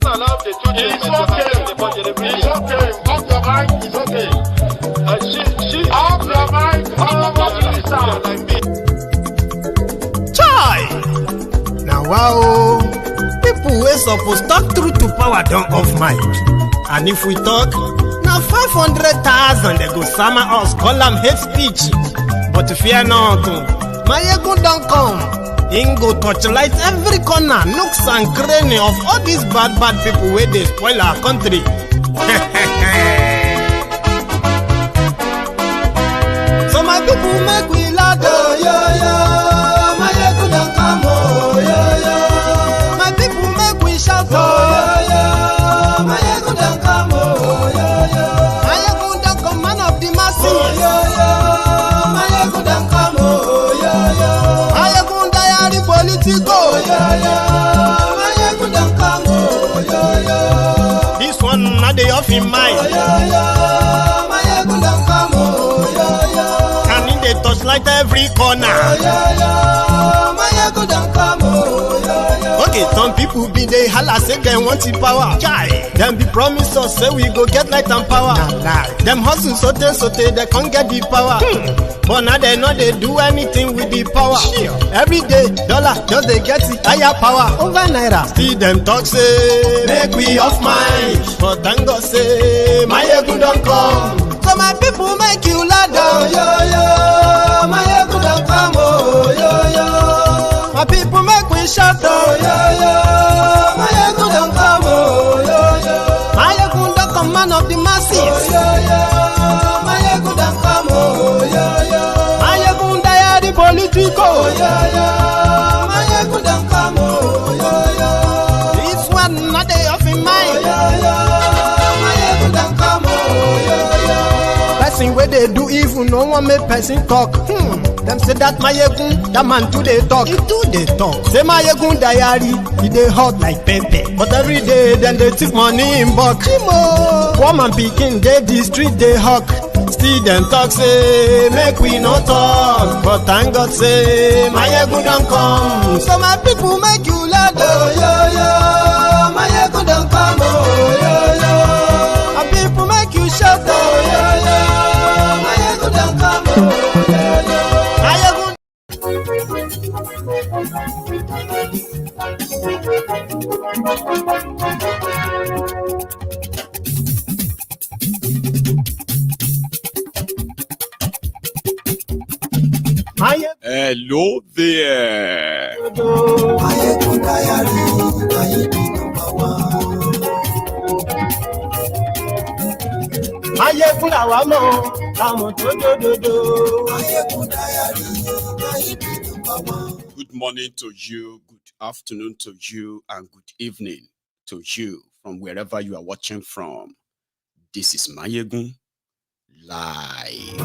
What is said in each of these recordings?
allowed the two children to attend the budget. It's okay. Off your mind. It's okay. She off your mind. Like me. Chai! Now wow, people wey suppose talk through to power don't off mic. And if we talk, now 500,000 they go summer us, call them hate speech. But fear not, my ego don't come. Ingo torchlight every corner, nooks and cranny of all these bad people where they spoil our country. So my people make we laugh, oh, yo. My ego don't come, oh, yo. My people make we shout, oh, yo. My ego don't come, oh, yo. My ego don't come, man of the masses, oh, yo. My ego don't come, oh, yo. My ego diary politico, oh, yo. My ego don't come, oh, yo. This one not the off in mind, oh, yo. My ego don't come, oh, yo. And in the touchlight every corner, oh, yo. My ego don't come, oh, yo. Okay, some people be they holla say they want the power. Chai. Them be promise us say we go get light and power. Nah. Them hustle sote they can't get the power. But now they know they do anything with the power. Every day, dollar just they get the higher power over naira. See them talk say make we off mind. But thank God say my ego don't come. So my people make you laugh, oh, yo. My ego don't come, oh, yo. My people make we shout, oh, yo. My ego don't come, oh, yo. My ego don't come, man of the masses, oh, yo. My ego don't come, oh, yo. My ego diary politico, oh, yo. My ego don't come, oh, yo. This one not they off in mind, oh, yo. My ego don't come, oh, yo. Person where they do evil, no one make person talk. Them say that my yegun, that man too they talk. He too they talk. Say my yegun diary, he they hot like pepper. But every day then they take money in bulk. Woman picking, they the street they hawk. Still them talk say make we no talk. But thank God say my yegun don't come. So my people make you laugh, oh, yo. My yegun don't come, oh, yo. My people make you shout, oh, yo. My yegun don't come, oh, yo. Hello there. Good morning to you, good afternoon to you, and good evening to you from wherever you are watching from. This is Mayegun Live.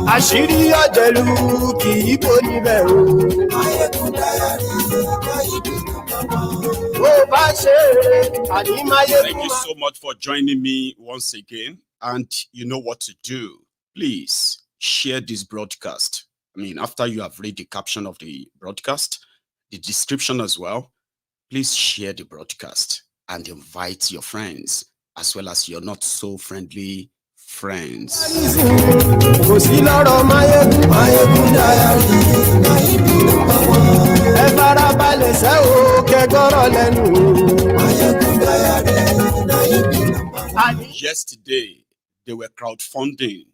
Àṣírí ọ̀jẹ̀lú kì í bò níbẹ̀ o. Thank you so much for joining me once again. And you know what to do. Please share this broadcast. I mean, after you have read the caption of the broadcast, the description as well, please share the broadcast and invite your friends as well as your not so friendly friends. Yesterday, they were crowdfunding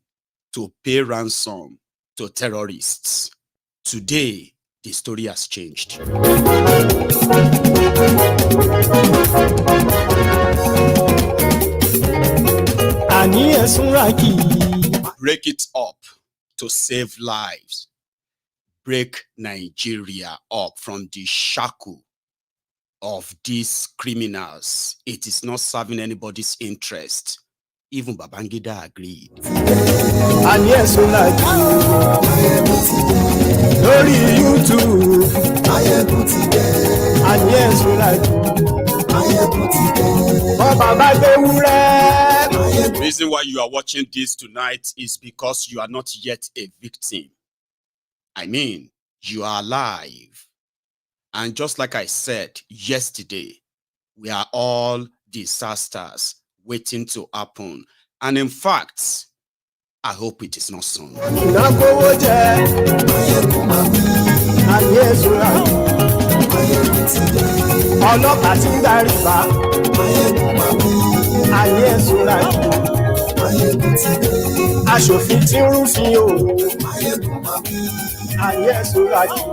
to pay ransom to terrorists. Today, the story has changed. Break it up to save lives. Break Nigeria up from the shackle of these criminals. It is not serving anybody's interest. Even Babangida agreed. And yes, we like you. YouTube. And yes, we like The reason why you are watching this tonight is because you are not yet a victim. I mean, you are alive. And just like I said yesterday, we are all disasters waiting to happen. And in fact, I hope it is not soon. Aṣòfin tí ń rúfin o, ayé ẹ̀sùnra jù,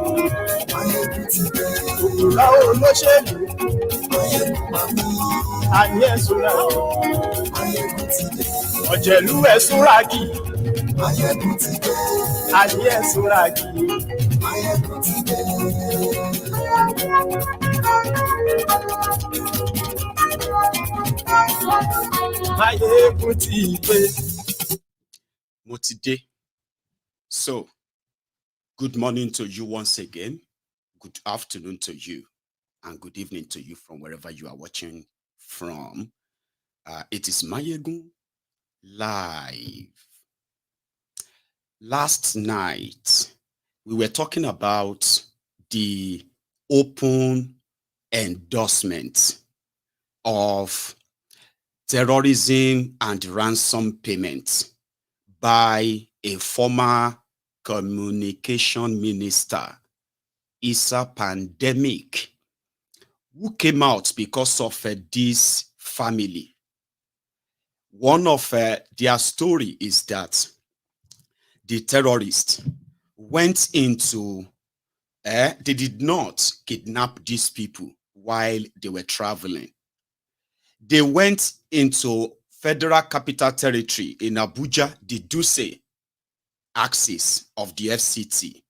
òkúra olóṣèlú, ayé ẹ̀sùnra jù, ọ̀jẹ̀lú ẹ̀sùnra jù, ayé ẹ̀sùnra jù. Ayé ti dé. Motide. So, good morning to you once again. Good afternoon to you. And good evening to you from wherever you are watching from. It is Mayegun Live. Last night, we were talking about the open endorsement of terrorism and ransom payments by a former communication minister, Isa Pandemic, who came out because of this family. One of their story is that the terrorists went into, they did not kidnap these people while they were traveling. They went into Federal Capital Territory in Abuja, the Duse axis of the FCT.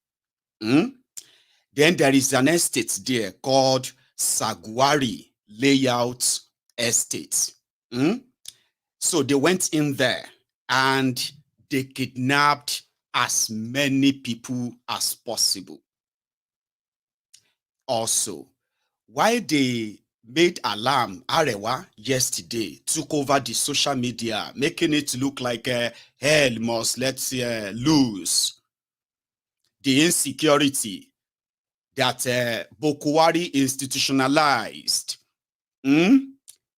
Then there is an estate there called Saguari Layout Estate. So they went in there and they kidnapped as many people as possible. Also, while they made alarm, Arewa yesterday took over the social media, making it look like hell must let's lose. The insecurity that Bokuwari institutionalized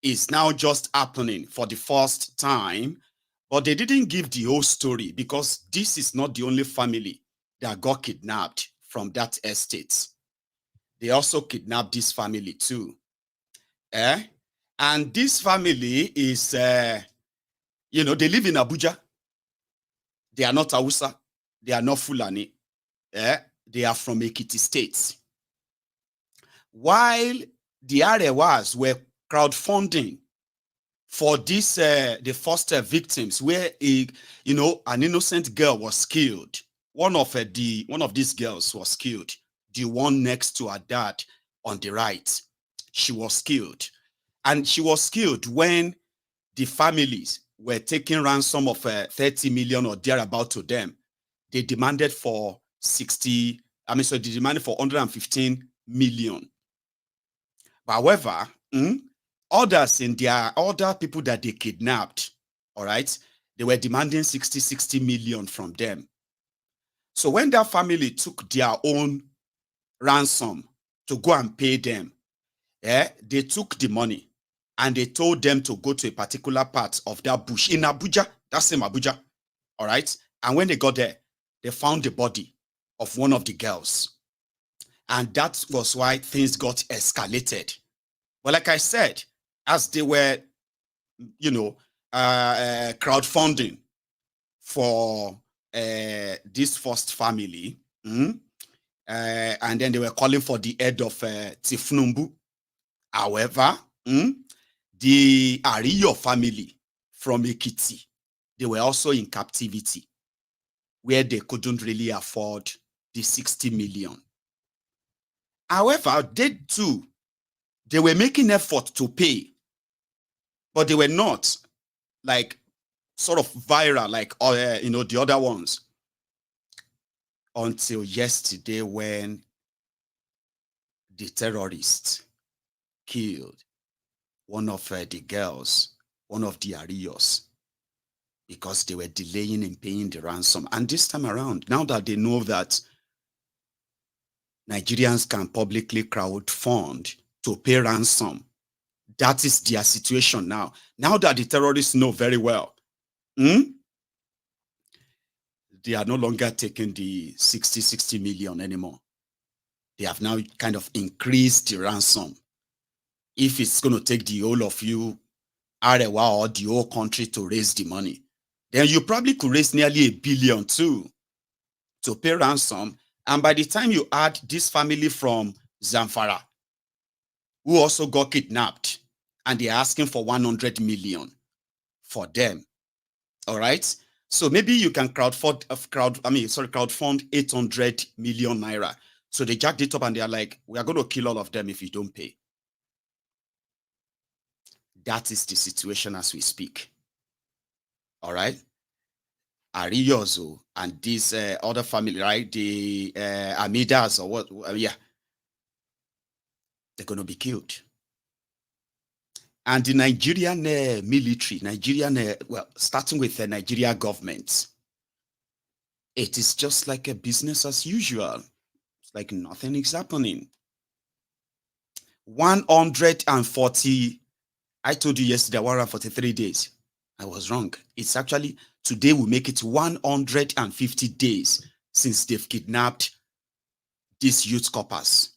is now just happening for the first time. But they didn't give the whole story because this is not the only family that got kidnapped from that estate. They also kidnapped this family too. And this family is, they live in Abuja. They are not Hausa. They are not Fulani. They are from Ekiti State. While the Arewas were crowdfunding for this, the first victims, where an innocent girl was killed. One of these girls was killed. The one next to her dad on the right. She was killed. And she was killed when the families were taking ransom of 30 million or thereabout to them. They demanded for they demanded for 115 million. However, other people that they kidnapped, all right, they were demanding 60 million from them. So when that family took their own ransom to go and pay them, they took the money and they told them to go to a particular part of that bush in Abuja, that same Abuja, all right? And when they got there, they found the body of one of the girls. And that was why things got escalated. But like I said, as they were, crowdfunding for this first family, and then they were calling for the head of Tifnumbu. However, the Ariyo family from Ekiti, they were also in captivity, where they couldn't really afford the 60 million. However, they too, they were making effort to pay, but they were not like sort of viral like the other ones, until yesterday when the terrorists killed one of the girls, one of the Ariyos, because they were delaying in paying the ransom. And this time around, now that they know that Nigerians can publicly crowdfund to pay ransom, that is their situation now. Now that the terrorists know very well, they are no longer taking the 60 million anymore. They have now kind of increased the ransom. If it's going to take the whole of you, Arewa, or the whole country to raise the money, then you probably could raise nearly 1 billion too to pay ransom. And by the time you add this family from Zamfara, who also got kidnapped, and they're asking for 100 million for them. All right. So maybe you can crowdfund 800 million naira. So they jacked it up and they're like, we are going to kill all of them if you don't pay. That is the situation as we speak. All right. Ariyozo and this other family, right? The Amidas or what? Yeah. They're going to be killed. And the Nigerian military, starting with the Nigeria government, it is just like a business as usual. It's like nothing is happening. 140, I told you yesterday, 143 days. I was wrong. It's actually, today we make it 150 days since they've kidnapped these youth coppers.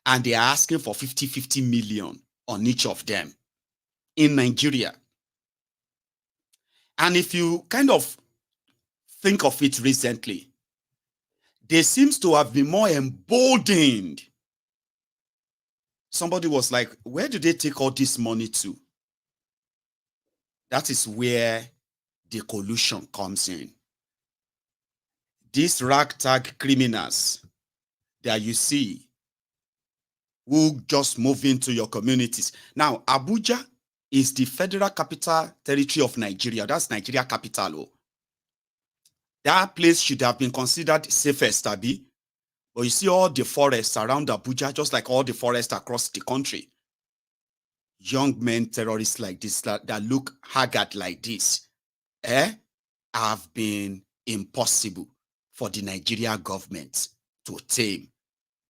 And they are asking for 50 million on each of them in Nigeria. And if you kind of think of it recently, they seems to have been more emboldened. Somebody was like, where do they take all this money to? That is where the collusion comes in. These ragtag criminals that you see who just move into your communities. Now, Abuja is the federal capital territory of Nigeria. That's Nigeria capital. Oh. That place should have been considered safest, Abi. But you see all the forests around Abuja, just like all the forests across the country. Young men terrorists like this, that look haggard like this, have been impossible for the Nigeria government to tame.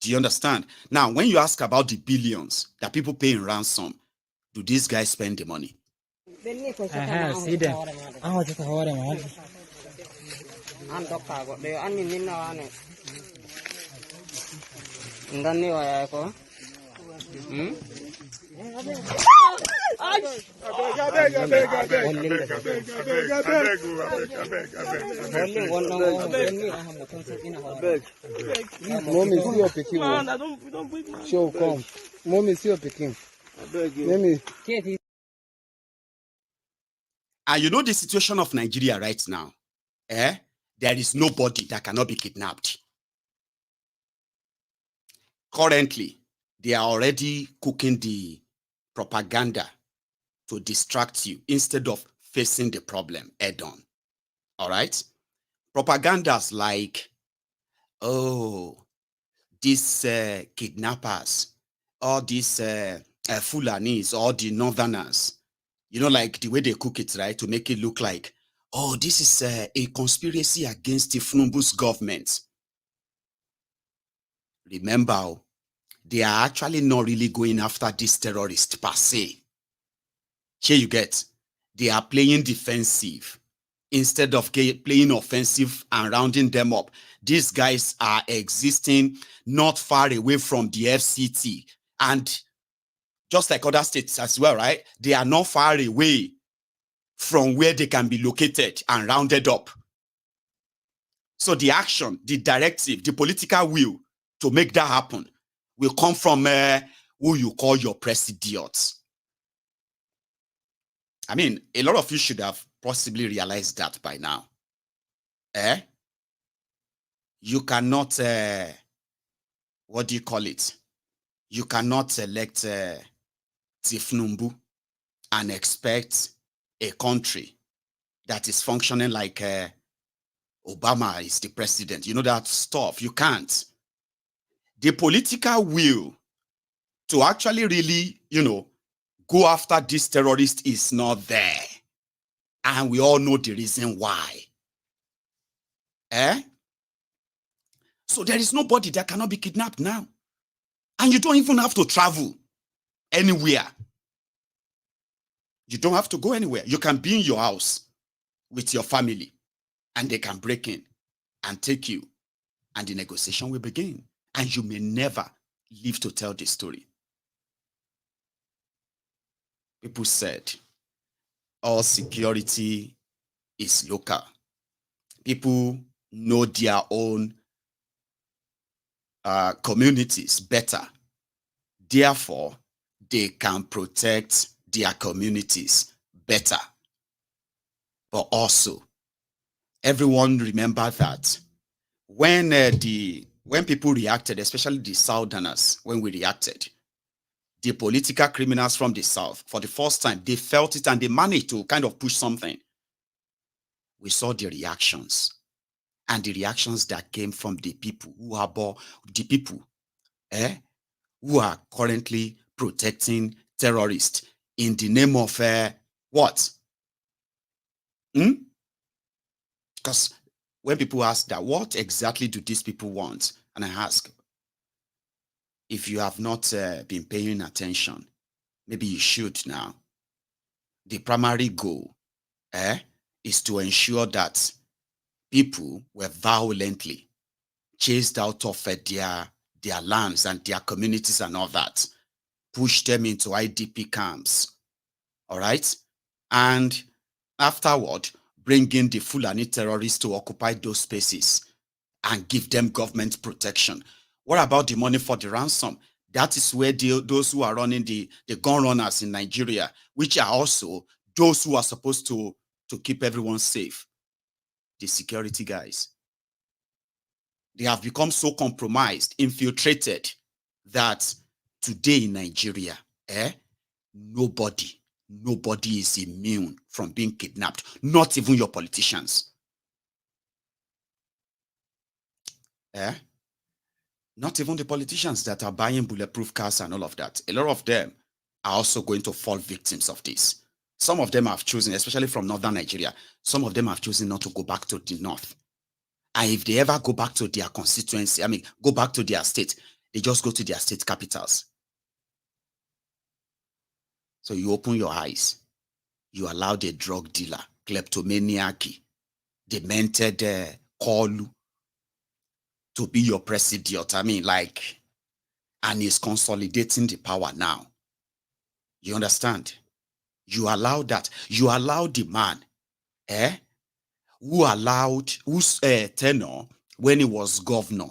Do you understand? Now, when you ask about the billions that people pay in ransom, do these guys spend the money? See them. Mommy, see your picking. Show come. Mommy, see your picking. And you know the situation of Nigeria right now. There is nobody that cannot be kidnapped. Currently, they are already cooking the propaganda to distract you instead of facing the problem head on. All right? Propagandas like, oh, these kidnappers, all these Fulanis, all the Northerners, you know, like the way they cook it, right? To make it look like, oh, this is a conspiracy against the Funumbu's government. Remember, they are actually not really going after this terrorist per se. Here you get, they are playing defensive instead of playing offensive and rounding them up. These guys are existing not far away from the FCT. And just like other states as well, right? They are not far away from where they can be located and rounded up. So the action, the directive, the political will to make that happen will come from who you call your presidents. I mean, a lot of you should have possibly realized that by now. You cannot, what do you call it? You cannot elect Tifnumbu and expect a country that is functioning like Obama is the president. You know that stuff. You can't. The political will to actually really, go after this terrorist is not there. And we all know the reason why. So there is nobody that cannot be kidnapped now. And you don't even have to travel anywhere. You don't have to go anywhere. You can be in your house with your family and they can break in and take you. And the negotiation will begin. And you may never live to tell the story. People said all security is local. People know their own communities better. Therefore, they can protect their communities better. But also, everyone remember that when people reacted, especially the Southerners, when we reacted, the political criminals from the South, for the first time, they felt it and they managed to kind of push something. We saw the reactions. And the reactions that came from the people who are who are currently protecting terrorists in the name of what? Because when people ask that, what exactly do these people want? And I ask, if you have not been paying attention, maybe you should now. The primary goal is to ensure that people were violently chased out of their lands and their communities and all that, pushed them into IDP camps, all right? And afterward, bring in the Fulani terrorists to occupy those spaces and give them government protection. What about the money for the ransom? That is where those who are running the gun runners in Nigeria, which are also those who are supposed to keep everyone safe, the security guys. They have become so compromised, infiltrated, that today in Nigeria, nobody is immune from being kidnapped, not even your politicians. Not even the politicians that are buying bulletproof cars and all of that. A lot of them are also going to fall victims of this. Some of them have chosen, especially from northern Nigeria, some of them have chosen not to go back to the north. And if they ever go back to their constituency, go back to their state, they just go to their state capitals. So you open your eyes, you allow the drug dealer, kleptomaniac, demented Kolu to be your president. And he's consolidating the power now. You understand? You allow that. You allow the man, whose tenure when he was governor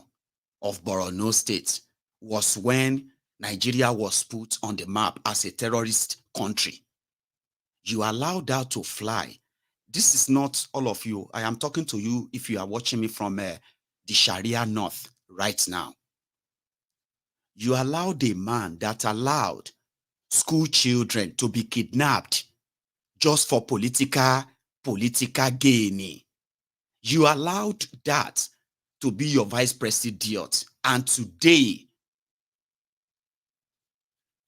of Borno State was when Nigeria was put on the map as a terrorist country. You allow that to fly. This is not all of you. I am talking to you if you are watching me from the Sharia North right now. You allowed a man that allowed school children to be kidnapped just for political gain. You allowed that to be your vice president. And today,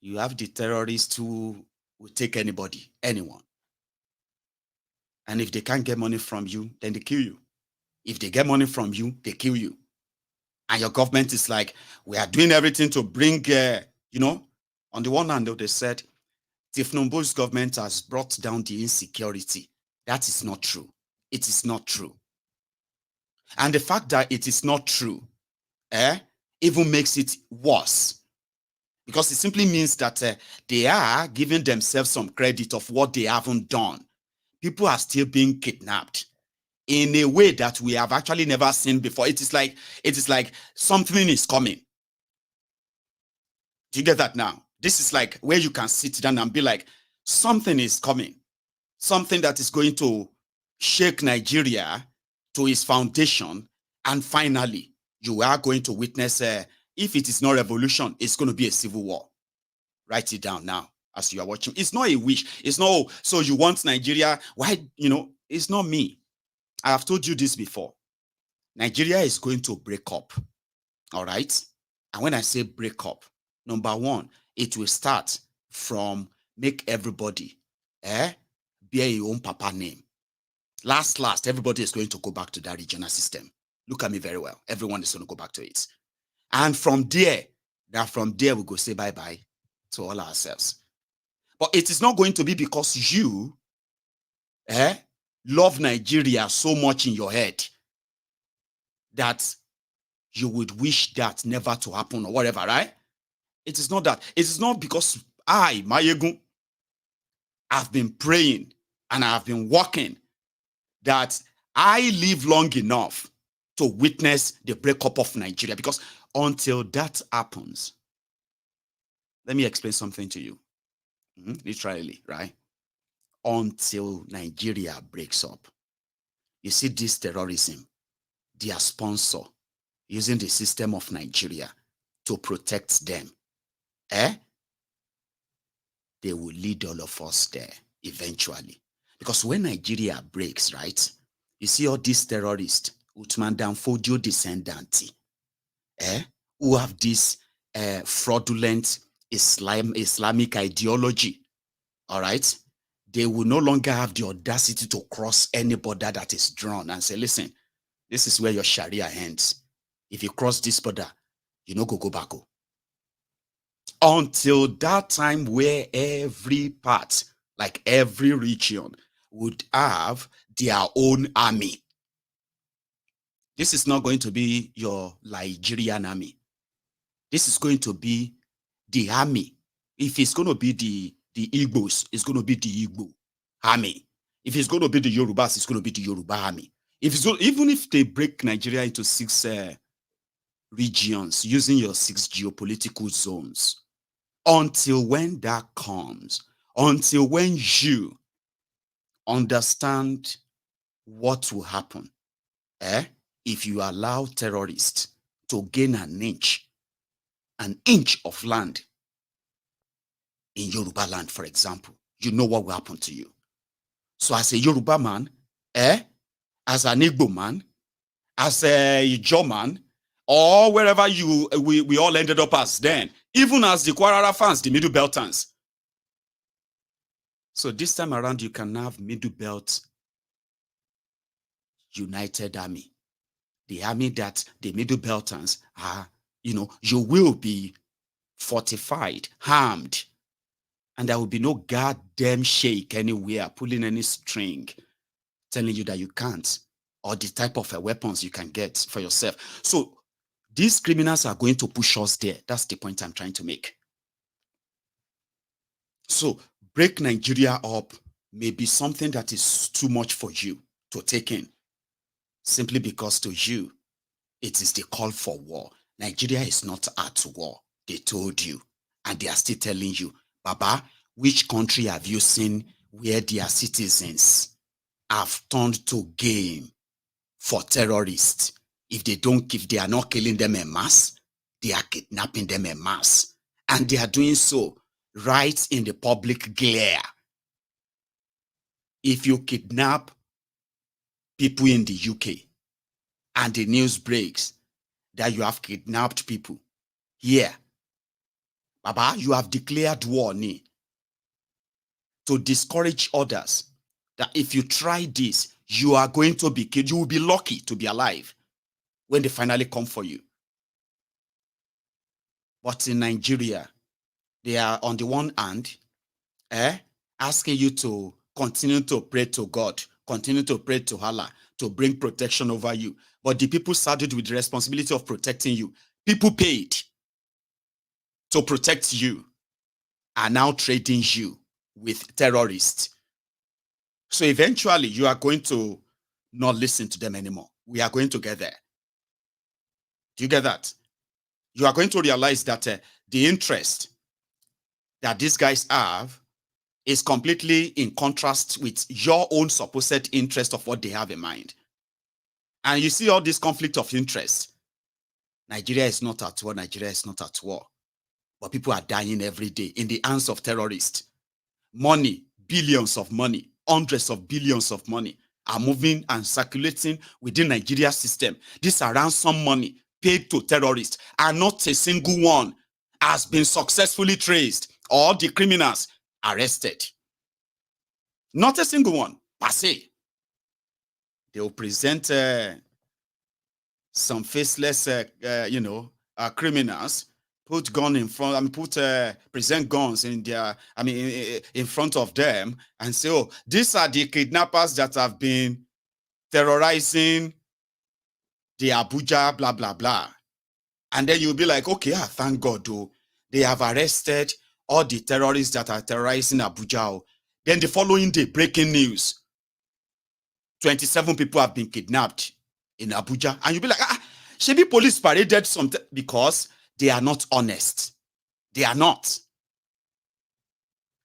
you have the terrorists who will take anybody, anyone. And if they can't get money from you, then they kill you. If they get money from you, they kill you. And your government is like, we are doing everything to bring, on the one hand, they said, Tifnumbu's government has brought down the insecurity. That is not true. It is not true. And the fact that it is not true, even makes it worse. Because it simply means that they are giving themselves some credit of what they haven't done. People are still being kidnapped in a way that we have actually never seen before. It is like something is coming. Do you get that now? This is like where you can sit down and be like, something is coming. Something that is going to shake Nigeria to its foundation. And finally, you are going to witness, if it is not revolution, it's going to be a civil war. Write it down now as you are watching. It's not a wish. It's not, so you want Nigeria. Why, it's not me. I have told you this before. Nigeria is going to break up. All right? And when I say break up, number one, it will start from make everybody bear your own papa name. Last, everybody is going to go back to that regional system. Look at me very well. Everyone is going to go back to it. And from there we go say bye-bye to all ourselves. But it is not going to be because you love Nigeria so much in your head that you would wish that never to happen or whatever, right? It is not that. It is not because I, Mayegun, have been praying and I have been working that I live long enough to witness the breakup of Nigeria. Because until that happens, let me explain something to you. Literally, right? Until Nigeria breaks up. You see this terrorism, their sponsor, using the system of Nigeria to protect them. They will lead all of us there eventually. Because when Nigeria breaks, right, you see all these terrorists, Uthman Danfodio descendants, who have this fraudulent Islamic ideology, all right, they will no longer have the audacity to cross any border that is drawn and say, listen, this is where your Sharia ends. If you cross this border, you no go back. Until that time where every part, like every region, would have their own army. This is not going to be your Nigerian army. This is going to be the army. If it's going to be the Igbos, it's going to be the Igbo army. If it's going to be the Yorubas, it's going to be the Yoruba army. Even if they break Nigeria into 6 regions using your 6 geopolitical zones, until when that comes, until when you understand what will happen, if you allow terrorists to gain an inch of land in Yoruba land, for example, you know what will happen to you. So as a Yoruba man, as an Igbo man, as a Ijo man, or wherever we all ended up as then, even as the Kaura fans, the Middle Beltans. So this time around, you can have Middle Belt United Army. The army that the Middle Beltans are, you will be fortified, armed, and there will be no goddamn sheikh anywhere pulling any string telling you that you can't, or the type of weapons you can get for yourself. So these criminals are going to push us there. That's the point I'm trying to make. So break Nigeria up may be something that is too much for you to take in, simply because to you, it is the call for war. Nigeria is not at war. They told you, and they are still telling you, Baba, which country have you seen where their citizens have turned to game for terrorists? If they are not killing them en masse, they are kidnapping them en masse. And they are doing so right in the public glare. If you kidnap people in the UK and the news breaks that you have kidnapped people here, Baba, you have declared war to discourage others that if you try this, you are going to be killed. You will be lucky to be alive when they finally come for you. But in Nigeria, they are on the one hand, asking you to continue to pray to God, continue to pray to Allah, to bring protection over you. But the people saddled with the responsibility of protecting you, people paid to protect you, are now trading you with terrorists. So eventually, you are going to not listen to them anymore. We are going to get there. Do you get that? You are going to realize that the interest that these guys have is completely in contrast with your own supposed interest of what they have in mind. And you see all this conflict of interest. Nigeria is not at war. Nigeria is not at war. But people are dying every day in the hands of terrorists. Money, billions of money, hundreds of billions of money are moving and circulating within Nigeria's system. These are ransom money paid to terrorists, and not a single one has been successfully traced or the criminals arrested. Not a single one, per se. They will present some faceless, criminals, put gun in front, present guns in their, in front of them and say, oh, these are the kidnappers that have been terrorizing the Abuja, blah, blah, blah. And then you'll be like, okay, thank God, though. They have arrested all the terrorists that are terrorizing Abuja. Then the following day, breaking news. 27 people have been kidnapped in Abuja. And you'll be like, Shebi police paraded something because they are not honest. They are not.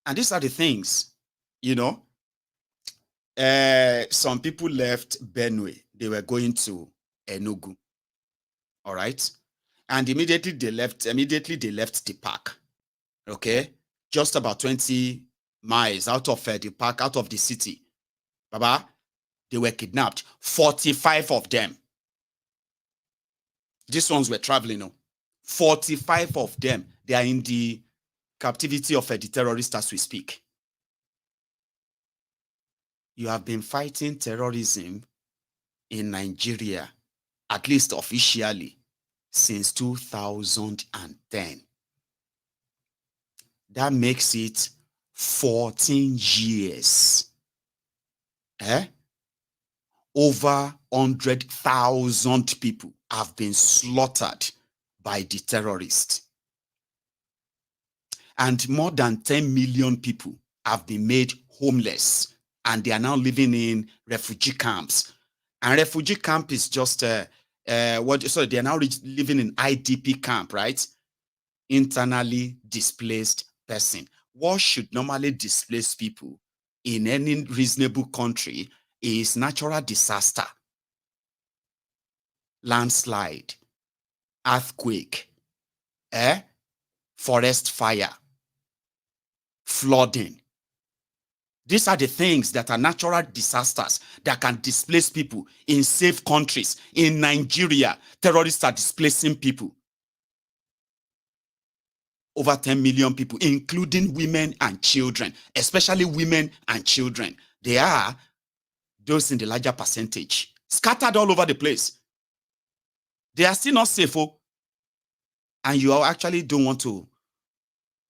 And these are the things, some people left Benue. They were going to Enugu. All right. And immediately they left the park. Okay. Just about 20 miles out of the park, out of the city. Baba, they were kidnapped. 45 of them. These ones were traveling. 45 of them. They are in the captivity of the terrorists as we speak. You have been fighting terrorism in Nigeria, at least officially, since 2010. That makes it 14 years. Over 100,000 people have been slaughtered by the terrorists. And more than 10 million people have been made homeless, and they are now living in refugee camps. And refugee camp is just they are now living in IDP camp, right? Internally displaced person. What should normally displace people in any reasonable country is natural disaster, landslide, earthquake, forest fire, flooding. These are the things that are natural disasters that can displace people in safe countries. In Nigeria, terrorists are displacing people. Over 10 million people, including women and children, especially women and children. They are those in the larger percentage, scattered all over the place. They are still not safe. And you actually don't want to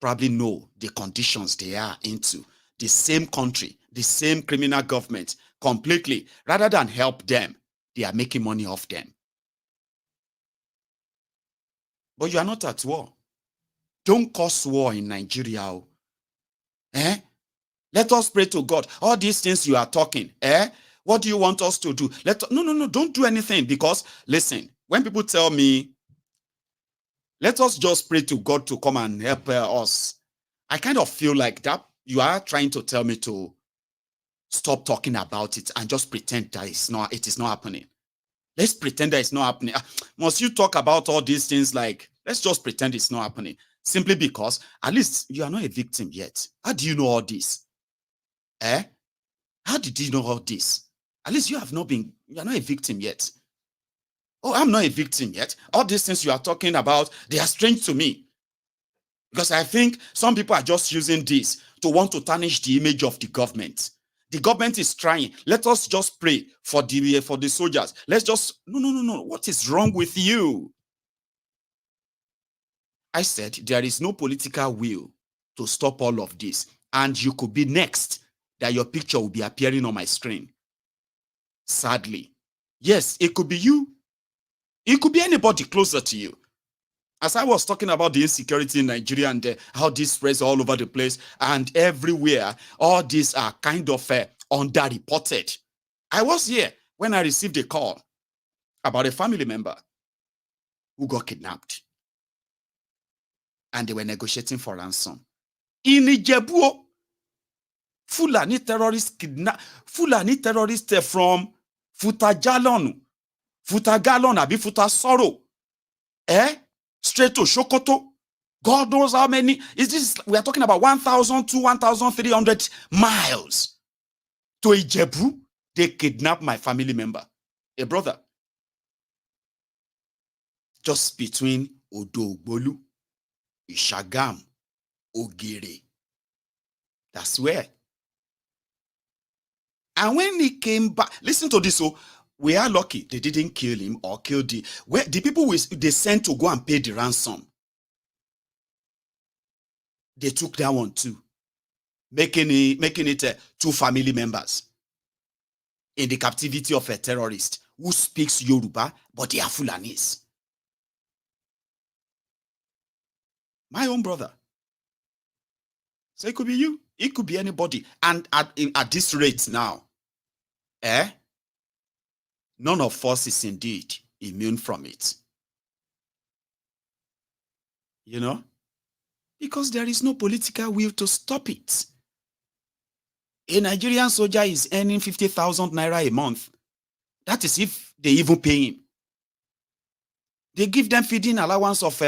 probably know the conditions they are into. The same country, the same criminal government, completely. Rather than help them, they are making money off them. But you are not at war. Don't cause war in Nigeria. Let us pray to God. All these things you are talking, what do you want us to do? No, don't do anything. Because, listen, when people tell me, let us just pray to God to come and help us, I kind of feel like that you are trying to tell me to stop talking about it and just pretend that it is not happening. Let's pretend that it's not happening. Must you talk about all these things like, let's just pretend it's not happening? Simply because at least you are not a victim yet. How do you know all this? How did you know all this? At least you are not a victim yet. Oh, I'm not a victim yet. All these things you are talking about, they are strange to me. Because I think some people are just using this to want to tarnish the image of the government. The government is trying. Let us just pray for the soldiers. Let's just, no. What is wrong with you? I said there is no political will to stop all of this. And you could be next that your picture will be appearing on my screen. Sadly. Yes, it could be you. It could be anybody closer to you. As I was talking about the insecurity in Nigeria and how this spreads all over the place and everywhere, all these are kind of underreported. I was here when I received a call about a family member who got kidnapped. And they were negotiating for ransom. In Ijebu, Fulani terrorists from Futagalon, Abi Futasoro, straight to Sokoto. God knows how many. We are talking about 1,000 to 1,300 miles to Ijebu. They kidnapped my family member, a brother, just between Odogbolu Ishagam, Ogere. That's where. And when he came back, listen to this. So we are lucky they didn't kill him or kill the people they sent to go and pay the ransom. They took that one too, making it 2 family members in the captivity of a terrorist who speaks Yoruba, but they are Fulanis. My own brother. So it could be you. It could be anybody. And at this rate now, none of us is indeed immune from it. You know? Because there is no political will to stop it. A Nigerian soldier is earning 50,000 naira a month. That is if they even pay him. They give them feeding allowance of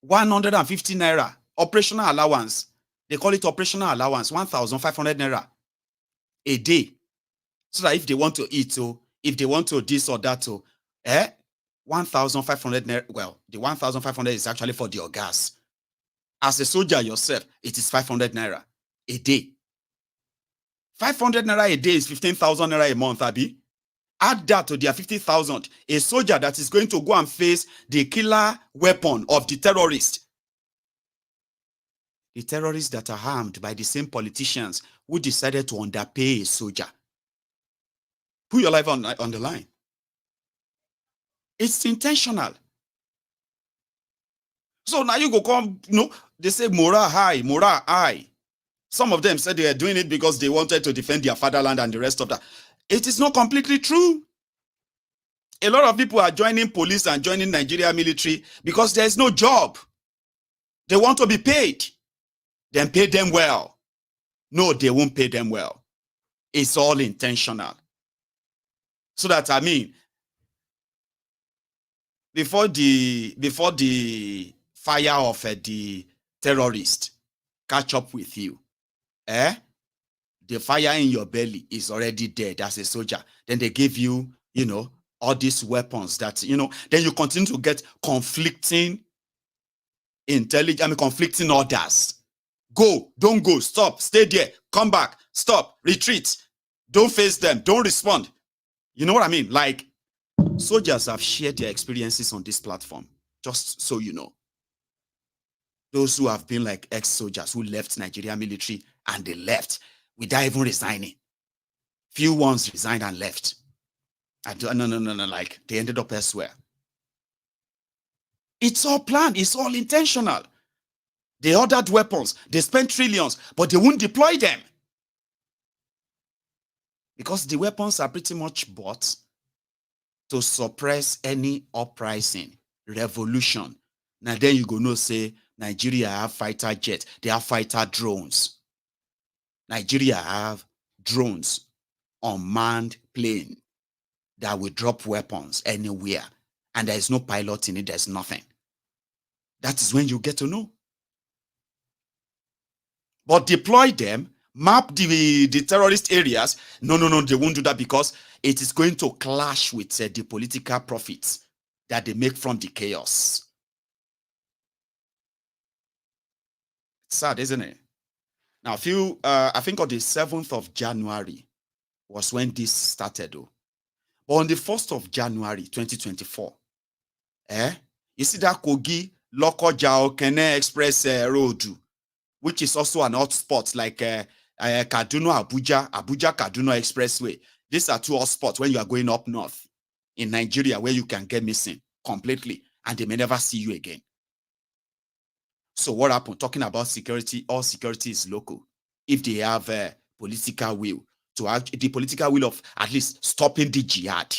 150 naira. Operational allowance. They call it operational allowance, 1,500 naira a day. So that if they want to eat, if they want to this or that, 1,500 naira. Well, the 1,500 is actually for the gas. As a soldier yourself, it is 500 naira a day. 500 naira a day is 15,000 naira a month, Abi. Add that to their 50,000. A soldier that is going to go and face the killer weapon of the terrorist. The terrorists that are harmed by the same politicians who decided to underpay a soldier. Put your life on the line. It's intentional. So now you go come, they say morale high. Some of them said they are doing it because they wanted to defend their fatherland and the rest of that. It is not completely true. A lot of people are joining police and joining Nigeria military because there is no job. They want to be paid. Then pay them well. No, they won't pay them well. It's all intentional. So that, before the fire of the terrorist catch up with you, the fire in your belly is already dead as a soldier. Then they give you, all these weapons that, then you continue to get conflicting conflicting orders. Go, don't go, stop, stay there, come back, stop, retreat, don't face them, don't respond. You know what I mean? Like, soldiers have shared their experiences on this platform, just so you know. Those who have been like ex-soldiers who left Nigeria military and they left without even resigning. Few ones resigned and left. No, like they ended up elsewhere. It's all planned, it's all intentional. They ordered weapons, they spent trillions, but they won't deploy them. Because the weapons are pretty much bought to suppress any uprising, revolution. Now then you go no say, Nigeria have fighter jets, they have fighter drones. Nigeria have drones, unmanned plane that will drop weapons anywhere. And there is no pilot in it, there's nothing. That is when you get to know. But deploy them, map the terrorist areas. No, they won't do that because it is going to clash with the political profits that they make from the chaos. It's sad, isn't it? Now, I think on the 7th of January was when this started. But on the 1st of January, 2024, you see that Kogi, Lokoja, Okene Express Road, which is also an hotspot like Kaduna, Abuja Kaduna Expressway. These are 2 hotspots when you are going up north in Nigeria where you can get missing completely and they may never see you again. So what happened? Talking about security, all security is local. If they have a political will, the political will of at least stopping the jihad.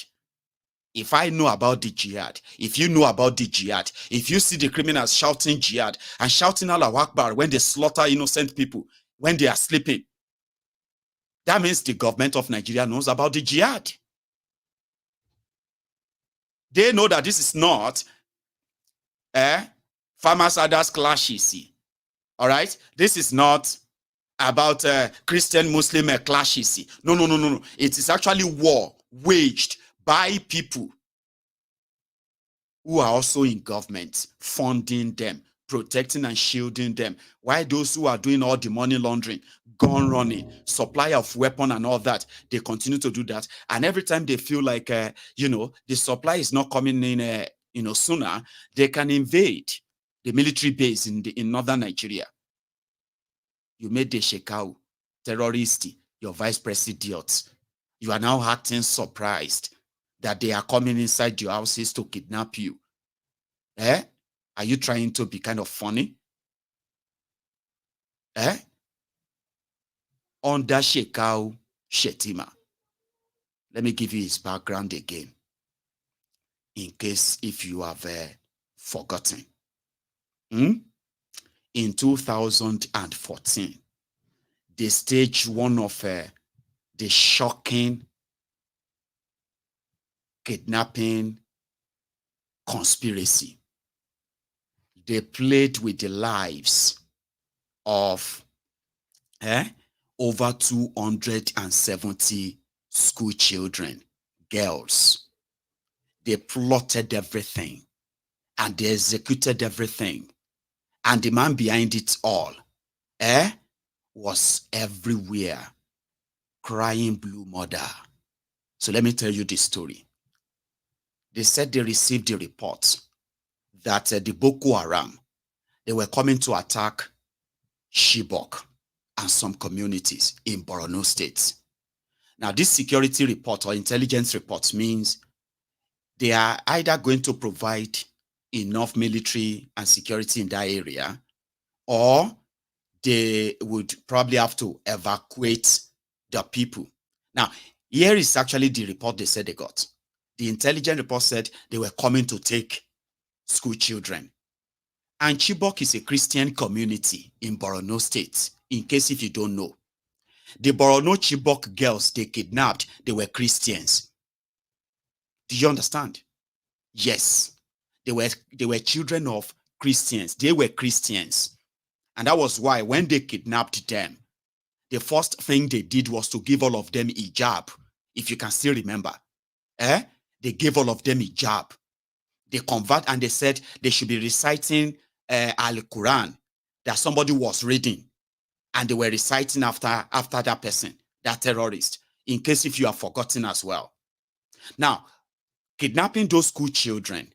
If I know about the jihad, if you know about the jihad, if you see the criminals shouting jihad and shouting Allahu Akbar when they slaughter innocent people, when they are sleeping, that means the government of Nigeria knows about the jihad. They know that this is not farmers others clashes. All right? This is not about Christian Muslim clashes. No. It is actually war waged by people who are also in government, funding them, protecting and shielding them. Why those who are doing all the money laundering, gun running, supply of weapon and all that, they continue to do that. And every time they feel like, the supply is not coming in, sooner, they can invade the military base in northern Nigeria. You made the Shekau terrorist, your vice president. You are now acting surprised that they are coming inside your houses to kidnap you. Are you trying to be kind of funny? Under Shekau Shetima. Let me give you his background again, in case if you have forgotten. In 2014, they staged one of the shocking kidnapping conspiracy. They played with the lives of over 270 school children, girls. They plotted everything and they executed everything. And the man behind it all was everywhere, crying blue mother. So let me tell you the story. They said they received the report that the Boko Haram, they were coming to attack Chibok and some communities in Borno State. Now, this security report or intelligence report means they are either going to provide enough military and security in that area, or they would probably have to evacuate the people. Now, here is actually the report they said they got. The intelligence report said they were coming to take school children. And Chibok is a Christian community in Borno State, in case if you don't know. The Borno Chibok girls they kidnapped, they were Christians. Do you understand? Yes. They were children of Christians. They were Christians. And that was why when they kidnapped them, the first thing they did was to give all of them hijab, if you can still remember. They gave all of them hijab. They convert and they said they should be reciting Al-Quran that somebody was reading. And they were reciting after that person, that terrorist, in case if you have forgotten as well. Now, kidnapping those school children,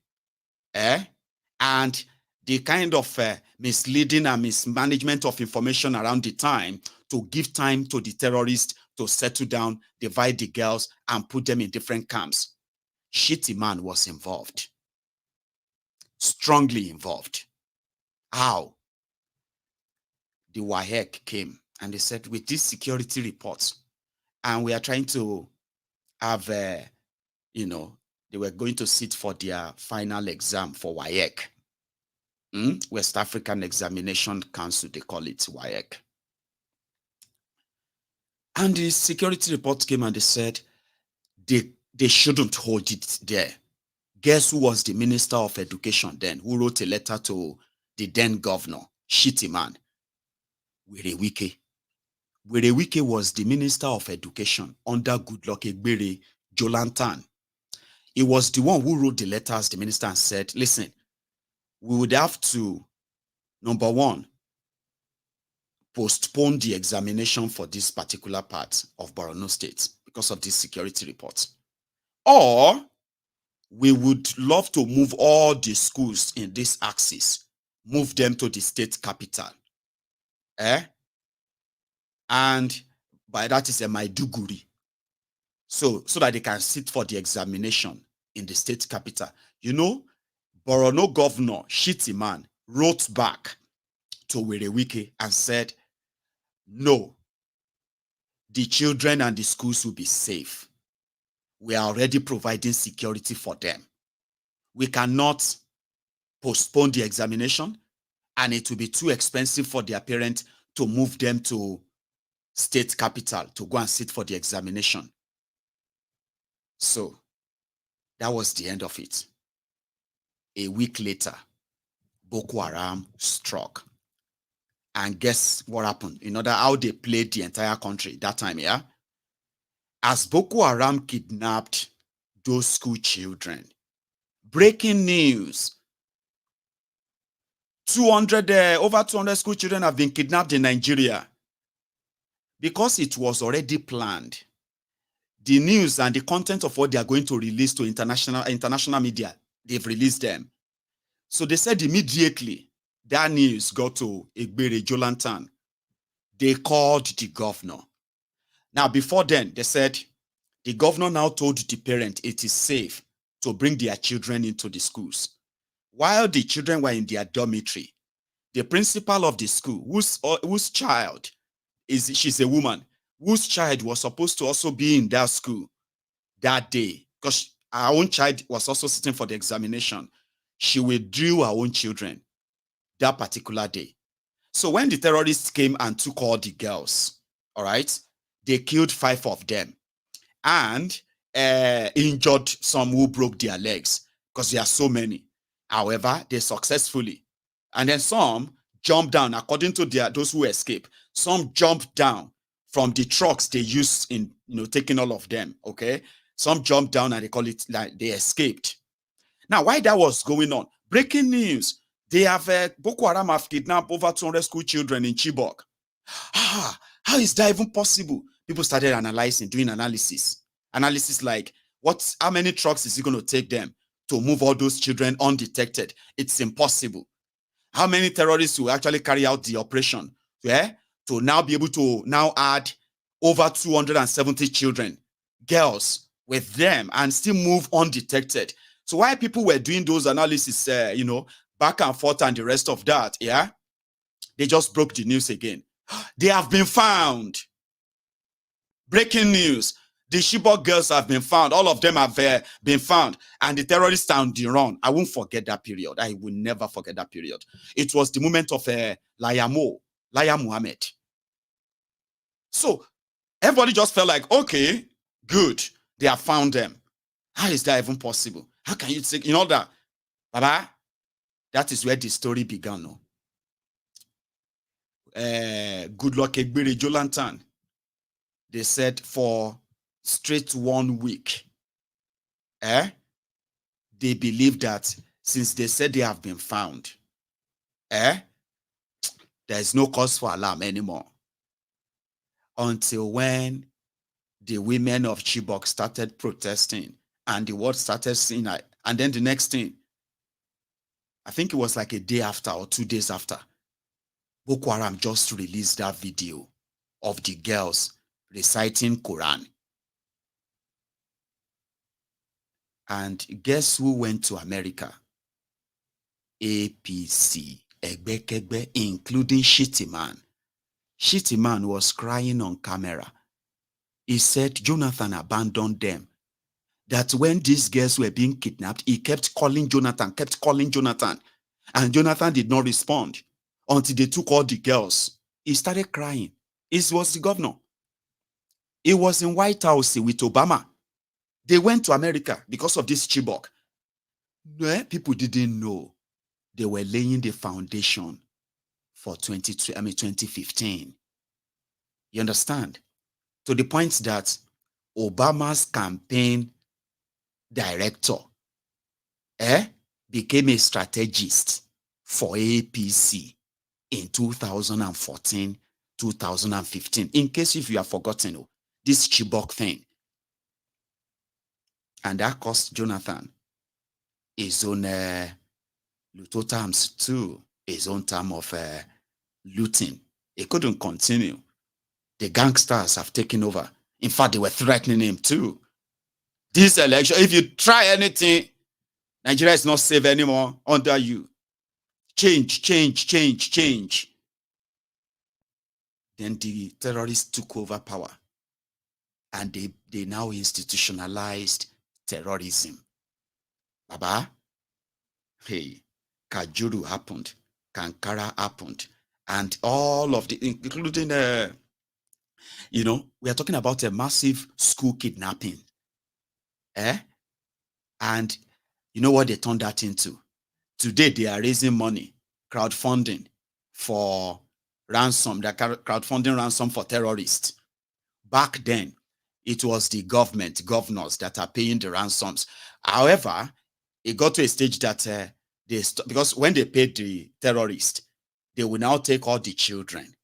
and the kind of misleading and mismanagement of information around the time to give time to the terrorists to settle down, divide the girls, and put them in different camps. Shitty man was involved. Strongly involved. How? The WAEC came and they said, with these security reports, and we are trying to have, they were going to sit for their final exam for WAEC. West African Examination Council, they call it WAEC. And the security report came and they said they shouldn't hold it there. Guess who was the Minister of Education then, who wrote a letter to the then governor? Shitty man. Werewike. Werewike was the Minister of Education under Goodluck Egbere Jolantan. He was the one who wrote the letters, the minister, and said, listen, we would have to, number one, postpone the examination for this particular part of Borno State because of this security report. Or we would love to move all the schools in this axis, move them to the state capital. And by that is a Maiduguri. So that they can sit for the examination in the state capital. You know, Borno governor, Shitty man, wrote back to Werewike and said, no, the children and the schools will be safe. We are already providing security for them. We cannot postpone the examination, and it will be too expensive for their parents to move them to state capital to go and sit for the examination. So that was the end of it. A week later, Boko Haram struck. And guess what happened? You know how they played the entire country that time, yeah? As Boko Haram kidnapped those school children, Breaking news. Over 200 school children have been kidnapped in Nigeria. Because it was already planned, the news and the content of what they are going to release to international media, they've released them. So they said immediately that news got to Egbere Jolantan. They called the governor. Now, before then, they said the governor now told the parent it is safe to bring their children into the schools. While the children were in their dormitory, the principal of the school, whose child she's a woman, whose child was supposed to also be in that school that day, because our own child was also sitting for the examination. She withdrew her own children that particular day. So when the terrorists came and took all the girls, all right, they killed 5 of them and injured some who broke their legs because there are so many. However, they successfully, and then some jumped down, according to those who escaped. Some jumped down from the trucks they used in, taking all of them, okay? Some jumped down and they call it like they escaped. Now, why that was going on? Breaking news. They have, Boko Haram have kidnapped over 200 school children in Chibok. How is that even possible? People started analyzing, doing analysis. Analysis like, how many trucks is it going to take them to move all those children undetected? It's impossible. How many terrorists will actually carry out the operation? Yeah? To now be able to now add over 270 children, girls with them and still move undetected. So while people were doing those analysis, back and forth and the rest of that, yeah, they just broke the news again. They have been found. Breaking news. The Chibok girls have been found. All of them have been found. And the terrorists are on the run. I won't forget that period. I will never forget that period. It was the moment of Laya Muhammad. So everybody just felt like, okay, good. They have found them. How is that even possible? How can you take, that? Baba, that is where the story began. No? Good luck, Egbere Jolantan. They said for straight 1 week, they believe that since they said they have been found, there is no cause for alarm anymore. Until when the women of Chibok started protesting and the world started seeing it. And then the next thing, I think it was like a day after or 2 days after, Boko Haram just released that video of the girls reciting Quran. And guess who went to America? APC, Egbekegbe, including Shittyman. Shittyman was crying on camera. He said Jonathan abandoned them. That when these girls were being kidnapped, he kept calling Jonathan. And Jonathan did not respond until they took all the girls. He started crying. It was the governor. He was in White House with Obama. They went to America because of this Chibok. People didn't know they were laying the foundation for 2015. You understand? To the point that Obama's campaign director became a strategist for APC in 2014, 2015. In case if you have forgotten this Chibok thing. And that cost Jonathan his own Luto terms too, his own term of looting. He couldn't continue. The gangsters have taken over. In fact, they were threatening him too. This election, if you try anything, Nigeria is not safe anymore under you. Change. Then the terrorists took over power. And they now institutionalized terrorism. Baba, hey, Kajuru happened, Kankara happened, and all of the, including, we are talking about a massive school kidnapping. And you know what they turned that into? Today, they are raising money, crowdfunding for ransom, they're crowdfunding ransom for terrorists. Back then, it was the governors that are paying the ransoms. However, it got to a stage that because when they paid the terrorist, they will now take all the children.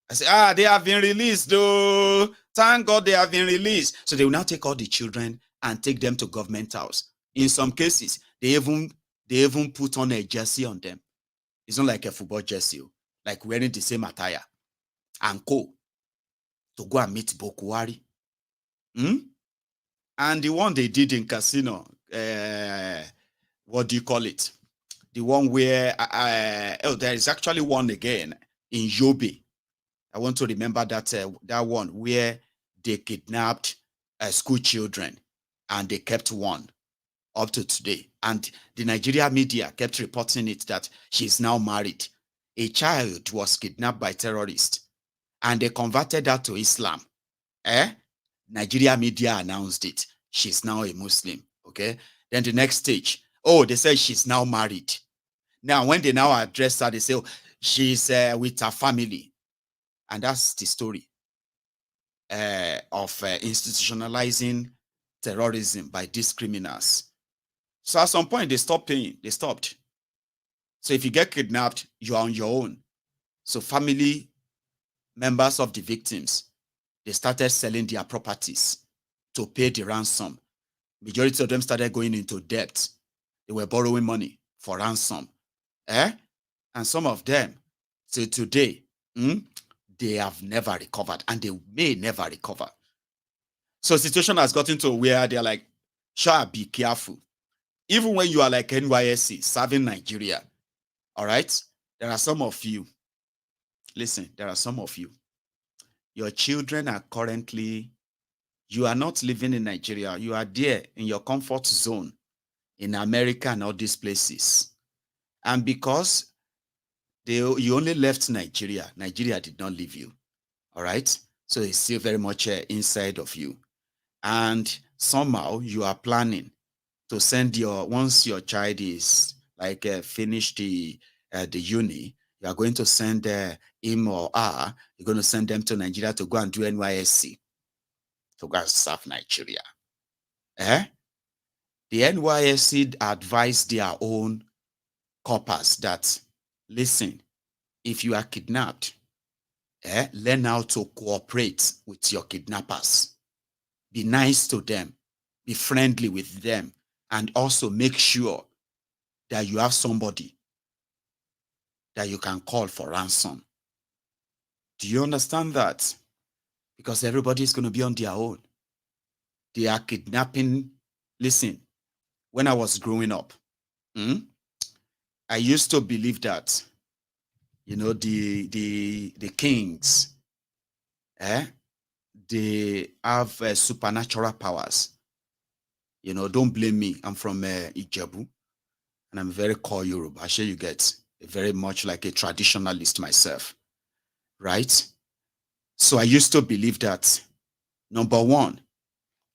I say, they have been released, though. Thank God they have been released. So they will now take all the children and take them to government house. In some cases, they even put on a jersey on them. It's not like a football jersey, like wearing the same attire and go to go and meet Bokuwari. And the one they did in Casino, what do you call it? The one where, there is actually one again in Yobe. I want to remember that one where they kidnapped school children and they kept one up to today. And the Nigeria media kept reporting it that she's now married. A child was kidnapped by terrorists and they converted her to Islam. Nigeria media announced it. She's now a Muslim. Okay. Then the next stage, they said she's now married. Now, when they now address her, they say, she's with her family. And that's the story of institutionalizing terrorism by these criminals. So at some point, they stopped paying. They stopped. So if you get kidnapped, you're on your own. So family members of the victims, they started selling their properties to pay the ransom. Majority of them started going into debt. They were borrowing money for ransom. And some of them, till today, they have never recovered and they may never recover. So situation has gotten to where they're like, be careful. Even when you are like NYSC serving Nigeria, all right? There are some of you, listen, there are some of you, your children are currently, you are not living in Nigeria. You are there in your comfort zone in America and all these places. And because you only left Nigeria, Nigeria did not leave you. All right. So it's still very much inside of you. And somehow you are planning to send once your child is like finished the uni, you are going to send him or her, you're going to send them to Nigeria to go and do NYSC, to go and serve Nigeria. The NYSC advised their own corpers that, listen, if you are kidnapped, learn how to cooperate with your kidnappers. Be nice to them. Be friendly with them. And also make sure that you have somebody that you can call for ransom. Do you understand that? Because everybody is going to be on their own. They are kidnapping. Listen, when I was growing up, I used to believe that, the kings, they have supernatural powers. Don't blame me. I'm from Ijebu, and I'm very core Yoruba. I'm sure you get very much like a traditionalist myself, right? So I used to believe that, number one,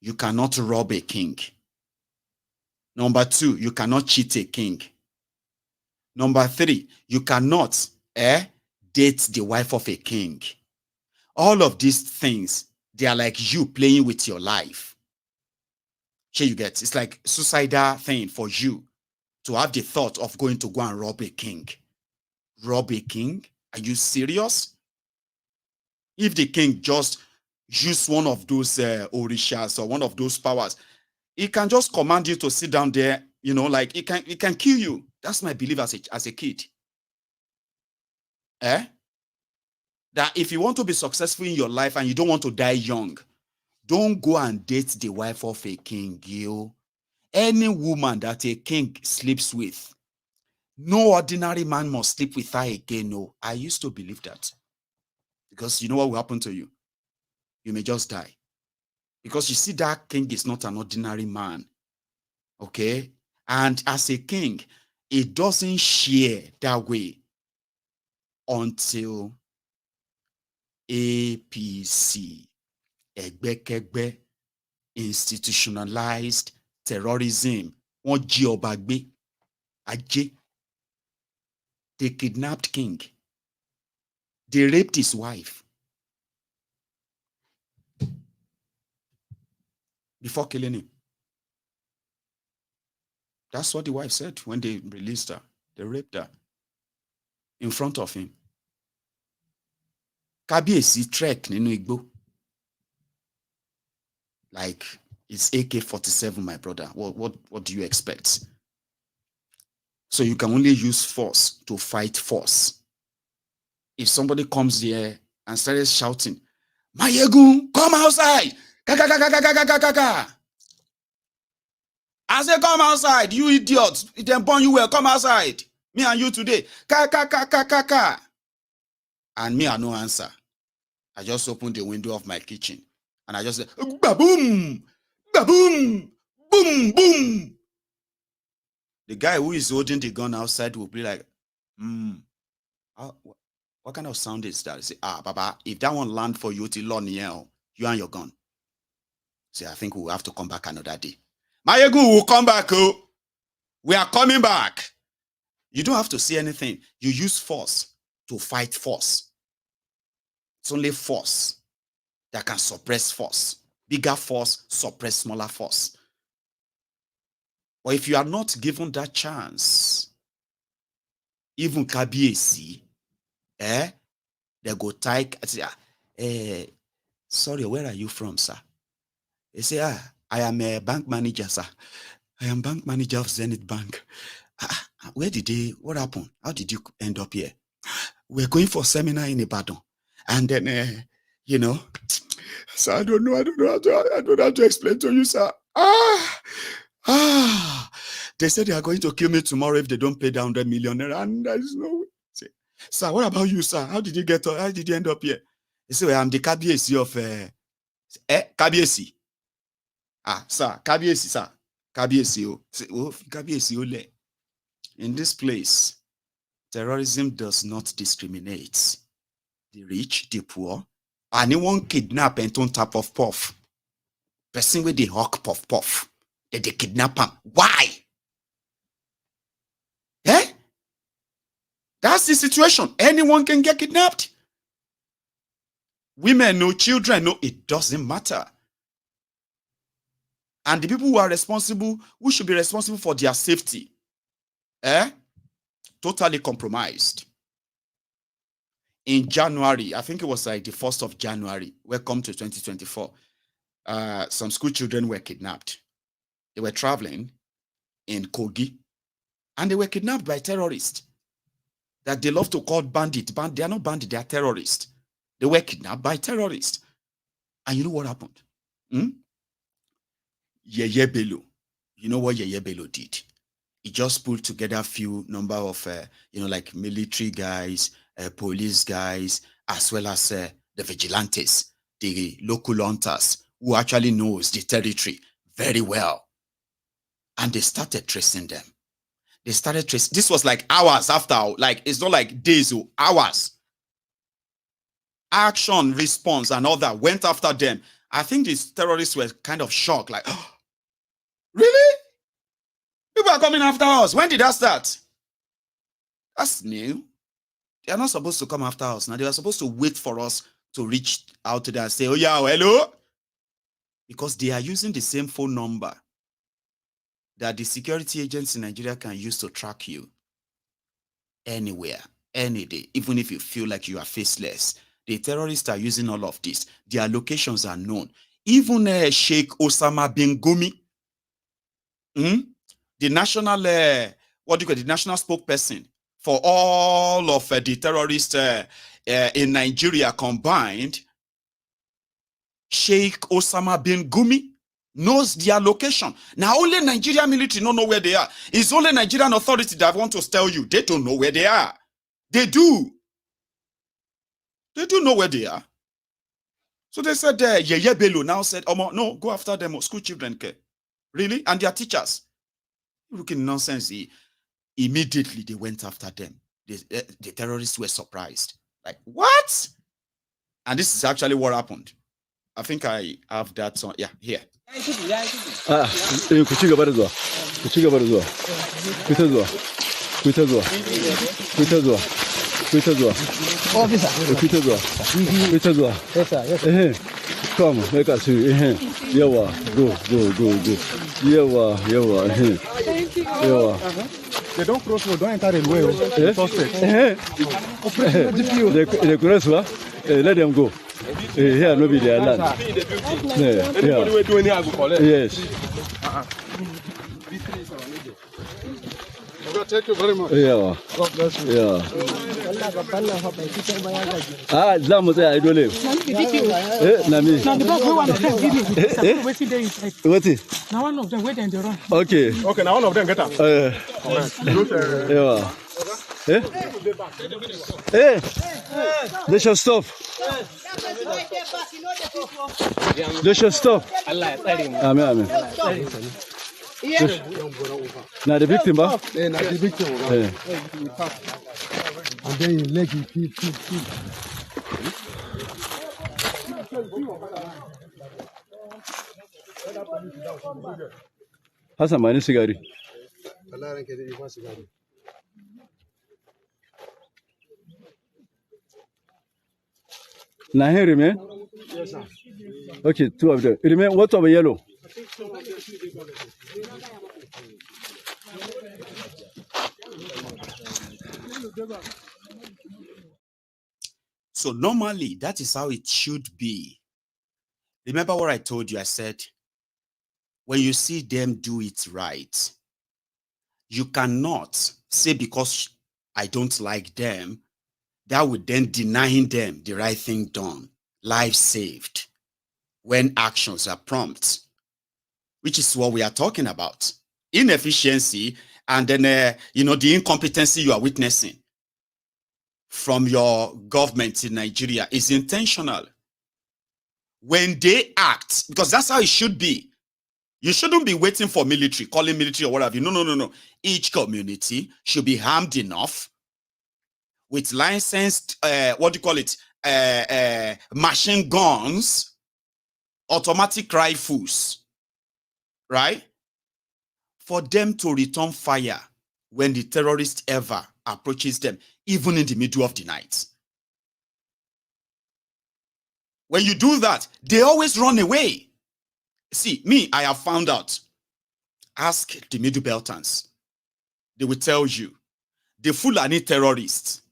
you cannot rob a king. Number two, you cannot cheat a king. Number three, you cannot date the wife of a king. All of these things, they are like you playing with your life. Here you get, it's like suicidal thing for you to have the thought of going to go and rob a king. Rob a king? Are you serious? If the king just use one of those orishas or one of those powers, he can just command you to sit down there, like he can kill you. That's my belief as a kid. That if you want to be successful in your life and you don't want to die young, don't go and date the wife of a king, Any woman that a king sleeps with, no ordinary man must sleep with her again. No, I used to believe that. Because you know what will happen to you? You may just die. Because you see, that king is not an ordinary man. Okay? And as a king, it doesn't share that way until APC, Egbekegbe, institutionalized terrorism. Wọ́n jí ọba gbé, ajé. They kidnapped king. They raped his wife before killing him. That's what the wife said when they released her. They raped her in front of him. Kábíyèsí trek nínú igbó. Like it's AK-47, my brother. What do you expect? So you can only use force to fight force. If somebody comes here and starts shouting, Mayegun, come outside! I say, come outside, you idiots. It then burn you well, come outside. Me and you today. And me, I no answer. I just opened the window of my kitchen and I just said, ba-boom, ba-boom, boom, boom. The guy who is holding the gun outside will be like, what kind of sound is that? I say, Baba, if that one land for you till you and your gun. Say, I think we'll have to come back another day. Mayegun will come back. Oh. We are coming back. You don't have to say anything. You use force to fight force. It's only force that can suppress force. Bigger force suppress smaller force. But if you are not given that chance, even Kábíyèsí, they go take, sorry, where are you from, sir? They say, I am a bank manager, sir. I am bank manager of Zenith Bank. What happened? How did you end up here? We're going for a seminar in Ibadan. And then, sir, I don't know how to explain to you, sir. They said they are going to kill me tomorrow if they don't pay down 100 million. And there is no way. Say, sir, what about you, sir? How did you end up here? They say, well, I'm the Kábíyèsí of Kábíyèsí. Sir, Kábíyèsí, sir. Kábíyèsí, Kábíyèsí ole. In this place, terrorism does not discriminate. The rich, the poor. Anyone kidnap and don't tap of puff. Person with the hawk puff. They kidnap him. Why? That's the situation. Anyone can get kidnapped. Women, no children, no, it doesn't matter. And the people who are responsible, who should be responsible for their safety, totally compromised. In January, I think it was like the 1st of January, welcome to 2024, some school children were kidnapped. They were traveling in Kogi, and they were kidnapped by terrorists that they love to call bandits. They are not bandits, they are terrorists. They were kidnapped by terrorists. And you know what happened? Yeye Bello. You know what Yeye Bello did? He just pulled together a few number of, like military guys, police guys, as well as the vigilantes, the local hunters, who actually knows the territory very well. And they started tracing them. They started tracing. This was like hours after, like, it's not like days or hours. Action, response, and all that went after them. I think these terrorists were kind of shocked, like, oh, really? People are coming after us. When did that start? That's new. They are not supposed to come after us. Now, they are supposed to wait for us to reach out to them and say, oh, yeah, hello? Because they are using the same phone number that the security agents in Nigeria can use to track you anywhere, any day, even if you feel like you are faceless. The terrorists are using all of this. Their locations are known. Even Sheikh Osama bin Gumi, the national, the national spokesperson for all of the terrorists in Nigeria combined, Sheikh Osama bin Gumi knows their location. Now, only Nigerian military don't know where they are. It's only Nigerian authority that want to tell you they don't know where they are. They do. They do know where they are. So they said, Yeye Bello now said, no, go after them, school children. Really? And their teachers. Looking nonsense. Immediately they went after them. The terrorists were surprised. Like, what? And this is actually what happened. I think I have that song. Yeah, here. Come, make us see. Yawa, go. Yawa. Thank you. Yawa. They don't cross road, don't enter the way. They cross what? Let them go. Here, no be their land. Yes. Thank you very much. Yeah. God bless you. Yeah. Zamu say I don't live. Nami. Now the boss one of them give me. Waiting there inside. What is? Now one of them wait and they run. Okay. Okay, now one of them get up. Yeah. Hey. They should stop. They should stop. Amen. Now the victim, Now the victim. And then you leg it, keep. Hassan, my cigarette. Now here remain. Yes, sir. Okay, two of them. Remain. What of yellow? So normally, that is how it should be. Remember what I told you? I said, when you see them do it right, you cannot say because I don't like them, that would then denying them the right thing done, life saved, when actions are prompt, which is what we are talking about. Inefficiency and then, the incompetency you are witnessing from your government in Nigeria is intentional. When they act, because that's how it should be. You shouldn't be waiting for military, calling military or whatever. No. Each community should be armed enough with licensed, machine guns, automatic rifles, right? For them to return fire when the terrorist ever approaches them, even in the middle of the night. When you do that, they always run away. See, me, I have found out. Ask the Middle Beltans. They will tell you. The Fulani terrorists,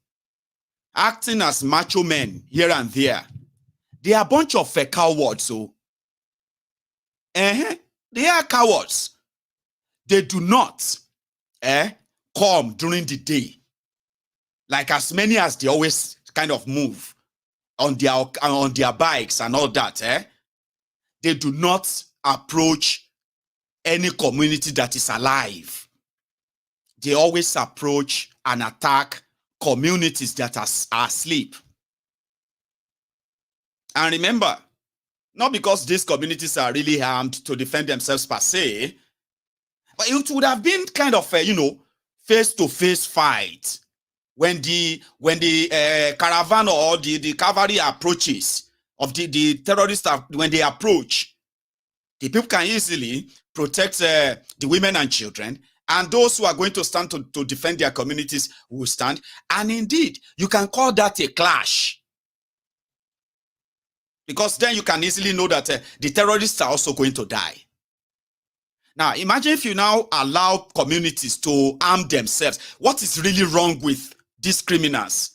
acting as macho men here and there, they are a bunch of cowards. They are cowards. They do not come during the day. Like as many as they always kind of move on their bikes and all that. They do not approach any community that is alive. They always approach and attack communities that are asleep. And remember, not because these communities are really armed to defend themselves per se, but it would have been kind of a, face-to-face fight when the caravan or the cavalry approaches of the terrorists, when they approach, the people can easily protect the women and children, and those who are going to stand to defend their communities will stand. And indeed, you can call that a clash. Because then you can easily know that the terrorists are also going to die. Now, imagine if you now allow communities to arm themselves. What is really wrong with these criminals?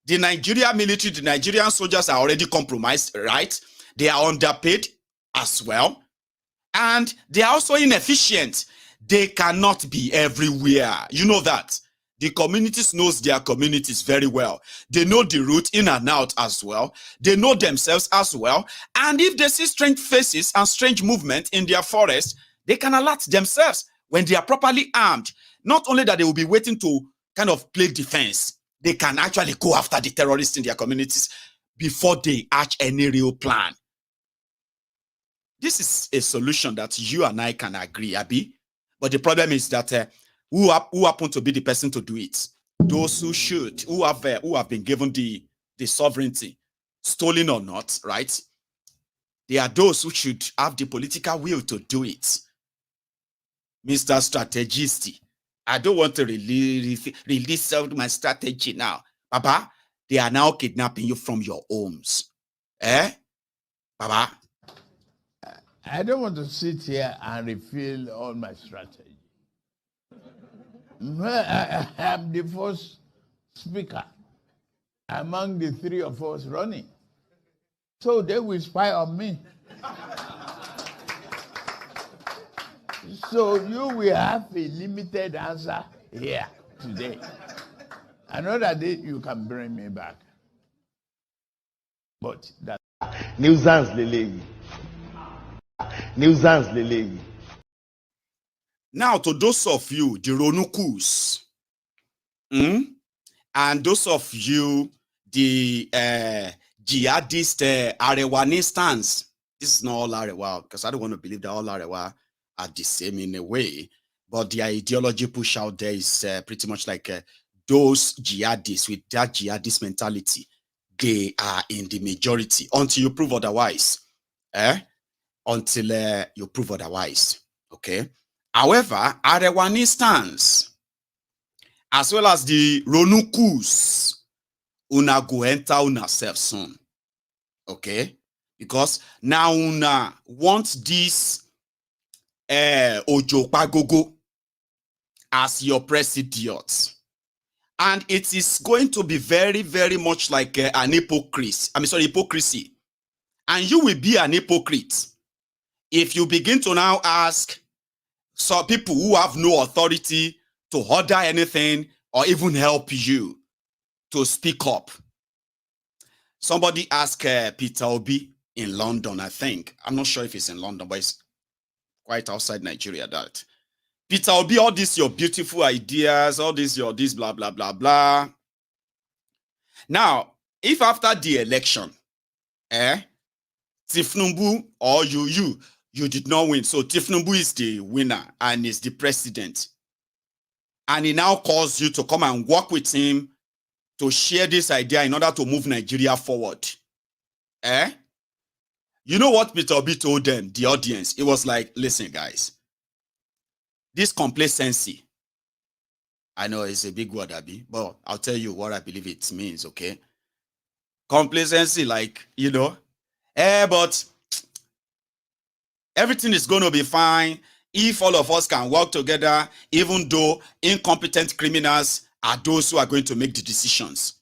The Nigerian military, the Nigerian soldiers are already compromised, right? They are underpaid as well. And they are also inefficient. They cannot be everywhere. You know that. The communities knows their communities very well. They know the route in and out as well. They know themselves as well. And if they see strange faces and strange movement in their forest, they can alert themselves when they are properly armed. Not only that they will be waiting to kind of play defense, they can actually go after the terrorists in their communities before they hatch any real plan. This is a solution that you and I can agree, Abi. But the problem is that who happen to be the person to do it? Those who should, who have been given the sovereignty, stolen or not, right? They are those who should have the political will to do it. Mr. Strategist, I don't want to release my strategy now. Baba, they are now kidnapping you from your homes. Baba. I don't want to sit here and reveal all my strategy. I am the first speaker among the three of us running. So they will spy on me. So you will have a limited answer here today. Another day you can bring me back. But that nuisance lele. Nuisance lele. Now, to those of you, the Ronukus, and those of you, the jihadist Arewanistans, this is not all Arewa, because I don't want to believe that all Arewa are the same in a way, but their ideology push out there is pretty much like those jihadists with that jihadist mentality. They are in the majority until you prove otherwise. Until you prove otherwise. Okay. However, Arewanistans, as well as the Ronukus, una go enter una self soon. Okay? Because now una want this Ojopagogo as your president. And it is going to be very, very much like an hypocrisy. And you will be an hypocrite if you begin to now ask some people who have no authority to order anything or even help you to speak up. Somebody asked Peter Obi in London, I think. I'm not sure if it's in London, but it's quite outside Nigeria. That Peter Obi, all these your beautiful ideas, all this your this blah blah blah blah. Now, if after the election, Tifnumbu or you did not win, so Tifnumbu is the winner and is the president, and he now calls you to come and work with him to share this idea in order to move Nigeria forward. You know what Peter Obi told them, the audience? It was like, listen, guys, this complacency, I know it's a big word, Abi, but I'll tell you what I believe it means, okay? Complacency, like, you know, but everything is going to be fine if all of us can work together, even though incompetent criminals are those who are going to make the decisions.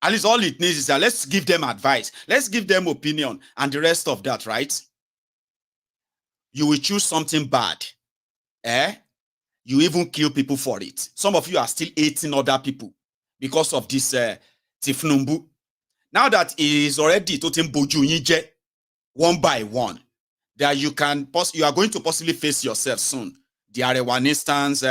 At least all it needs is that let's give them advice. Let's give them opinion and the rest of that, right? You will choose something bad. You even kill people for it. Some of you are still hating other people because of this Tifnumbu. Now that he is already totem boju one by one, that you are going to possibly face yourself soon. The Arewanistans,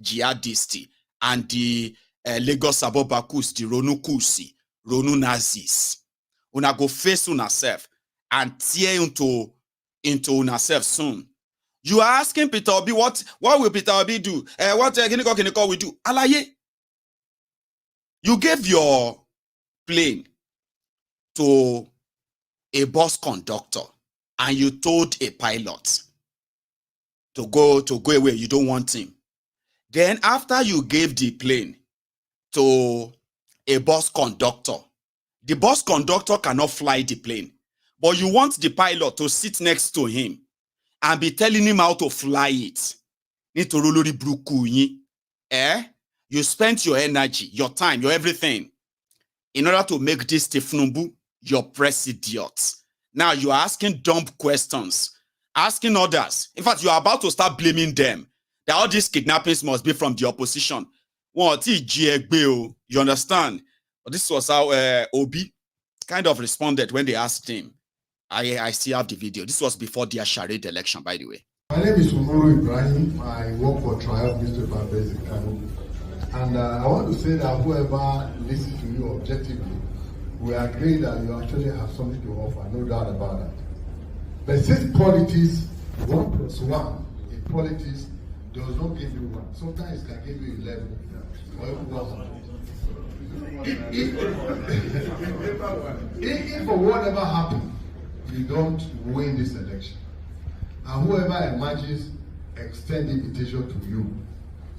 jihadisti, and the Lagos Abobakus, the Ronukusi, Ronu Nazis. Una go face una self and tear into una self soon. You are asking Peter Obi, what will Peter Obi do? What Kiniko will do? Alaye, you gave your plane to a bus conductor and you told a pilot to go away. You don't want him. Then after you gave the plane to a bus conductor, the bus conductor cannot fly the plane, but you want the pilot to sit next to him and be telling him how to fly it. You spent your energy, your time, your everything in order to make this Tifnumbu your president. Now you are asking dumb questions, asking others. In fact, you are about to start blaming them that all these kidnappings must be from the opposition. You understand? But this was how Obi kind of responded when they asked him. I still have the video. This was before the Asharid election, by the way. My name is Umuru Ibrahim. I work for Triumph Newspaper based in Kano. And I want to say that whoever listens to you objectively, we agree that you actually have something to offer, no doubt about that. But since politics, 1 + 1 in politics does not give you 1. Sometimes it can give you 11 or even 100. If for whatever happens, you don't win this election, and whoever emerges, extend invitation to you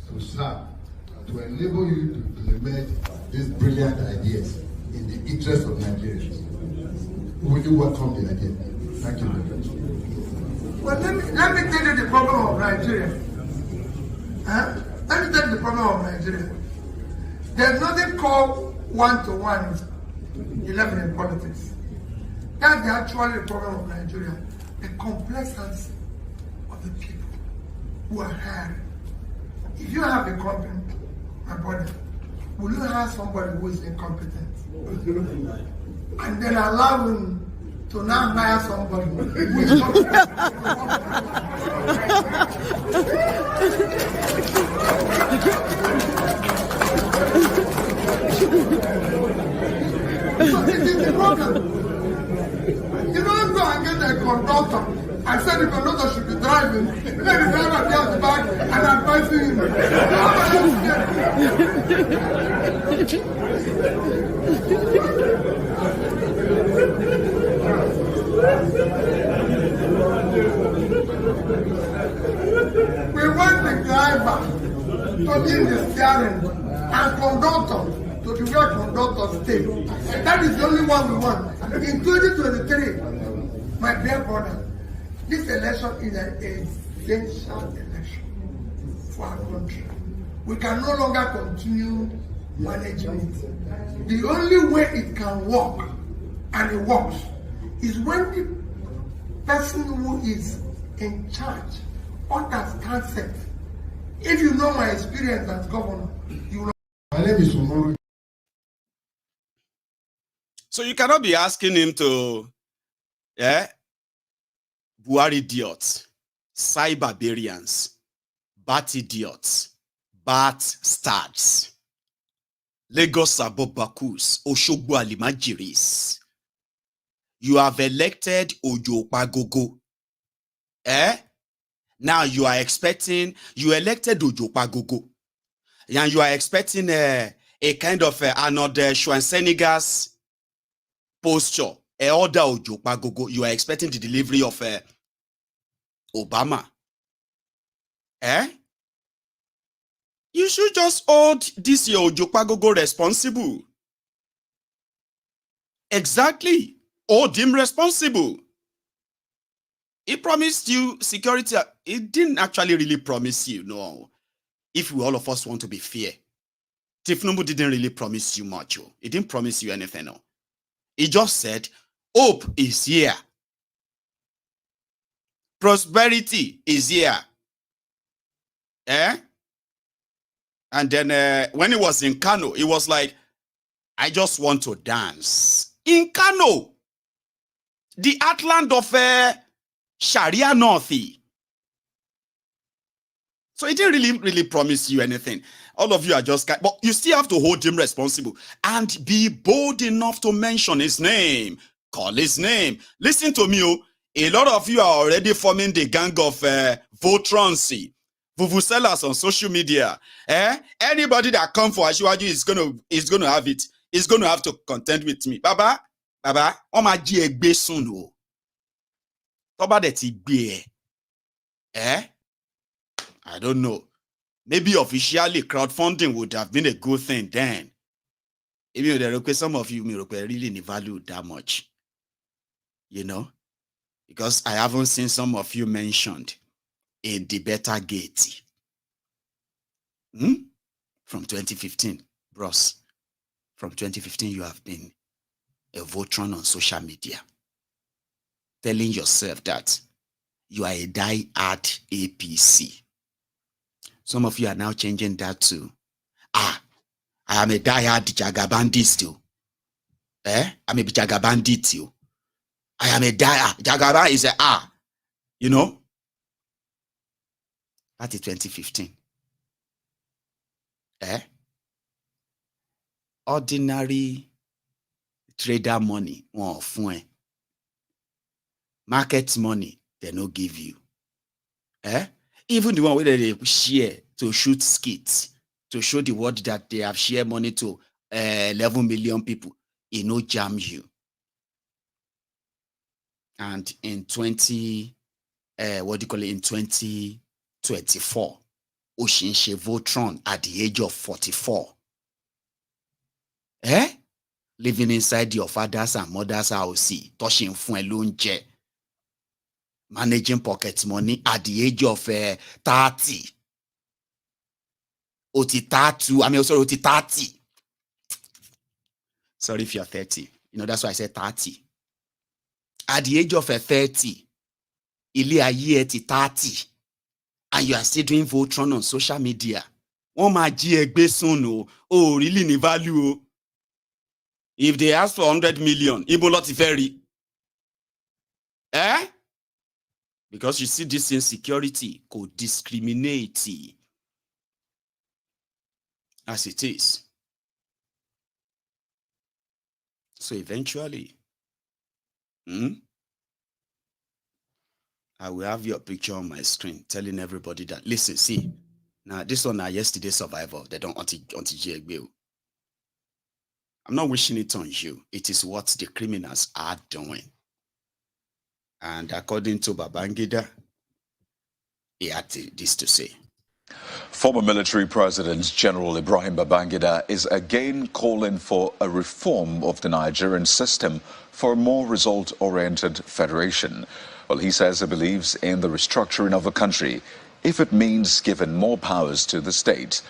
to serve, to enable you to implement these brilliant ideas in the interest of Nigerians. Will you welcome the idea? Thank you very much. Well, let me tell you the problem of Nigeria. Let me tell you the problem of Nigeria. There's nothing called 1-to-1 11 in politics. That's actually the problem of Nigeria. The complexity of the people who are hired. If you have a company, my brother, will you hire somebody who is incompetent? And then allow him to now hire somebody who is competent? So this is the problem. You don't go and get a conductor and say the conductor should be driving, let the driver be at the back and advising him. We want the driver to be in the steering and conductor to be where conductors stay. That is the only one we want. In 2023, my dear brother, this election is an essential election for our country. We can no longer continue managing it. The only way it can work, and it works, is when the person who is in charge understands it. If you know my experience as governor, you will. My name is Umaru. So you cannot be asking him to, Buhari idiots, cyber barbarians, bat idiots, bat stards, Lagos Abobakus, Oshogbo Alimajiris. You have elected Ojo Pagogo. Now you elected Ojo Pagogo. And you are expecting a kind of another Schwarzenegger's posture. Order Ojo Pagogo. You are expecting the delivery of Obama. You should just hold this your Ojo Pagogo responsible. Exactly. Hold him responsible. He promised you security. He didn't actually really promise you, no. If we all of us want to be fair, Tifnubu didn't really promise you much. He didn't promise you anything. No. He just said, hope is here. Prosperity is here. And then when he was in Kano, he was like, I just want to dance. In Kano, the heartland of Sharia North. So he didn't really promise you anything. All of you are just, but you still have to hold him responsible and be bold enough to mention his name. Call his name. Listen to me. A lot of you are already forming the gang of Votrancy, Vuvuzelas on social media. Anybody that come for Asiwaju is gonna have it. Is gonna have to contend with me. Baba, Oma ji egbe sun o. Toba de ti gbe I don't know. Maybe officially crowdfunding would have been a good thing then. Even some of you may really value that much. You know? Because I haven't seen some of you mentioned in the Better Gate. From 2015, bros. From 2015, you have been a Votron on social media. Telling yourself that you are a die-hard APC. Some of you are now changing that to, I am a die-hard Jagabandit too. I'm a Jagabandit too. I am a die-hard. Jagaba is a you know? That is 2015. Ordinary trader money, market money, they no give you. Even the one where they share to shoot skits, to show the world that they have shared money to 11 million people, it no jam you. And in in 2024, Oshinshe Votron at the age of 44. living inside your father's and mother's house, touching fún ẹ lóúnjẹ, managing pocket money at the age of 30. Oti 30. I mean, sorry, oti 30. Sorry if you're 30. You know, that's why I said 30. At the age of 30, ilé ayé ẹ ti 30, and you are still doing Voltron on social media. Wọ́n máa jí ẹ gbé soon o. Oh, really ní value o. If they ask for 100 million, ibo ló ti fẹ́ rí? Eh? Because you see this insecurity could discriminate as it is. So eventually, I will have your picture on my screen telling everybody that, listen, see, now this one are yesterday's survivor. They don't want to. I'm not wishing it on you. It is what the criminals are doing. And according to Babangida, he had this to say. Former military President General Ibrahim Babangida is again calling for a reform of the Nigerian system for a more result-oriented federation. Well, he says he believes in the restructuring of the country if it means giving more powers to the state.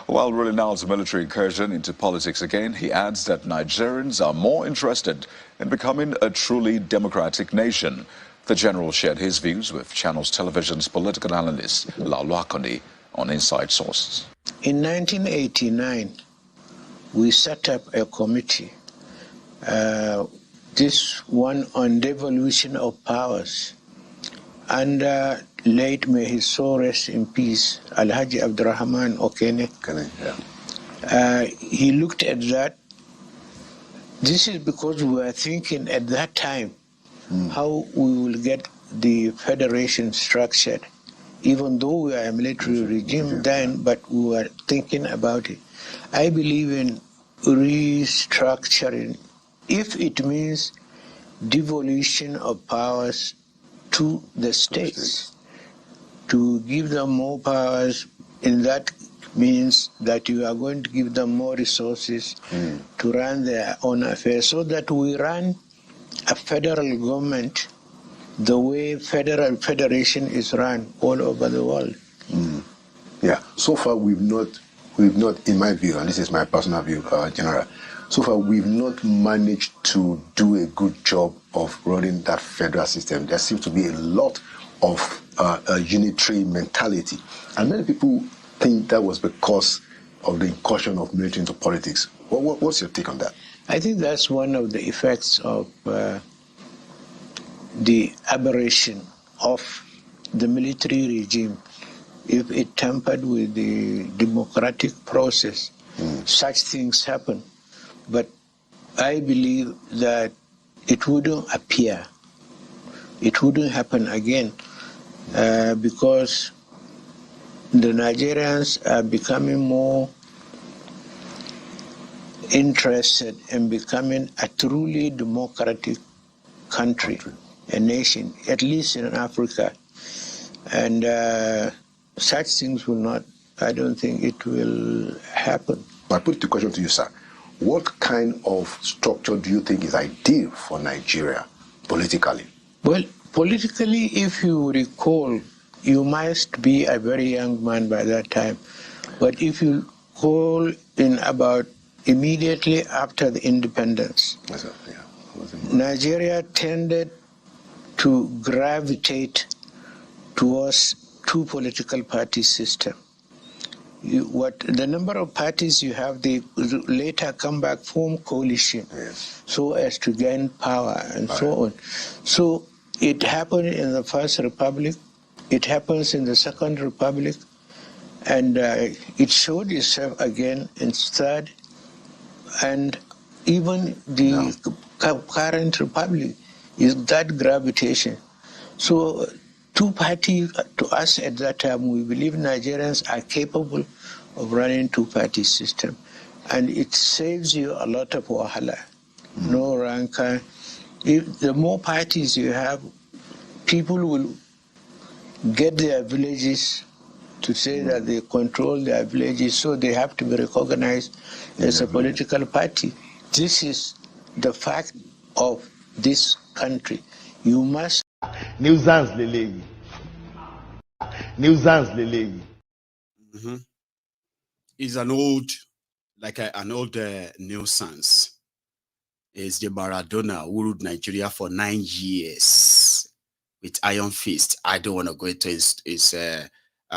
While ruling out a military incursion into politics again, he adds that Nigerians are more interested in becoming a truly democratic nation. The general shared his views with Channels Television's political analyst Laulu Akande on Inside Sources. In 1989, we set up a committee, this one on devolution of powers, under late, may his soul rest in peace, Alhaji Abdurrahman Okene. He looked at that. This is because we were thinking at that time how we will get the federation structured, even though we are a military regime then, but we were thinking about it. I believe in restructuring if it means devolution of powers to the states, to give them more powers. In that means that you are going to give them more resources to run their own affairs, so that we run a federal government the way federal federation is run all over the world. Yeah, so far we've not, in my view, and this is my personal view, General, so far we've not managed to do a good job of running that federal system. There seems to be a lot of a unitary mentality, and many people think that was because of the incursion of military into politics. What's your take on that? I think that's one of the effects of the aberration of the military regime. If it tampered with the democratic process, such things happen. But I believe that it wouldn't appear, it wouldn't happen again, because the Nigerians are becoming more interested in becoming a truly democratic country, a nation, at least in Africa. And such things will not, I don't think it will happen. I put the question to you, sir. What kind of structure do you think is ideal for Nigeria politically? Well, politically, if you recall, you must be a very young man by that time. But if you recall, in about immediately after the independence, Nigeria tended to gravitate towards two political party system. The number of parties you have, they later come back, form coalition, so as to gain power and so on. So it happened in the First Republic, it happens in the Second Republic, and it showed itself again in Third, and even the current Republic is that gravitation. So two-party, to us at that time, we believe Nigerians are capable of running two-party system. And it saves you a lot of wahala, no rancor. If the more parties you have, people will get their villages to say that they control their villages, so they have to be recognized as a political party. This is the fact of this country. You must. Nuisance lele. Nuisance lele. Is an old, an old nuisance. Is the Maradona who ruled Nigeria for 9 years with iron fist. I don't want to go into his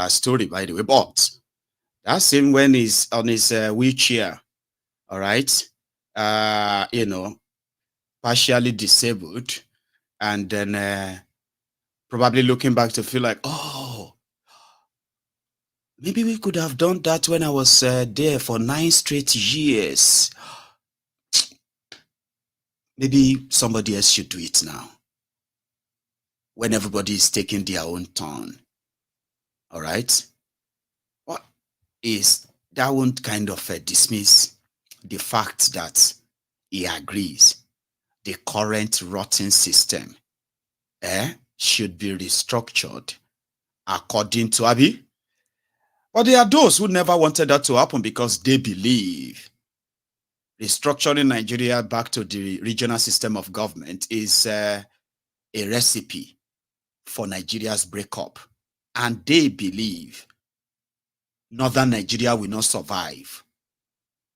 story, by the way, but that's him when he's on his wheelchair, all right, you know, partially disabled, and then probably looking back to feel like, oh, maybe we could have done that when I was there for 9 straight years. Maybe somebody else should do it now, when everybody is taking their own turn. All right? What is that? Won't kind of dismiss the fact that he agrees the current rotten system should be restructured according to Abi. But there are those who never wanted that to happen because they believe restructuring Nigeria back to the regional system of government is a recipe for Nigeria's breakup. And they believe northern Nigeria will not survive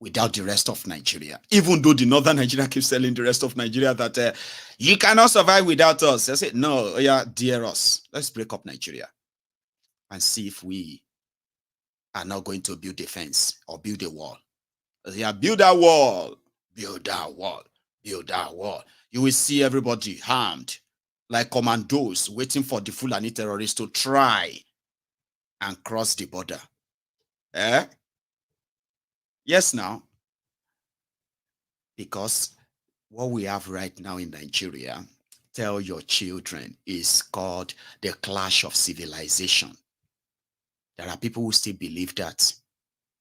without the rest of Nigeria. Even though the northern Nigeria keeps telling the rest of Nigeria that you cannot survive without us. I say, no, yeah, dear us. Let's break up Nigeria and see if we are not going to build a fence or build a wall. Yeah, build that wall, build that wall, build that wall. You will see everybody armed like commandos waiting for the Fulani terrorists to try and cross the border. Yes, now. Because what we have right now in Nigeria, tell your children, is called the clash of civilization. There are people who still believe that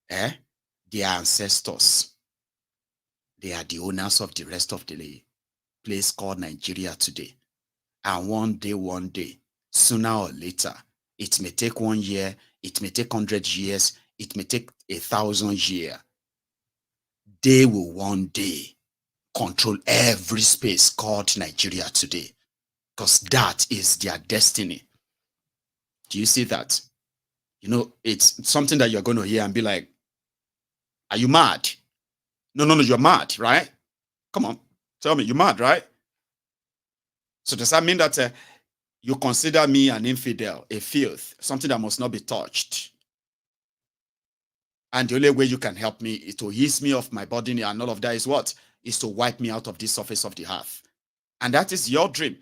their ancestors, they are the owners of the rest of the place called Nigeria today. And one day, sooner or later, it may take 1 year, it may take 100 years, it may take 1,000 years. They will one day control every space called Nigeria today, because that is their destiny. Do you see that? You know, it's something that you're going to hear and be like, are you mad? No, you're mad, right? Come on, tell me, you're mad, right? So does that mean that you consider me an infidel, a filth, something that must not be touched? And the only way you can help me is to ease me off my body and all of that is what? Is to wipe me out of the surface of the earth. And that is your dream.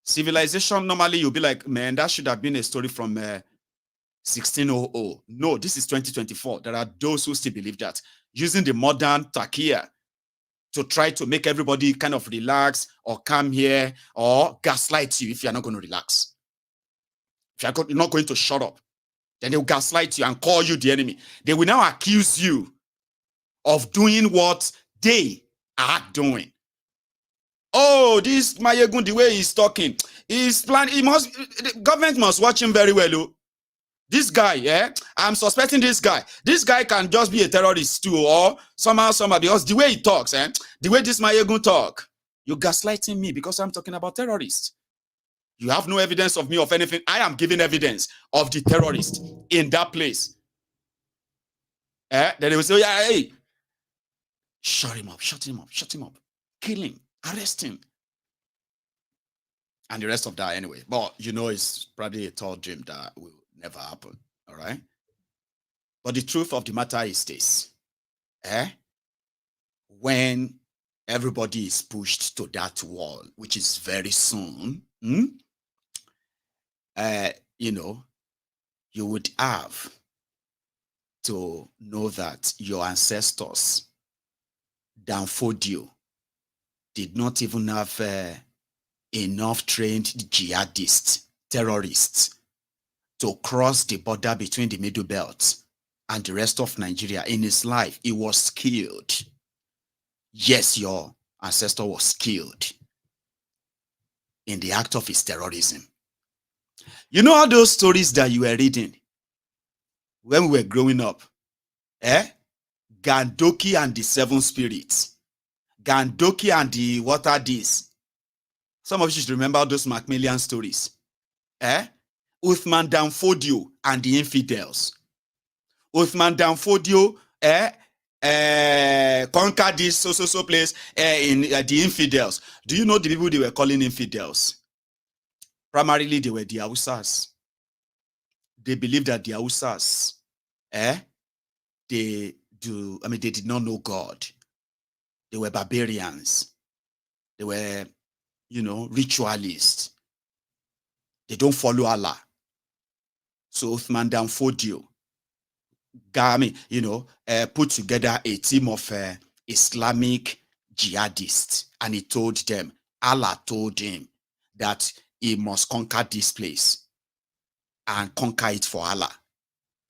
Civilization, normally you'll be like, man, that should have been a story from 1600. No, this is 2024. There are those who still believe that. Using the modern takia to try to make everybody kind of relax or come here or gaslight you if you're not going to relax. If you're not going to shut up, then they'll gaslight you and call you the enemy. They will now accuse you of doing what they are doing. Oh, this Mayegun, the way he's talking, he's planning. The government must watch him very well. Oh. This guy, I'm suspecting this guy. This guy can just be a terrorist too, or somehow, because the way he talks, the way this Mayegun talk, you're gaslighting me because I'm talking about terrorists. You have no evidence of me of anything. I am giving evidence of the terrorist in that place. Then they will say, yeah, hey, shut him up, kill him, arrest him. And the rest of that anyway. But you know, it's probably a tall dream that will never happen. All right. But the truth of the matter is this. When everybody is pushed to that wall, which is very soon, you know, you would have to know that your ancestors, Danfodio, did not even have enough trained jihadists, terrorists, to cross the border between the Middle Belt and the rest of Nigeria. In his life, he was killed. Yes, your ancestor was killed in the act of his terrorism. You know all those stories that you were reading when we were growing up? Gandoki and the 7 spirits. Gandoki and the water this. Some of you should remember those Macmillan stories. Uthman Danfodio and the infidels. Uthman Danfodio conquered this so place in the infidels. Do you know the people they were calling infidels? Primarily, they were the Hausas. They believed that the Hausas, they did not know God. They were barbarians. They were, ritualists. They don't follow Allah. So Uthman Danfodio, put together a team of Islamic jihadists, and he told them, Allah told him that he must conquer this place and conquer it for Allah.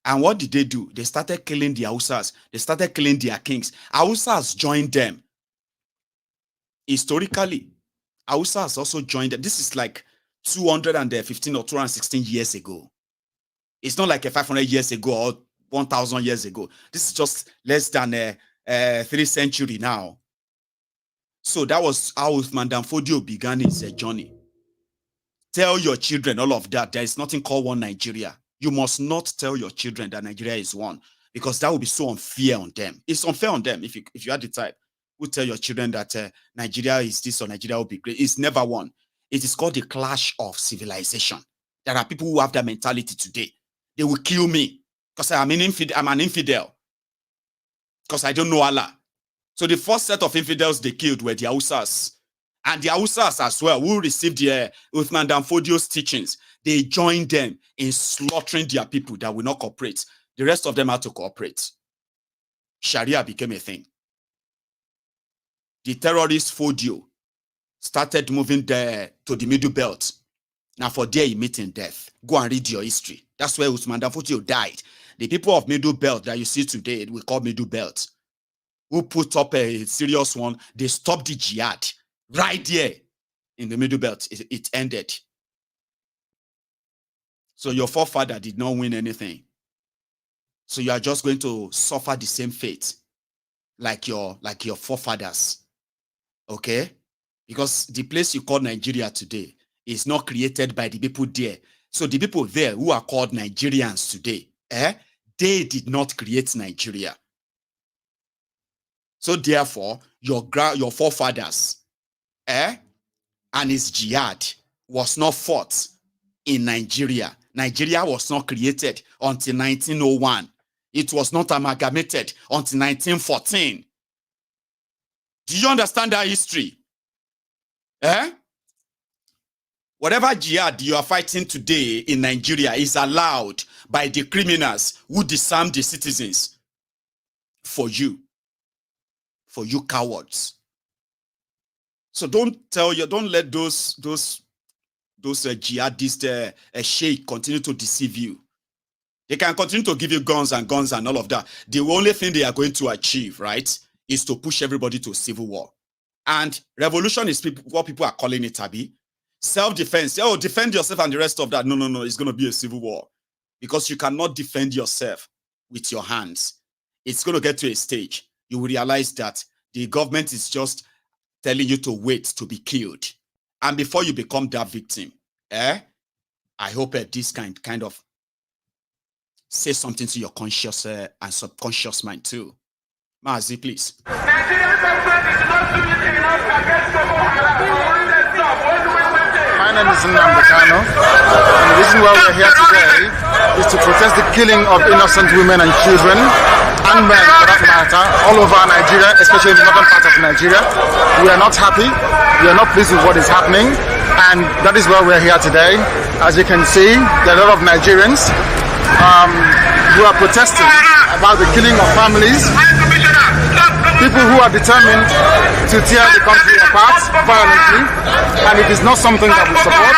And what did they do? They started killing the Hausas. They started killing their kings. Hausas joined them. Historically, Hausas also joined them. This is like 215 or 216 years ago. It's not like 500 years ago or 1,000 years ago. This is just less than 3 centuries now. So that was how Uthman Danfodio began his journey. Tell your children all of that. There is nothing called one Nigeria. You must not tell your children that Nigeria is one, because that will be so unfair on them. It's unfair on them if you are the type who tell your children that Nigeria is this or Nigeria will be great. It's never one. It is called the clash of civilization. There are people who have that mentality today. They will kill me because I'm an infidel. Because I don't know Allah. So the first set of infidels they killed were the Hausas. And the Hausas as well, who received the Uthman Danfodio's teachings, they joined them in slaughtering their people that will not cooperate. The rest of them had to cooperate. Sharia became a thing. The terrorist Fodio started moving there to the Middle Belt. Now for there he met in death. Go and read your history. That's where Uthman Danfodio died. The people of Middle Belt that you see today, we call Middle Belt, who put up a serious one, they stopped the jihad right there in the Middle Belt. It ended. So your forefather did not win anything. So you are just going to suffer the same fate like your forefathers. Okay? Because the place you call Nigeria today is not created by the people there. So the people there who are called Nigerians today, they did not create Nigeria. So therefore, your forefathers, and his jihad was not fought in Nigeria. Nigeria was not created until 1901. It was not amalgamated until 1914. Do you understand that history? Whatever jihad you are fighting today in Nigeria is allowed by the criminals who disarm the citizens for you cowards. So don't let those jihadist sheikh continue to deceive you. They can continue to give you guns and all of that. The only thing they are going to achieve, right, is to push everybody to civil war. And revolution is what people are calling it, Abi. Self-defense. Oh, defend yourself and the rest of that. No. It's going to be a civil war. Because you cannot defend yourself with your hands. It's going to get to a stage. You will realize that the government is just telling you to wait to be killed. And before you become that victim, I hope this kind of say something to your conscious and subconscious mind too. Mazi, please. My name is Namoda, and the reason why we're here today is to protest the killing of innocent women and children, and men for that matter, all over Nigeria, especially in the northern part of Nigeria. We are not happy, we are not pleased with what is happening, and that is why we're here today. As you can see, there are a lot of Nigerians who are protesting about the killing of families, people who are determined to tear the country apart violently, and it is not something that we support.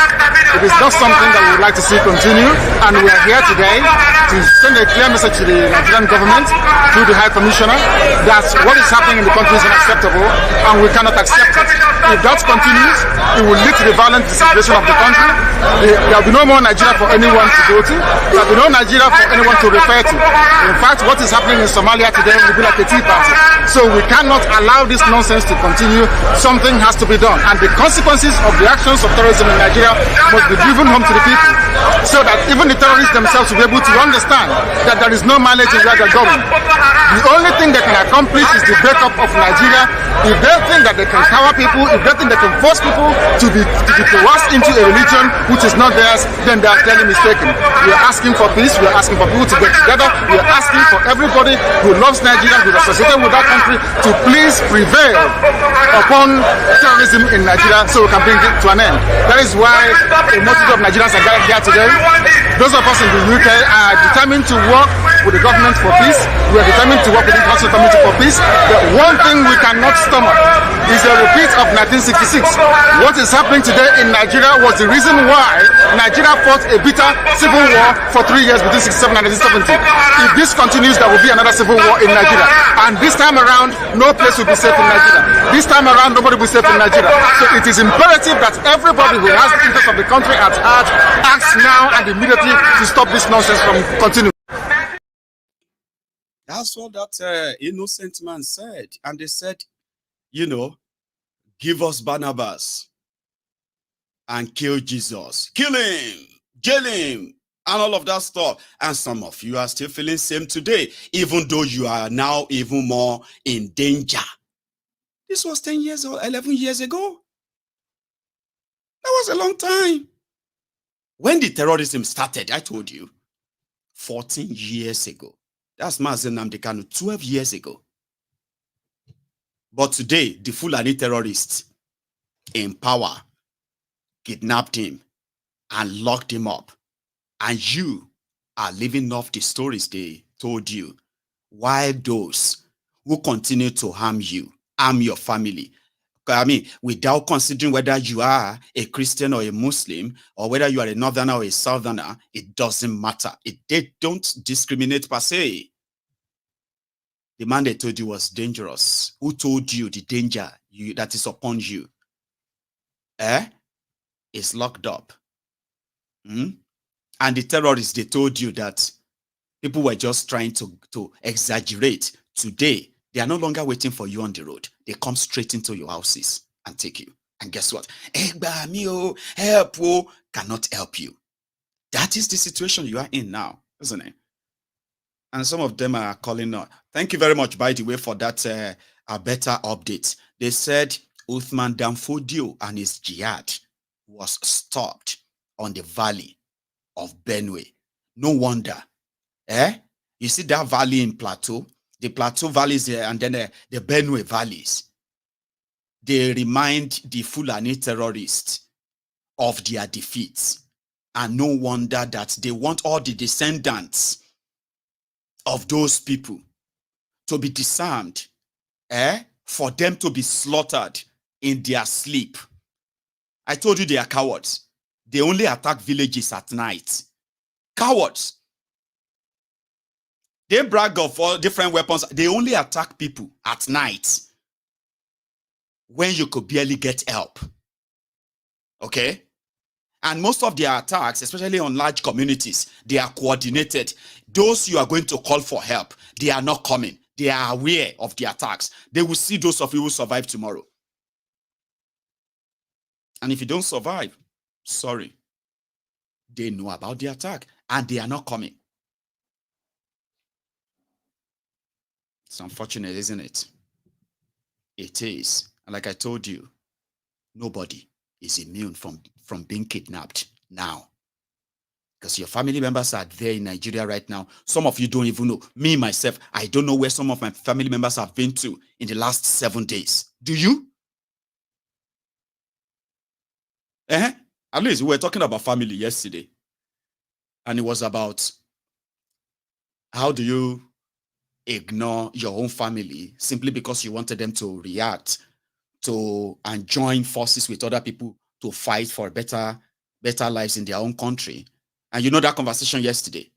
It is not something that we would like to see continue, and we are here today to send a clear message to the Nigerian government through the High Commissioner that what is happening in the country is unacceptable and we cannot accept it. If that continues, it will lead to the violent disintegration of the country. There will be no more Nigeria for anyone to go to. There will be no Nigeria for anyone to refer to. In fact, what is happening in Somalia today will be like a tea party. So we cannot allow this nonsense to continue. Something has to be done. And the consequences of the actions of terrorism in Nigeria must be driven home to the people, so that even the terrorists themselves will be able to understand that there is no mileage in where they're going. The only thing they can accomplish is the breakup of Nigeria. If they think that they can cower people, if they think they can force people to be coerced into a religion which is not theirs, then they are clearly mistaken. We are asking for peace. We are asking for people to get together. We are asking for everybody who loves Nigeria, who is associated with that country, to please prevail upon terrorism in Nigeria so we can bring it to an end. That is why a multitude of Nigerians are gathered here today. Those of us in the UK are determined to work with the government for peace. We are determined to work with the international community for peace. The one thing we cannot stomach is a repeat of 1966. What is happening today in Nigeria was the reason why Nigeria fought a bitter civil war for 3 years between 1967 and 1970. If this continues, there will be another civil war in Nigeria. And this time around, no place will be safe in Nigeria. This time around, nobody will be safe in Nigeria. So it is imperative that everybody who has the interest of the country at heart acts now and immediately to stop this nonsense from continuing. That's what that innocent man said. And they said, you know, give us Barnabas and kill Jesus. Kill him, jail him, and all of that stuff. And some of you are still feeling same today, even though you are now even more in danger. This was 10 years or 11 years ago. That was a long time. When the terrorism started, I told you, 14 years ago. That's Mazi Nnamdi Kanu, 12 years ago. But today, the Fulani terrorists in power kidnapped him and locked him up. And you are living off the stories they told you. While those who continue to harm you, harm your family, I mean, without considering whether you are a Christian or a Muslim, or whether you are a northerner or a southerner, it doesn't matter. They don't discriminate per se. The man they told you was dangerous. Who told you the danger that is upon you? Is locked up. And the terrorists, they told you that people were just trying to exaggerate. Today, they are no longer waiting for you on the road. They come straight into your houses and take you. And guess what? Help cannot help you. That is the situation you are in now, isn't it? And some of them are calling out. Thank you very much, by the way, for that a better update. They said Uthman Danfodio and his jihad was stopped on the valley of Benue. No wonder. You see that valley in Plateau? The Plateau valleys and then the Benue valleys. They remind the Fulani terrorists of their defeats. And no wonder that they want all the descendants of those people to be disarmed, for them to be slaughtered in their sleep. I told you they are cowards. They only attack villages at night. Cowards. They brag of all different weapons. They only attack people at night when you could barely get help. Okay? And most of their attacks, especially on large communities, they are coordinated. Those you are going to call for help, they are not coming. They are aware of the attacks. They will see those of you who survive tomorrow. And if you don't survive, sorry. They know about the attack and they are not coming. It's unfortunate, isn't it? It is. And like I told you, nobody is immune from being kidnapped now. Because your family members are there in Nigeria right now. Some of you don't even know. Me, myself, I don't know where some of my family members have been to in the last 7 days. Do you? At least we were talking about family yesterday. And it was about how do you ignore your own family simply because you wanted them to react to and join forces with other people to fight for better lives in their own country. And you know that conversation yesterday.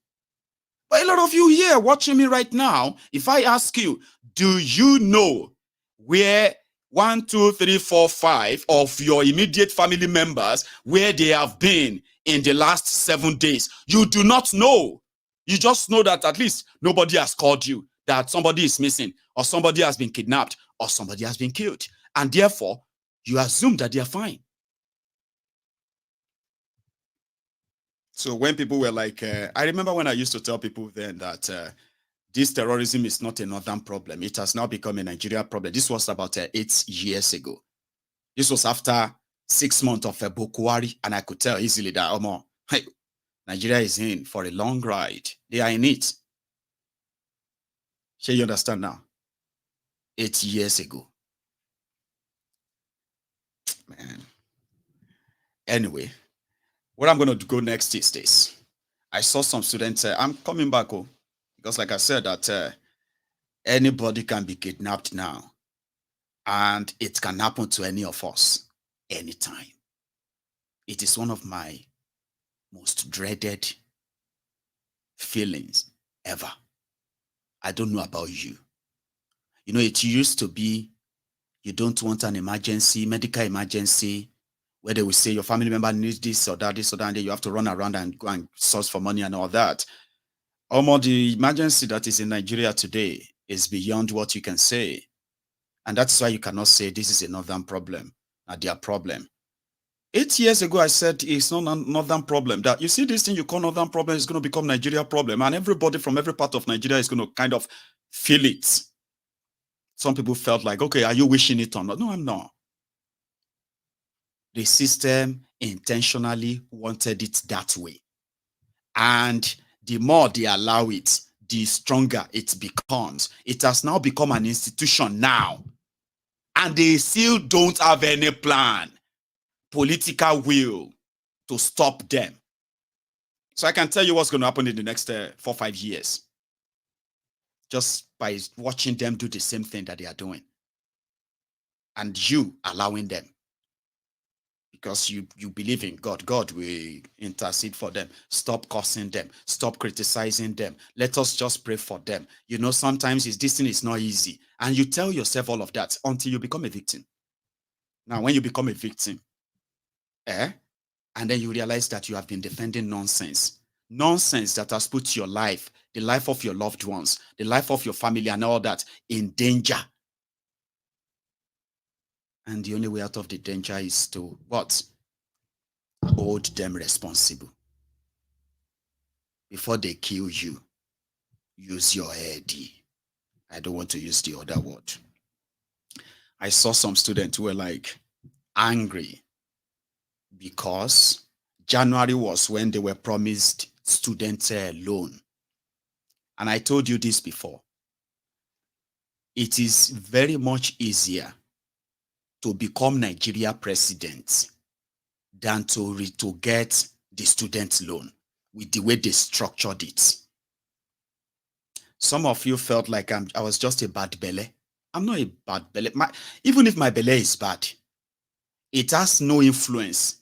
But a lot of you here watching me right now, if I ask you, do you know where 1, 2, 3, 4, 5 of your immediate family members, where they have been in the last 7 days? You do not know. You just know that at least nobody has called you, that somebody is missing, or somebody has been kidnapped, or somebody has been killed. And therefore, you assume that they are fine. So when people were like, I remember when I used to tell people then that this terrorism is not a northern problem. It has now become a Nigeria problem. This was about 8 years ago. This was after 6 months of Bukwari, and I could tell easily that hey, Nigeria is in for a long ride. They are in it. Shall you understand now? 8 years ago. Man. Anyway, where I'm going to go next is this. I saw some students, I'm coming back, because like I said, that anybody can be kidnapped now. And it can happen to any of us anytime. It is one of my most dreaded feelings ever. I don't know about you. You know, it used to be you don't want an emergency, medical emergency, where they will say your family member needs this or that, and then you have to run around and go and source for money and all that. Almost the emergency that is in Nigeria today is beyond what you can say. And that's why you cannot say this is a northern problem, not their problem. 8 years ago, I said it's not a northern problem. That you see this thing you call northern problem is going to become Nigeria problem. And everybody from every part of Nigeria is going to kind of feel it. Some people felt like, okay, are you wishing it or not? No, I'm not. The system intentionally wanted it that way. And the more they allow it, the stronger it becomes. It has now become an institution now. And they still don't have any plan, political will to stop them. So I can tell you what's going to happen in the next 4 or 5 years. Just by watching them do the same thing that they are doing. And you allowing them. Because you believe in God. God will intercede for them. Stop cursing them. Stop criticizing them. Let us just pray for them. You know, sometimes this thing is not easy. And you tell yourself all of that until you become a victim. Now, when you become a victim, and then you realize that you have been defending nonsense. Nonsense that has put your life, the life of your loved ones, the life of your family and all that in danger. And the only way out of the danger is to what? Hold them responsible. Before they kill you, use your head. I don't want to use the other word. I saw some students who were like angry because January was when they were promised student loan. And I told you this before. It is very much easier to become Nigeria president than to get the student loan with the way they structured it. Some of you felt like I was just a bad belly. I'm not a bad belly. Even if my belly is bad, it has no influence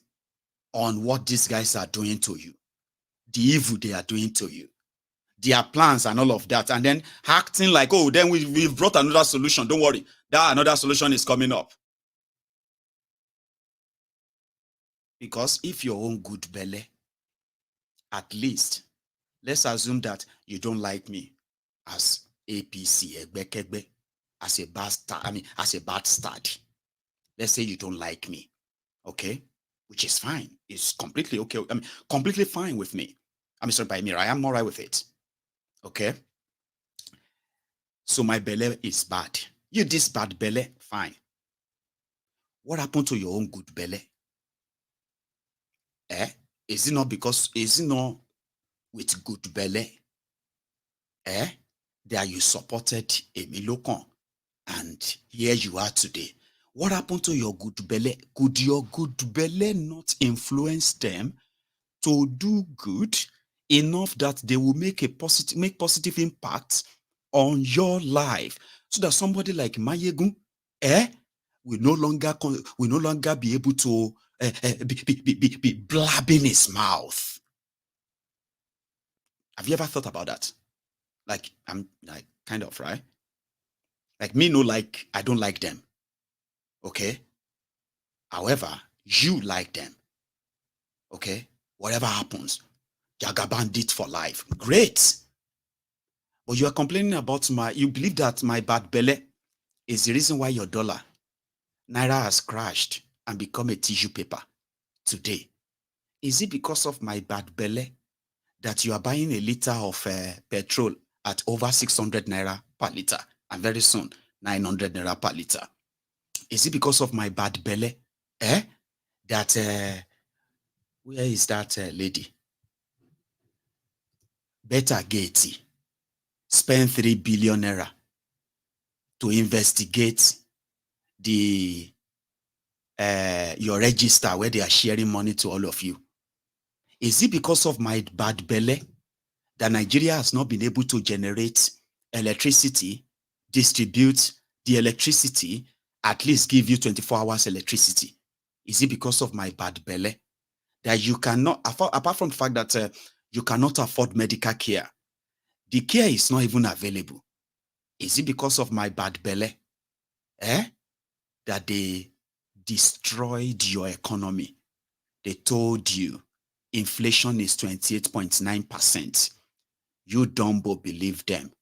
on what these guys are doing to you, the evil they are doing to you, their plans and all of that, and then acting like, oh, then we've brought another solution. Don't worry, that another solution is coming up. Because if your own good belly, at least, let's assume that you don't like me as APC, as a bastard, as a bastard. Let's say you don't like me, okay? Which is fine. It's completely okay. Completely fine with me. Sorry, by me, I am all right with it. Okay? So my belly is bad. You this bad belly, fine. What happened to your own good belly? Is it not with good belly? That you supported Emilokon and here you are today. What happened to your good belly? Could your good belly not influence them to do good enough that they will make positive impact on your life, so that somebody like Mayegun will no longer be able to be blabbing his mouth? Have you ever thought about that? Like, I'm like kind of, right? Like me, I don't like them. Okay. However, you like them. Okay. Whatever happens, Jaga bandit for life. Great. But you are complaining about you believe that my bad belly is the reason why your dollar, Naira, has crashed and become a tissue paper today. Is it because of my bad belly that you are buying a liter of petrol at over 600 Naira per liter and very soon 900 Naira per liter? Is it because of my bad belly that, where is that lady? Better Getty spend 3 billion Naira to investigate the your register where they are sharing money to all of you? Is it because of my bad belly that Nigeria has not been able to generate electricity, distribute the electricity, at least give you 24 hours electricity? Is it because of my bad belly that you cannot, apart from the fact that you cannot afford medical care, the care is not even available? Is it because of my bad belly that they destroyed your economy? They told you inflation is 28.9%. You dumbo believe them.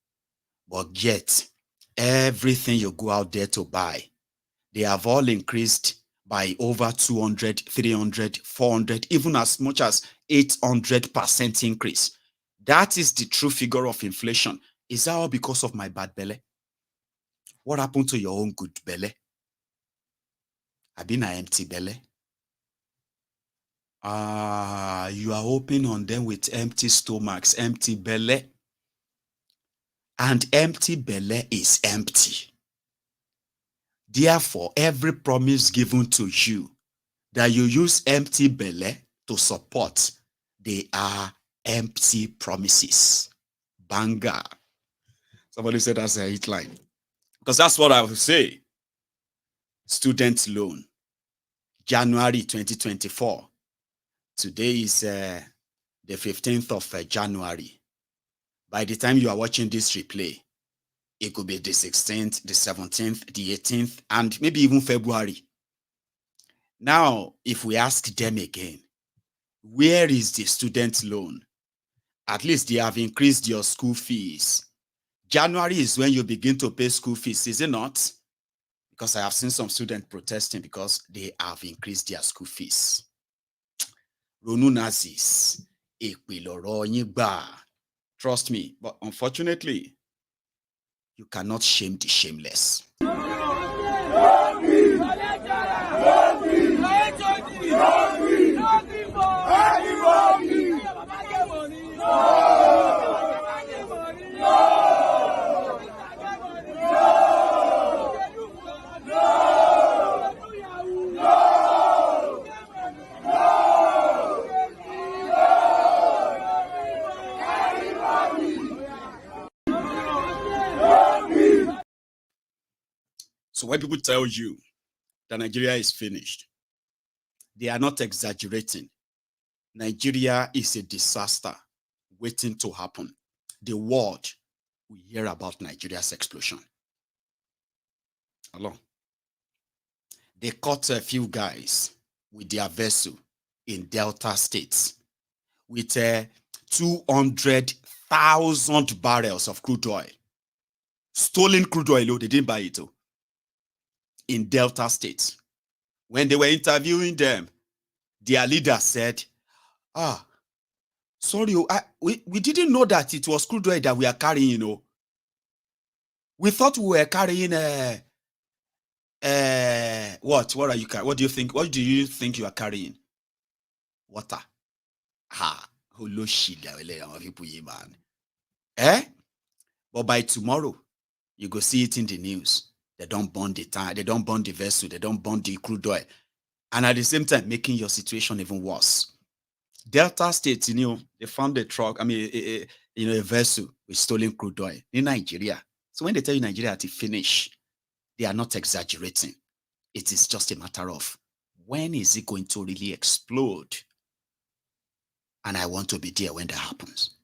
But yet, everything you go out there to buy, they have all increased by over 200, 300, 400, even as much as 800% increase. That is the true figure of inflation. Is that all because of my bad belly? What happened to your own good belly? I've been an empty belly. You are open on them with empty stomachs, empty belly. And empty belly is empty. Therefore, every promise given to you that you use empty belly to support, they are empty promises. Banga. Somebody said that's a hit line. Because that's what I would say. Student loan, January 2024. Today is the 15th of January. By the time you are watching this replay, it could be the 16th, the 17th, the 18th, and maybe even February. Now, if we ask them again, where is the student loan? At least they have increased your school fees. January is when you begin to pay school fees, is it not? Because I have seen some students protesting because they have increased their school fees. Ronu Nazis, trust me, but unfortunately, you cannot shame the shameless. So when people tell you that Nigeria is finished, they are not exaggerating. Nigeria is a disaster waiting to happen. The world will hear about Nigeria's explosion. Hello. They caught a few guys with their vessel in Delta states with 200,000 barrels of crude oil. Stolen crude oil, they didn't buy it. In Delta states. When they were interviewing them, their leader said, sorry, we didn't know that it was crude oil that we are carrying, you know. We thought we were carrying what are you carrying? What do you think you are carrying? Water. But by tomorrow, you go see it in the news. They don't burn the tank, they don't burn the vessel, they don't burn the crude oil. And at the same time, making your situation even worse. Delta State, they found a truck, a vessel with stolen crude oil in Nigeria. So when they tell you Nigeria to finish, they are not exaggerating. It is just a matter of when is it going to really explode? And I want to be there when that happens.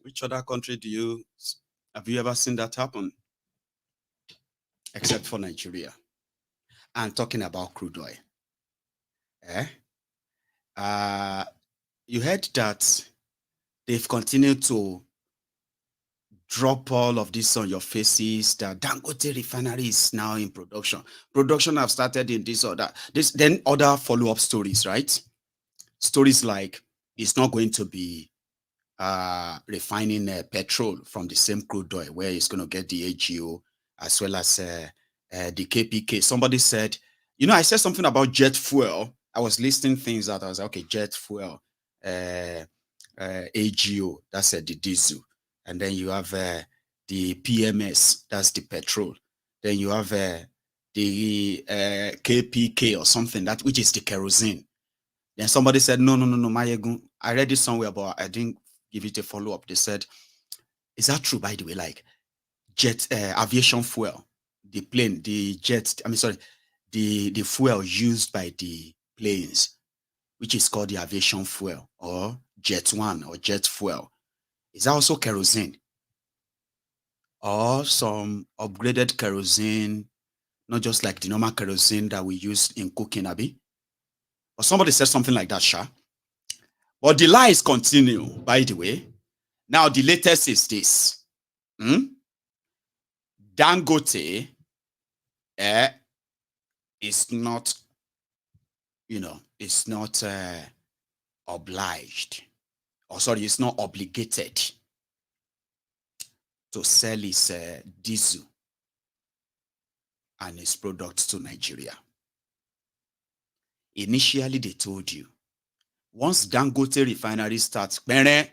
Which other country have you ever seen that happen? Except for Nigeria. And talking about crude oil. You heard that they've continued to drop all of this on your faces, that Dangote refinery is now in production. Production have started in this or that. Then other follow-up stories, right? Stories like it's not going to be refining petrol from the same crude oil, where it's going to get the AGO as well as the KPK. Somebody said, you know, I said something about jet fuel. I was listing things that I was like, okay, jet fuel, AGO, that's the diesel. And then you have the PMS, that's the petrol. Then you have the KPK or something, which is the kerosene. Then somebody said, no, Mayegun. I read it somewhere, but I didn't give it a follow-up. They said, is that true, by the way? Like jet, aviation fuel, the plane, the fuel used by the planes, which is called the aviation fuel or jet one or jet fuel. Is that also kerosene? Or some upgraded kerosene, not just like the normal kerosene that we use in cooking, Abi? Or somebody said something like that, Sha. But the lies continue, by the way. Now, the latest is this. Dangote is not, it's not obliged. It's not obligated to sell its diesel and its products to Nigeria. Initially, they told you, once Dangote refinery starts, the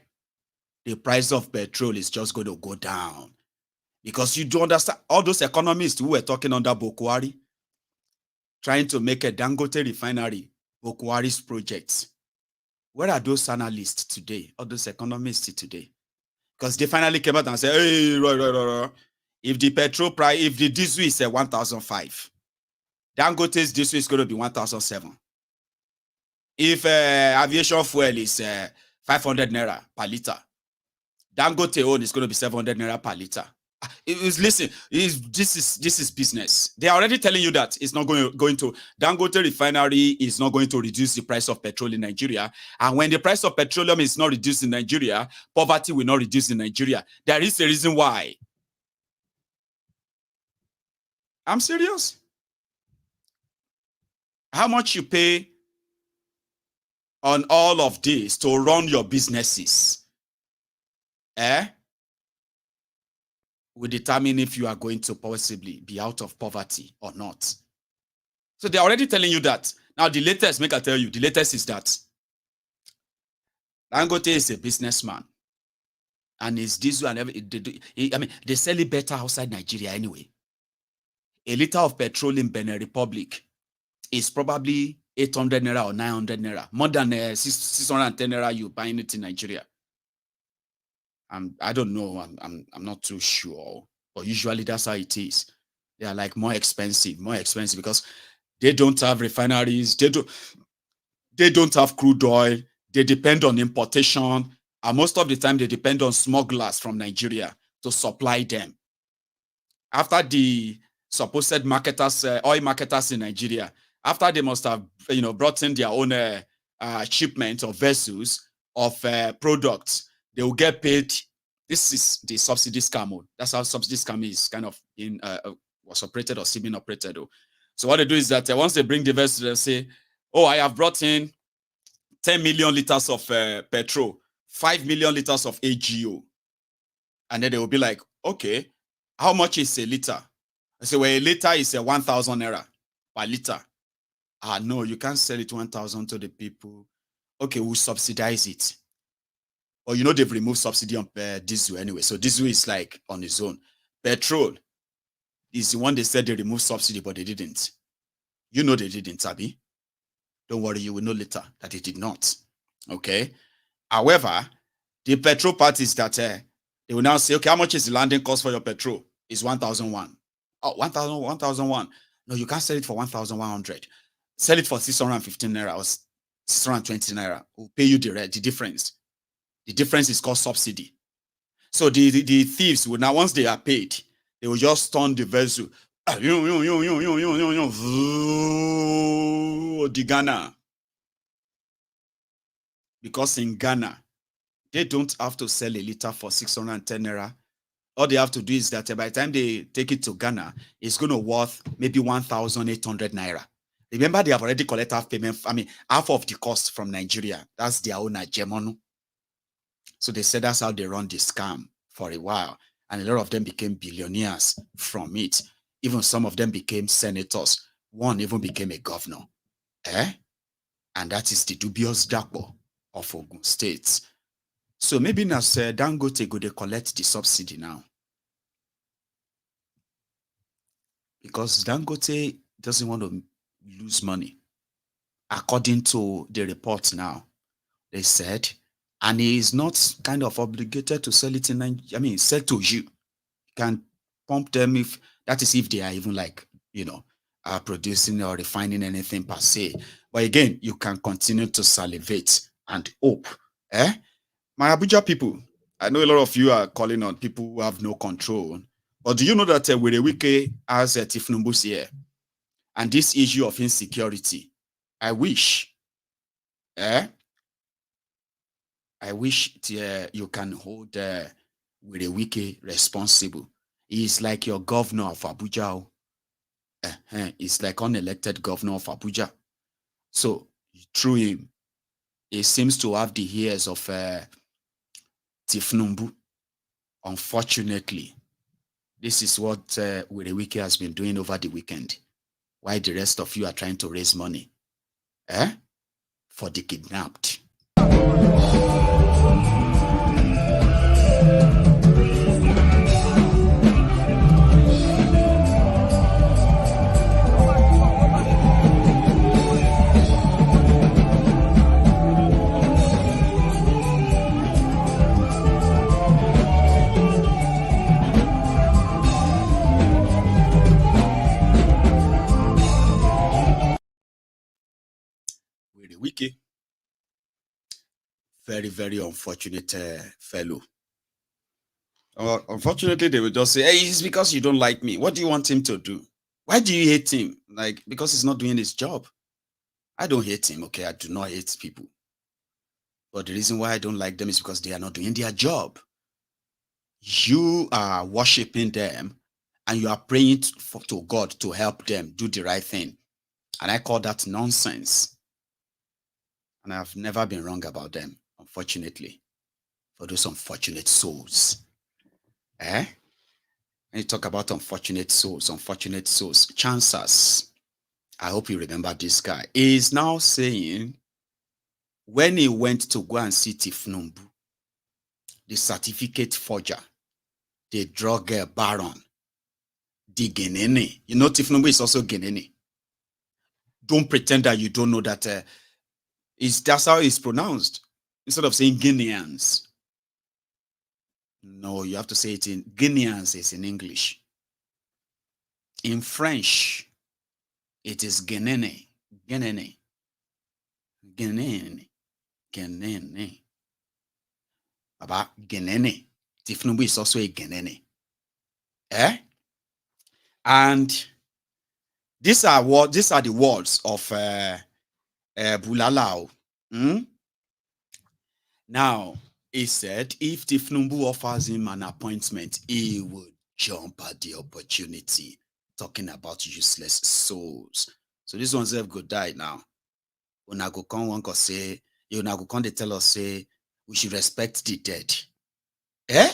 price of petrol is just going to go down. Because you don't understand, all those economists who were talking under Bokwari, trying to make a Dangote refinery, Bokwari's projects. Where are those analysts today, or those economists today? Because they finally came out and said, hey, if the petrol price, if the diesel is 1,005, Dangote's diesel is going to be 1,007. If aviation fuel is 500 naira per liter, Dangote own is going to be 700 naira per liter. Listen, this is business. They are already telling you that it's not going to Dangote refinery is not going to reduce the price of petrol in Nigeria. And when the price of petroleum is not reduced in Nigeria, poverty will not reduce in Nigeria. There is a reason why. I'm serious. How much you pay on all of this to run your businesses? Will determine if you are going to possibly be out of poverty or not. So they're already telling you that. Now the latest, make I tell you, the latest is that Dangote is a businessman. And his diesel and everything, they sell it better outside Nigeria anyway. A liter of petrol in Benue Republic is probably 800 naira or 900 naira. More than 610 naira you buying it in Nigeria. I don't know. I'm not too sure, but usually that's how it is. They are like more expensive because they don't have refineries. They don't have crude oil. They depend on importation, and most of the time they depend on smugglers from Nigeria to supply them. After the supposed marketers, oil marketers in Nigeria after they must have, brought in their own shipment of vessels of products, they will get paid. This is the subsidy scam. That's how subsidy scam is kind of was operated or being operated. So what they do is that once they bring the vessel, they say, oh, I have brought in 10 million liters of petrol, 5 million liters of AGO. And then they will be like, okay, how much is a liter? I say, well, a liter is 1,000 naira per liter. No, you can't sell it 1,000 to the people. Okay, we'll subsidize it. Or, they've removed subsidy on diesel anyway. So diesel is like on its own. Petrol is the one they said they removed subsidy, but they didn't. They didn't, Abi. Don't worry, you will know later that they did not. Okay? However, the petrol parties that they will now say, okay, how much is the landing cost for your petrol? It's 1,001. Oh, 1,001. No, you can't sell it for 1,100. Sell it for 615 naira or 620 naira. We'll pay you the difference. The difference is called subsidy. So the thieves will now, once they are paid, they will just turn the vessel. The Ghana. Because in Ghana, they don't have to sell a liter for 610 naira. All they have to do is that by the time they take it to Ghana, it's going to worth maybe 1,800 naira. Remember, they have already collected half payment. Half of the cost from Nigeria. That's their own hegemony. So they said that's how they run the scam for a while. And a lot of them became billionaires from it. Even some of them became senators. One even became a governor. And that is the dubious Dapo of Ogun State. So maybe now Dangote go they collect the subsidy now. Because Dangote doesn't want to lose money. According to the report now, they said, and he is not kind of obligated to sell it in sell to you. You can pump them if they are even producing or refining anything per se. But again, you can continue to salivate and hope. My Abuja people, I know a lot of you are calling on people who have no control. But do you know that Werewike has a Tifnumbus here? And this issue of insecurity, I wish you can hold Werewike responsible. He is like your governor of Abuja. He's like unelected governor of Abuja. So through him, he seems to have the ears of Tifnumbu. Unfortunately, this is what Werewike has been doing over the weekend. Why the rest of you are trying to raise money for the kidnapped. Wiki, very, very unfortunate fellow. Unfortunately, they will just say, hey, it's because you don't like me. What do you want him to do? Why do you hate him? Because he's not doing his job. I don't hate him, okay? I do not hate people. But the reason why I don't like them is because they are not doing their job. You are worshiping them and you are praying to God to help them do the right thing. And I call that nonsense. And I've never been wrong about them, unfortunately, for those unfortunate souls. When you talk about unfortunate souls, chances. I hope you remember this guy. He is now saying, when he went to go and see Tifnumbu, the certificate forger, the drug baron, the Genene. You know Tifnumbu is also Genene. Don't pretend that you don't know that that's how it's pronounced. Instead of saying Guineans. No, you have to say it in Guineans is in English. In French, it is Genene. Genene. Genene. Genene. About Genene. Tifnumbu is also a Genene. And These are the words of Bulalao. Now, he said if Tifnumbu offers him an appointment, he would jump at the opportunity. Talking about useless souls. So this one's have go die now. Unago come one can say, Unago come they tell us say we should respect the dead. Eh?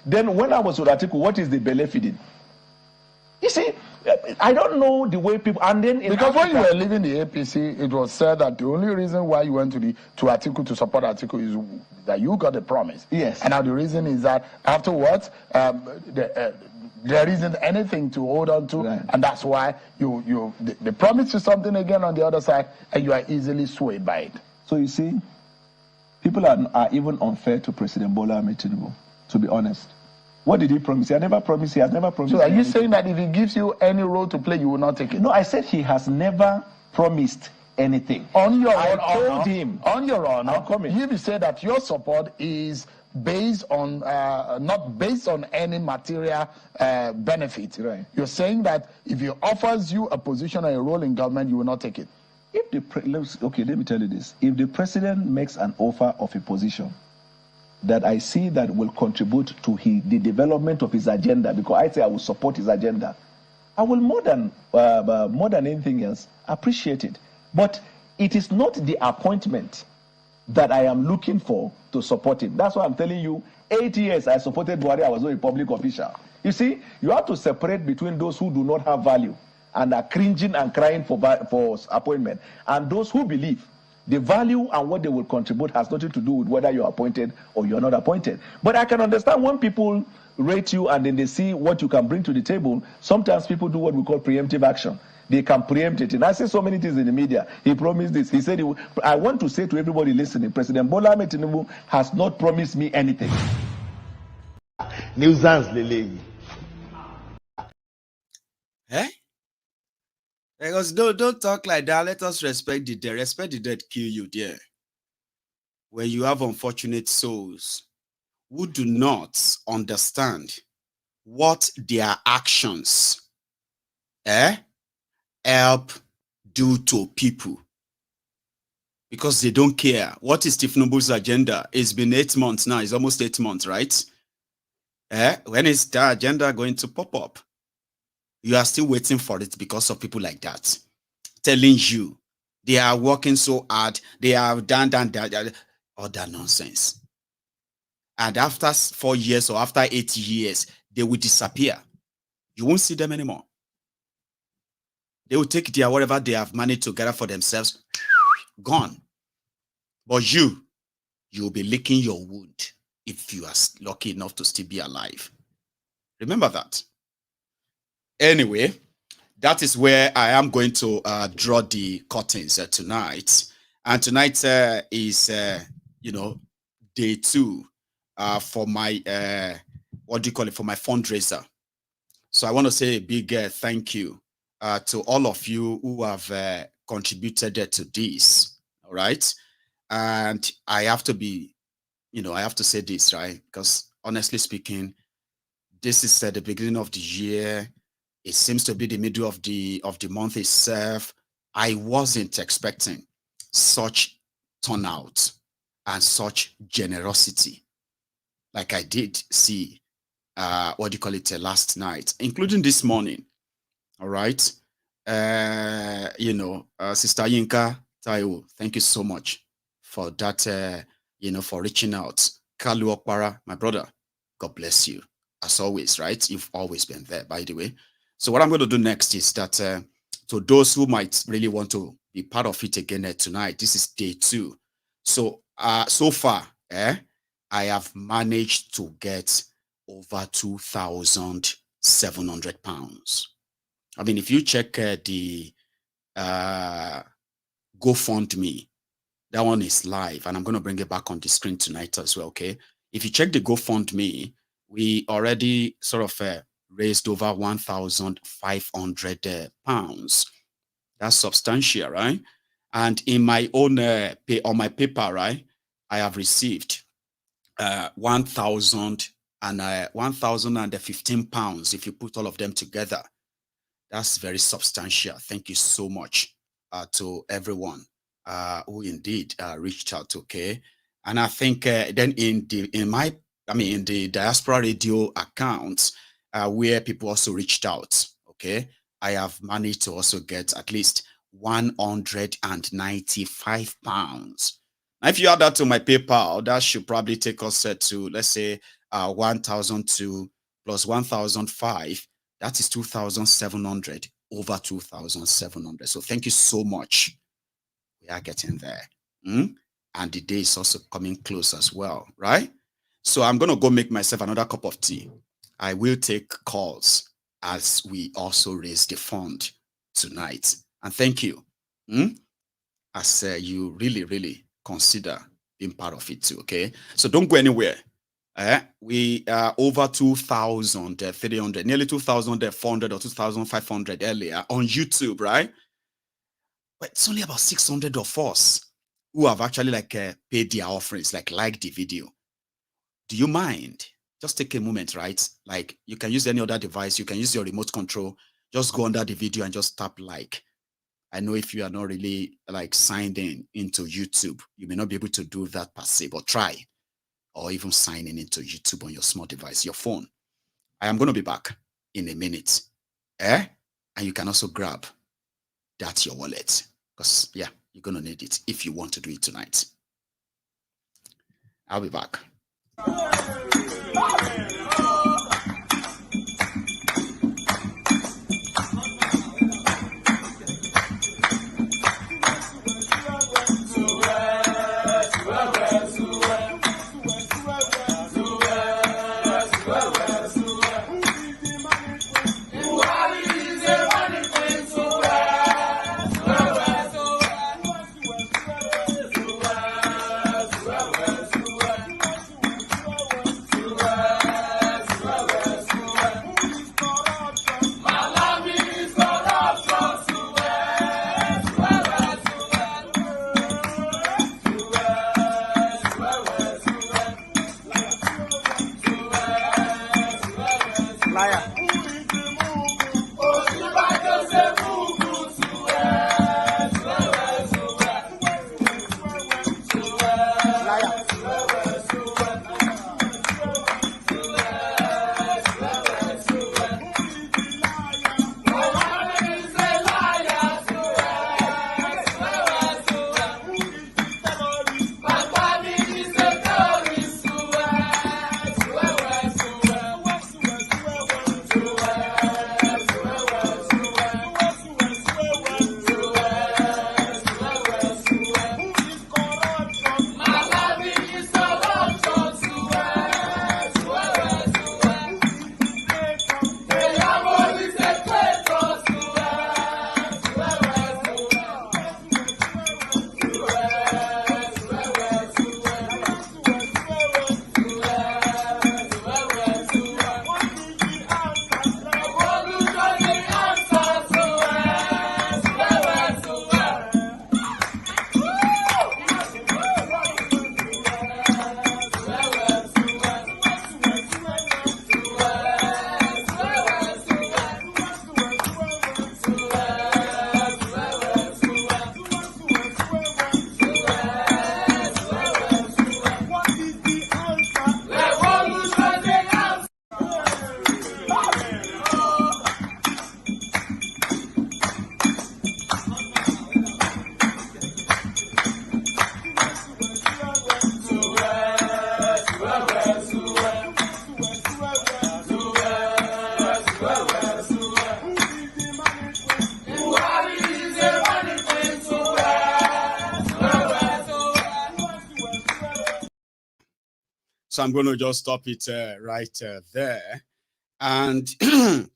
Then when I was with Atiku, what is the belly feeding? You see, I don't know the way people, and then because when you were leaving the APC, it was said that the only reason why you went to Atiku to support Atiku is that you got a promise. Yes. And now the reason is that afterwards, there isn't anything to hold on to, right. And that's why they promise you something again on the other side, and you are easily swayed by it. So you see, people are even unfair to President Bola Ahmed Tinubu, to be honest. What did he promise? He has never promised. He has never promised. So are you saying that if he gives you any role to play, you will not take it? No, I said he has never promised anything. On your I own told honor, him. On your honor, you said that your support is based on not based on any material benefit. Right. You're saying that if he offers you a position or a role in government, you will not take it. If let me tell you this: if the president makes an offer of a position that I see that will contribute to the development of his agenda, because I say I will support his agenda, I will more than anything else appreciate it. But it is not the appointment that I am looking for to support him. That's why I'm telling you, 8 years I supported Buhari, I was not a public official. You see, you have to separate between those who do not have value and are cringing and crying for appointment, and those who believe the value and what they will contribute has nothing to do with whether you're appointed or you're not appointed. But I can understand when people rate you and then they see what you can bring to the table. Sometimes people do what we call preemptive action. They can preempt it. And I see so many things in the media. He promised this. He said, I want to say to everybody listening, President Bola Ahmed Tinubu has not promised me anything. Nuisance, Lele. Eh? Because don't talk like that. Let us respect the dead. Respect the dead kill you there. Where you have unfortunate souls who do not understand what their actions help do to people. Because they don't care. What is Tifnubu's agenda? It's been 8 months now. It's almost 8 months, right? When is the agenda going to pop up? You are still waiting for it because of people like that. Telling you they are working so hard, they have done all that nonsense. And after 4 years or after 8 years, they will disappear. You won't see them anymore. They will take their whatever they have managed to gather for themselves, gone. But you will be licking your wound if you are lucky enough to still be alive. Remember that. Anyway, that is where I am going to draw the curtains tonight. And tonight is, day 2 for my, for my fundraiser. So I want to say a big thank you to all of you who have contributed to this, all right? And I have to be, I have to say this, right? Because honestly speaking, this is the beginning of the year. It seems to be the middle of the month itself. I wasn't expecting such turnout and such generosity like I did see, last night, including this morning. All right. Sister Yinka Taiwo, thank you so much for that, for reaching out. Kalu Okpara, my brother, God bless you. As always, right? You've always been there, by the way. So what I'm going to do next is that to those who might really want to be part of it again tonight, this is day 2. So so far, I have managed to get over £2,700. I mean, if you check the GoFundMe, that one is live, and I'm going to bring it back on the screen tonight as well, okay? If you check the GoFundMe, we already sort of raised over £1,500. That's substantial, right? And in my own on my paper, right, I have received £1,015 if you put all of them together. That's very substantial. Thank you so much to everyone who indeed reached out. Okay, and I think then in the diaspora radio accounts where people also reached out. Okay, I have managed to also get at least 195 pounds. Now, if you add that to my PayPal, that should probably take us to, let's say, 1,002 plus 1,005. That is 2,700, over 2,700. So thank you so much. We are getting there. And the day is also coming close as well, right? So I'm going to go make myself another cup of tea. I will take calls as we also raise the fund tonight. And thank you. As you really, really consider being part of it too, okay? So don't go anywhere. We are over 2,300, nearly 2,400 or 2,500 earlier on YouTube, right? But it's only about 600 of us who have actually paid their offerings, like the video. Do you mind? Just take a moment, right? Like you can use any other device. You can use your remote control. Just go under the video and just tap like. I know if you are not really signed in into YouTube, you may not be able to do that per se, but try. Or even signing into YouTube on your small device, your phone. I am going to be back in a minute. And you can also grab that's your wallet. Because, yeah, you're going to need it if you want to do it tonight. I'll be back. So I'm going to just stop it right there. And to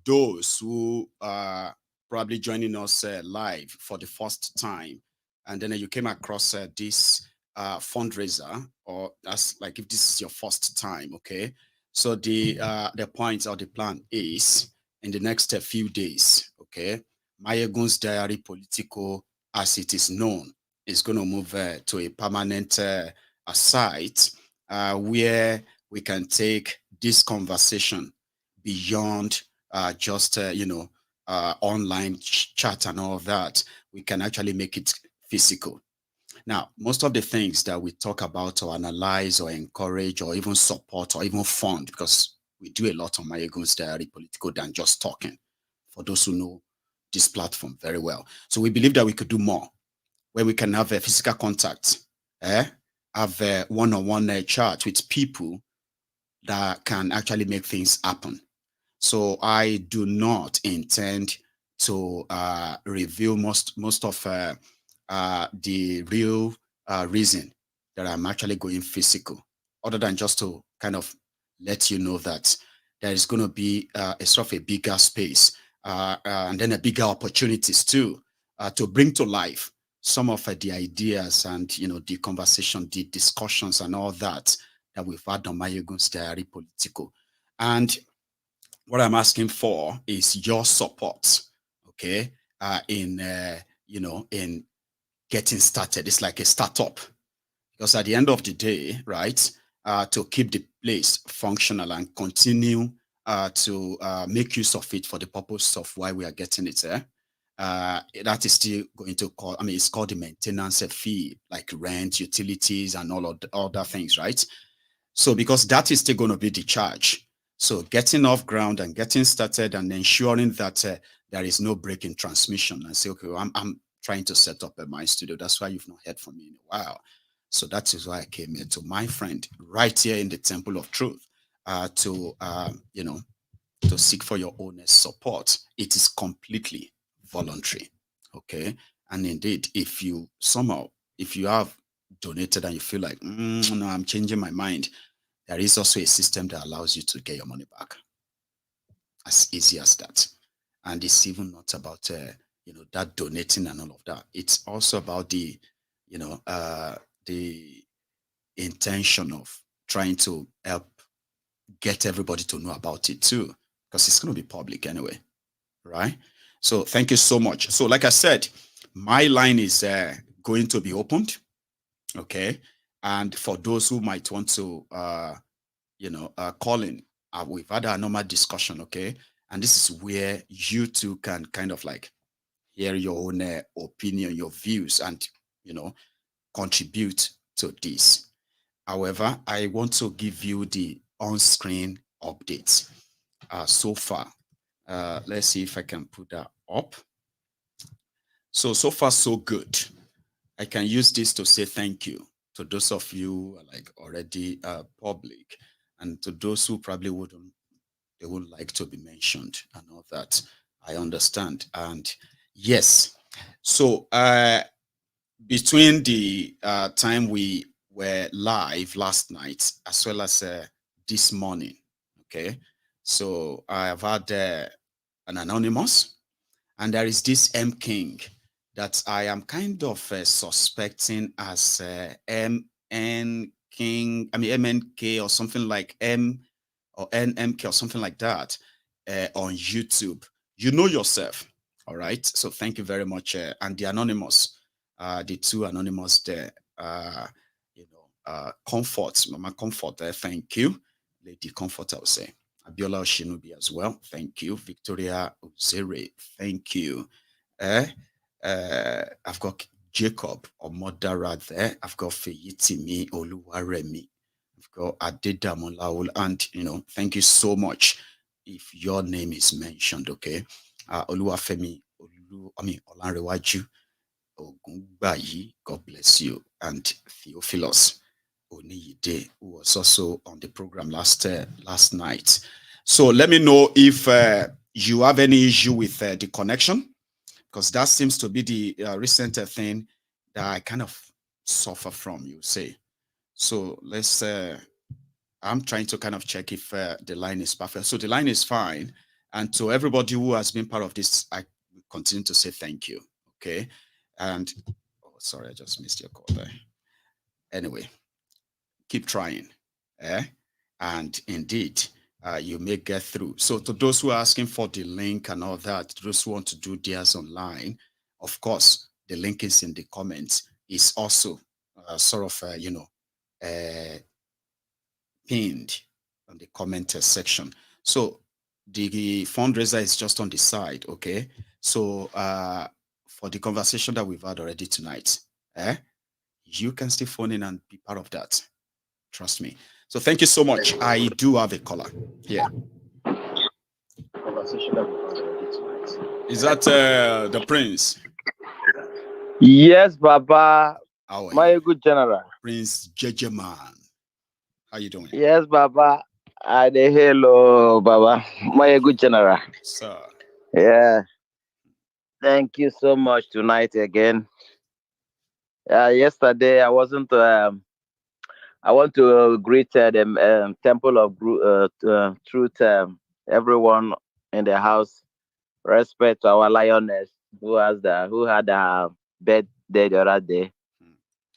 those who are probably joining us live for the first time, and then you came across this fundraiser, or that's like if this is your first time, okay? So the point or the plan is in the next few days, okay? Mayegun's Diary Politico, as it is known, is going to move to a permanent a site where we can take this conversation beyond online chat and all of that. We can actually make it physical. Now, most of the things that we talk about or analyze or encourage or even support or even fund, because we do a lot on Mayegun's Diary Political than just talking, for those who know this platform very well. So we believe that we could do more, where we can have a physical contact, have a one-on-one chat with people that can actually make things happen. So I do not intend to reveal most of the real reason that I'm actually going physical, other than just to kind of let you know that there is going to be a sort of a bigger space and then a bigger opportunities too to bring to life some of the ideas and the conversation, the discussions and all that we've had on Mayegun's Diary Political. And what I'm asking for is your support, okay, in getting started. It's like a startup, because at the end of the day, right, to keep the place functional and continue to make use of it for the purpose of why we are getting it there, that is still going to call, it's called the maintenance fee, like rent, utilities, and all of the other things, right? So because that is still going to be the charge. So getting off ground and getting started and ensuring that there is no break in transmission, and say, okay, well, I'm trying to set up my studio. That's why you've not heard from me in a while. So that is why I came here to my friend right here in the Temple of Truth to seek for your honest support. It is completely voluntary, okay? And indeed, if you have donated and you feel like, no, I'm changing my mind, there is also a system that allows you to get your money back. As easy as that. And it's even not about that donating and all of that. It's also about the intention of trying to help get everybody to know about it too, because it's going to be public anyway, right? So thank you so much. So like I said, my line is going to be opened, okay? And for those who might want to, call in, we've had a normal discussion, okay? And this is where you two can kind of like hear your own opinion, your views, and, contribute to this. However, I want to give you the on-screen updates so far. Let's see if I can put that up. So far, so good. I can use this to say thank you to those of you who are like already public, and to those who probably would like to be mentioned and all that. I understand. And yes, so between the time we were live last night as well as this morning, okay, so I have had an anonymous, and there is this M King that I am kind of suspecting as MN King, MNK or something like M or NMK or something like that on YouTube. You know yourself, all right? So thank you very much. And the anonymous, the two anonymous there, Comfort, Mama Comfort, thank you. Lady Comfort, I would say. Abiola Shinubi as well, thank you. Victoria Uzere, thank you. I've got Jacob Omodara there. I've got Feyitimi Oluwaremi. I've got Adedamola, and thank you so much if your name is mentioned, okay? Oluwafemi Olanrewaju Ogungbayi, God bless you, and Theophilus Oniyide, who was also on the program last night. So let me know if you have any issue with the connection, because that seems to be the recent thing that I kind of suffer from, you say. So let's, I'm trying to kind of check if the line is perfect. So the line is fine. And to everybody who has been part of this, I continue to say thank you, okay? And, oh, sorry, I just missed your call there. Anyway, keep trying, and indeed, you may get through. So to those who are asking for the link and all that, those who want to do theirs online, of course, the link is in the comments. It's also sort of, pinned on the comment section. So the fundraiser is just on the side, okay? So for the conversation that we've had already tonight, you can still phone in and be part of that. Trust me. So thank you so much. I do have a caller here. Is that the Prince? Yes, Baba. My good general. Prince Jejeman. How you doing? Yes, Baba. Hello, Baba. My good general. Sir. Yeah. Thank you so much tonight again. Yesterday I wasn't. I want to greet the Temple of Truth. Everyone in the house. Respect to our lioness who had her birthday the other day,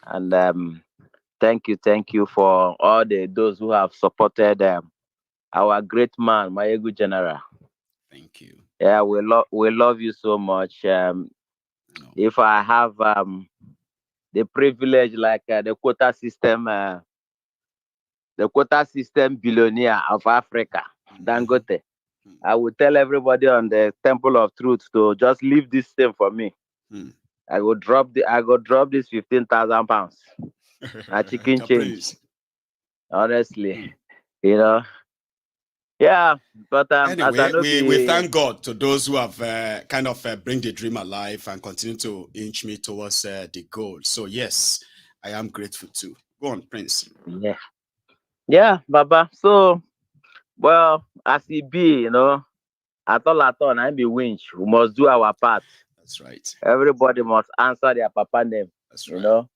and thank you for all those who have supported our great man, my good general. Thank you. Yeah, we love you so much. If I have the privilege, like the quota system billionaire of Africa, Dangote, I will tell everybody on the Temple of Truth to just leave this thing for me. I go drop this 15,000 pounds. A chicken change. Honestly, you know. Yeah, but anyway, we thank God to those who have kind of bring the dream alive and continue to inch me towards the goal. So yes, I am grateful too. Go on, Prince. Yeah, Baba. So, well, as it be, at all, I be winch. We must do our part. That's right. Everybody must answer their papa name. That's right. You know.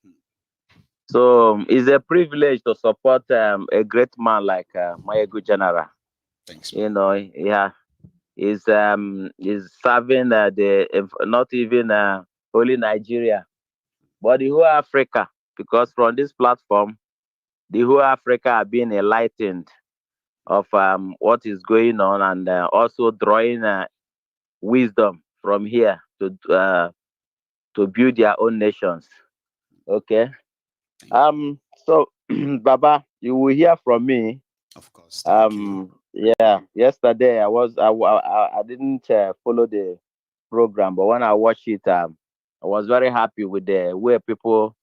So it's a privilege to support a great man like my good general. Thanks. Man. You know, yeah, he's serving not even only Nigeria, but the whole Africa. Because from this platform, the whole Africa are being enlightened of what is going on, and also drawing wisdom from here to build their own nations. Okay. So Baba, you will hear from me. Of course. Thank you. Yeah. Yesterday I didn't follow the program, but when I watched it, I was very happy with the way people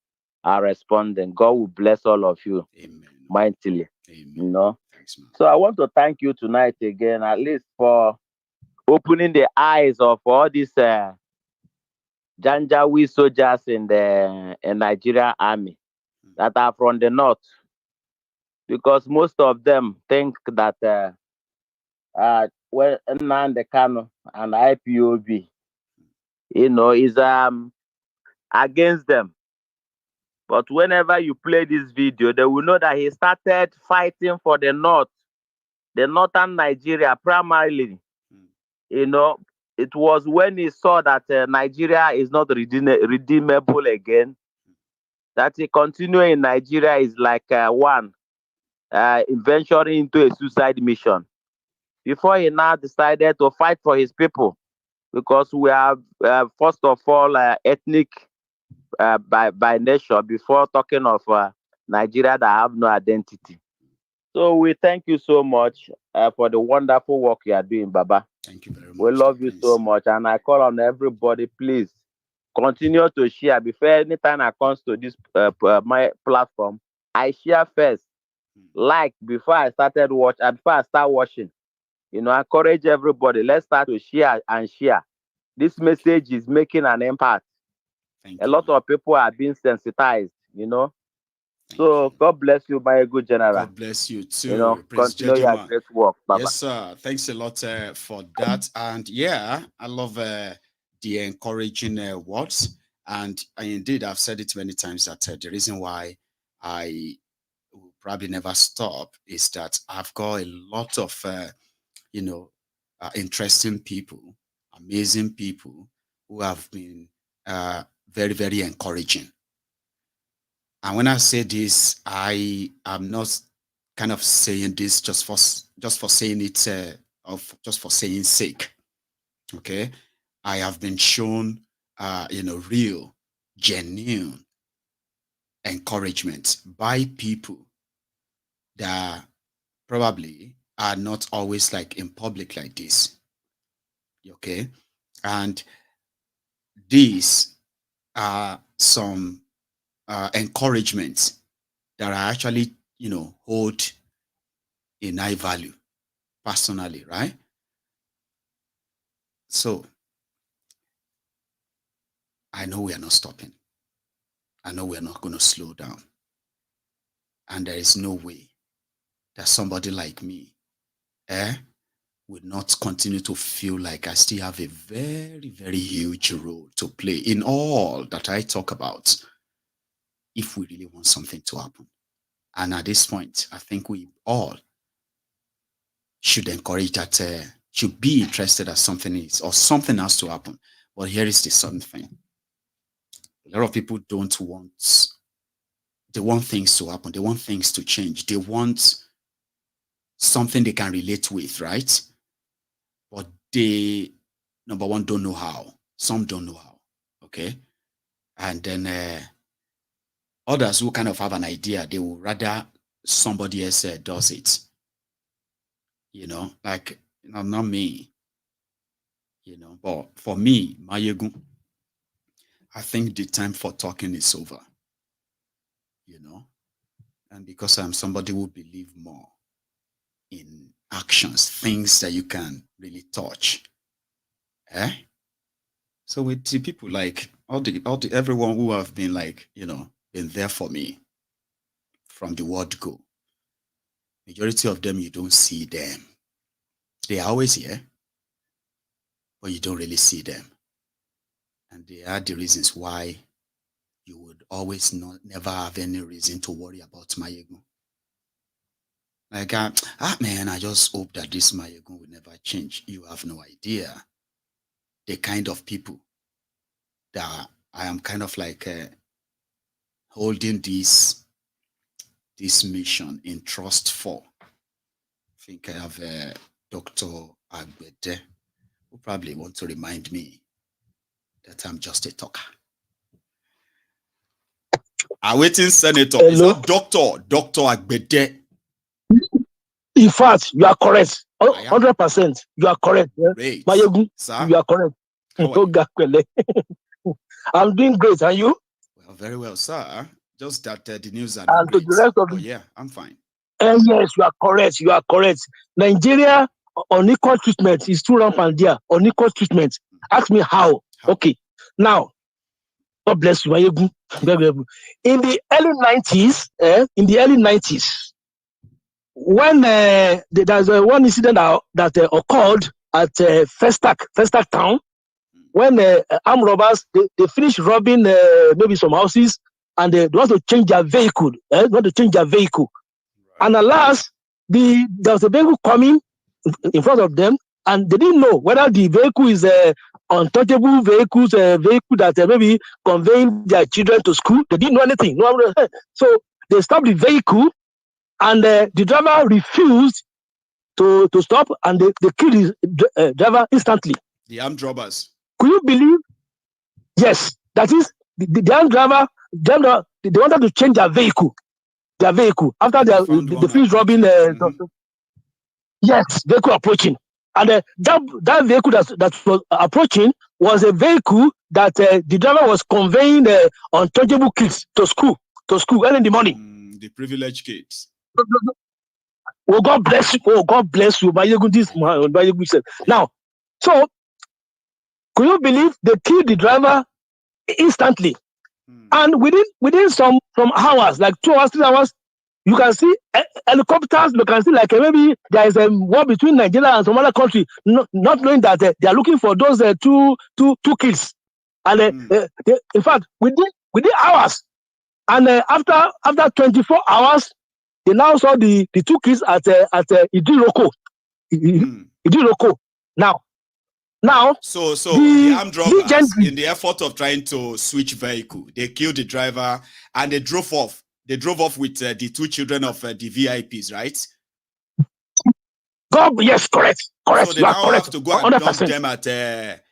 are responding. God will bless all of you. Amen. Mightily. Amen. You know. Thanks, man. So I want to thank you tonight again, at least for opening the eyes of all these Janjaweed soldiers in the Nigerian army that are from the north, because most of them think that when Nnamdi Kanu and IPOB, is against them. But whenever you play this video, they will know that he started fighting for the north, the northern Nigeria primarily. It was when he saw that Nigeria is not redeemable again, that he continued in Nigeria is like venturing into a suicide mission. Before he now decided to fight for his people, because we are first of all ethnic by nature before talking of Nigeria that have no identity. So we thank you so much for the wonderful work you are doing, Baba. Thank you very much. We love you so much, and I call on everybody, please continue to share. Before anytime I comes to this my platform, I share first. Like before I start watching. I encourage everybody. Let's start to share and share. This message is making an impact. A lot of people are being sensitized. So God bless you, my good general. God bless you too. Continue your great work, Baba. Yes, sir. Thanks a lot for that. And yeah, I love the encouraging words. And indeed, I've said it many times that the reason why I will probably never stop is that I've got a lot of, interesting people, amazing people who have been very, very encouraging. And when I say this, I am not kind of saying this just for saying it, just for saying sake. Okay, I have been shown, real, genuine encouragement by people that probably are not always like in public like this. Okay. And these are some encouragements that I actually, hold in high value personally, right? So I know we are not stopping. I know we are not going to slow down. And there is no way that somebody like me would not continue to feel like I still have a very, very huge role to play in all that I talk about if we really want something to happen. And at this point, I think we all should encourage that, should be interested that something is, or something has to happen. But here is the sudden thing. A lot of people don't want, they want things to happen. They want things to change. They want something they can relate with, right? But they, number one, don't know how. Some don't know how, okay? And then others who kind of have an idea, they will rather somebody else does it. Like, not me, but for me, Mayegun, I think the time for talking is over, and because I'm somebody who believes more in actions, things that you can really touch. So with the people like everyone who have been like, been there for me from the word go, majority of them, you don't see them. They are always here, but you don't really see them. And they are the reasons why you would always never have any reason to worry about Mayegun. Like, man, I just hope that this Mayegun will never change. You have no idea the kind of people that I am kind of like holding this mission in trust for. I think I have Dr. Agbede, who probably want to remind me that I'm just a talker. Awaiting Senator. Hello? Is that Dr. Agbede? In fact, you are correct. 100%. You are correct. Mayegun, you are correct. I'm doing great. And you? Well, very well, sir. Just that the news are and to the rest of yeah, I'm fine. Yes, you are correct. You are correct. Nigeria, unequal treatment is too rampant there. Unequal treatment. Ask me how. Okay. Now, God bless you. In the early 90s, when there's one incident that occurred at Festac town, when armed robbers they finished robbing maybe some houses and they want to change their vehicle. And alas, there was a vehicle coming in front of them, and they didn't know whether the vehicle is untouchable vehicle that maybe conveying their children to school. They didn't know anything. So they stopped the vehicle, and the driver refused to stop, and they killed the driver instantly. The armed robbers. Could you believe? Yes, that is the armed driver. They wanted to change their vehicle. After they finished robbing. Yes, vehicle approaching. And that vehicle that was approaching was a vehicle that the driver was conveying untouchable kids to school early in the morning. The privileged kids. Oh, God bless you. Oh, God bless you. Now, so could you believe they killed the driver instantly? And within some hours, like 2 hours, 3 hours, you can see helicopters. You can see like maybe there is a war between Nigeria and some other country, not knowing that they are looking for those two kills. And in fact, within hours, and after 24 hours, they now saw the 2 kills at Idiroko. Idiroko. Now, so the armed robbers, in the effort of trying to switch vehicle, they killed the driver and they drove off. They drove off with the 2 children of the VIPs, right? Yes, correct. So they now have to go and 100%. Dump them at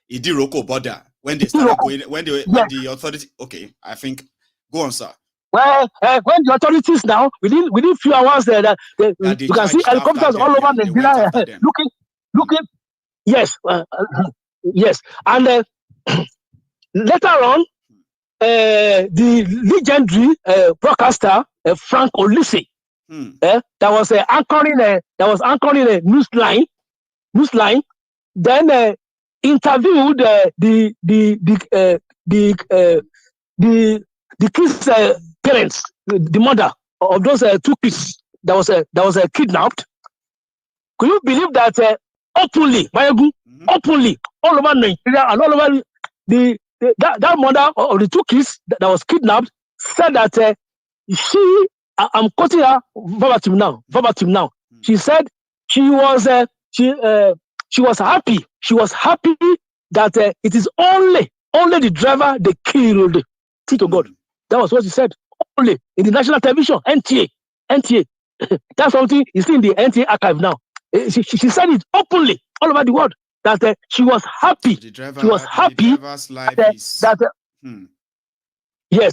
Idiroko border when they started going. When the authority. Okay, I think. Go on, sir. Well, when the authorities now, within few hours, you can see helicopters all over Nigeria looking. Yes, yes, and later on, the legendary broadcaster Frank Olise, that was anchoring a news line, then interviewed the kids' parents, the mother of those two kids that was kidnapped. Could you believe that openly, openly, all over Nigeria and all over that mother of the two kids that was kidnapped said that I'm quoting her verbatim now. She said she was happy. She was happy that it is only the driver they killed. See to God. That was what she said. Only in the national television, NTA. That's something you see in the NTA archive now. She said it openly all over the world that she was happy. She was happy yes,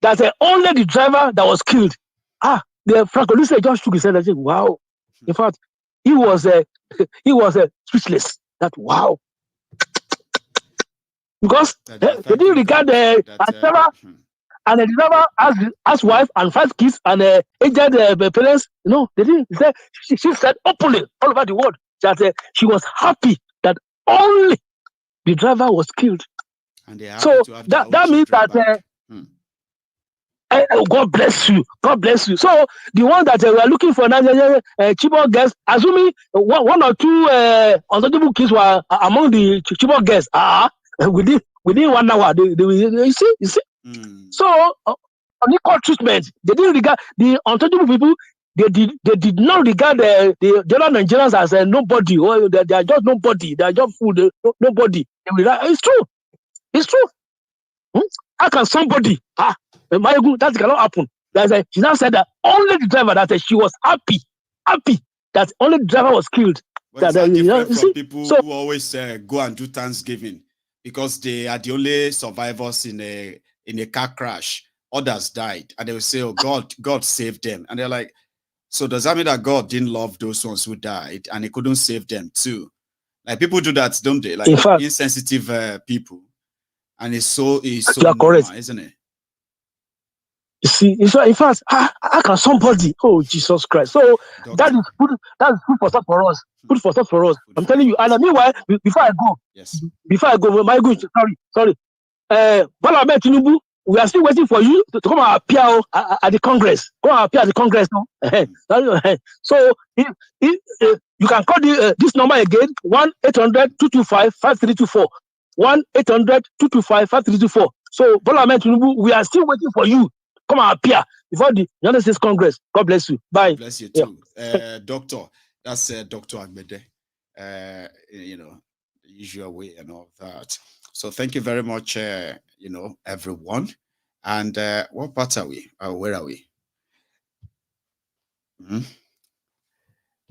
that only the driver that was killed. The Frank Olise just shook his head and said, "Wow." In fact, he was speechless. That wow, because they didn't regard the driver and the driver as wife and 5 kids and aged parents. No, they didn't. She said openly all over the world that she was happy that only the driver was killed. And so that means that God bless you. God bless you. So the one that we are looking for now, Chibok guests, assuming one or two untouchable kids were among the Chibok guests, within 1 hour, you see. So on equal treatment, they didn't regard the untouchable people. They did not regard the other Nigerians as nobody, or they are just nobody. They are just food. Nobody. It's true. It's true. How can somebody? That cannot happen. She now said that only the driver, that she was happy that only the driver was killed. But that, different from people who always go and do Thanksgiving because they are the only survivors in a car crash. Others died, and they will say, "Oh, God saved them," and they're like, "So does that mean that God didn't love those ones who died, and He couldn't save them too?" Like people do that, don't they? Like insensitive people, and it's so normal, isn't it? You see, in fact, how can somebody? Oh, Jesus Christ! So that is food for thought for us. Food for thought for us. I'm telling you. And meanwhile, before I go, my good, sorry. Bola Ahmed Tinubu, we are still waiting for you to come and appear at the Congress. Go and appear at the Congress now. So you can call this number again: 1-800-225-5324. 1-800-225-5324. So Bola Ahmed Tinubu, we are still waiting for you. Come and appear before the United States Congress. God bless you. Bye. God bless you too. Doctor, that's Dr. Agbede. The usual way and all that. So thank you very much, everyone. And what part are we? Where are we?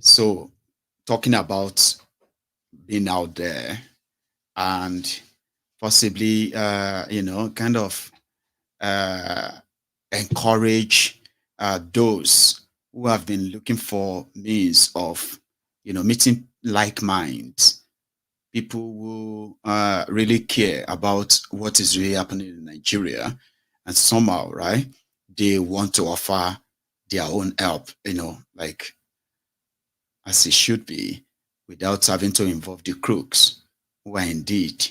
So talking about being out there and possibly, kind of encourage those who have been looking for means of, meeting like minds, people who really care about what is really happening in Nigeria, and somehow, right, they want to offer their own help, like as it should be, without having to involve the crooks who are indeed.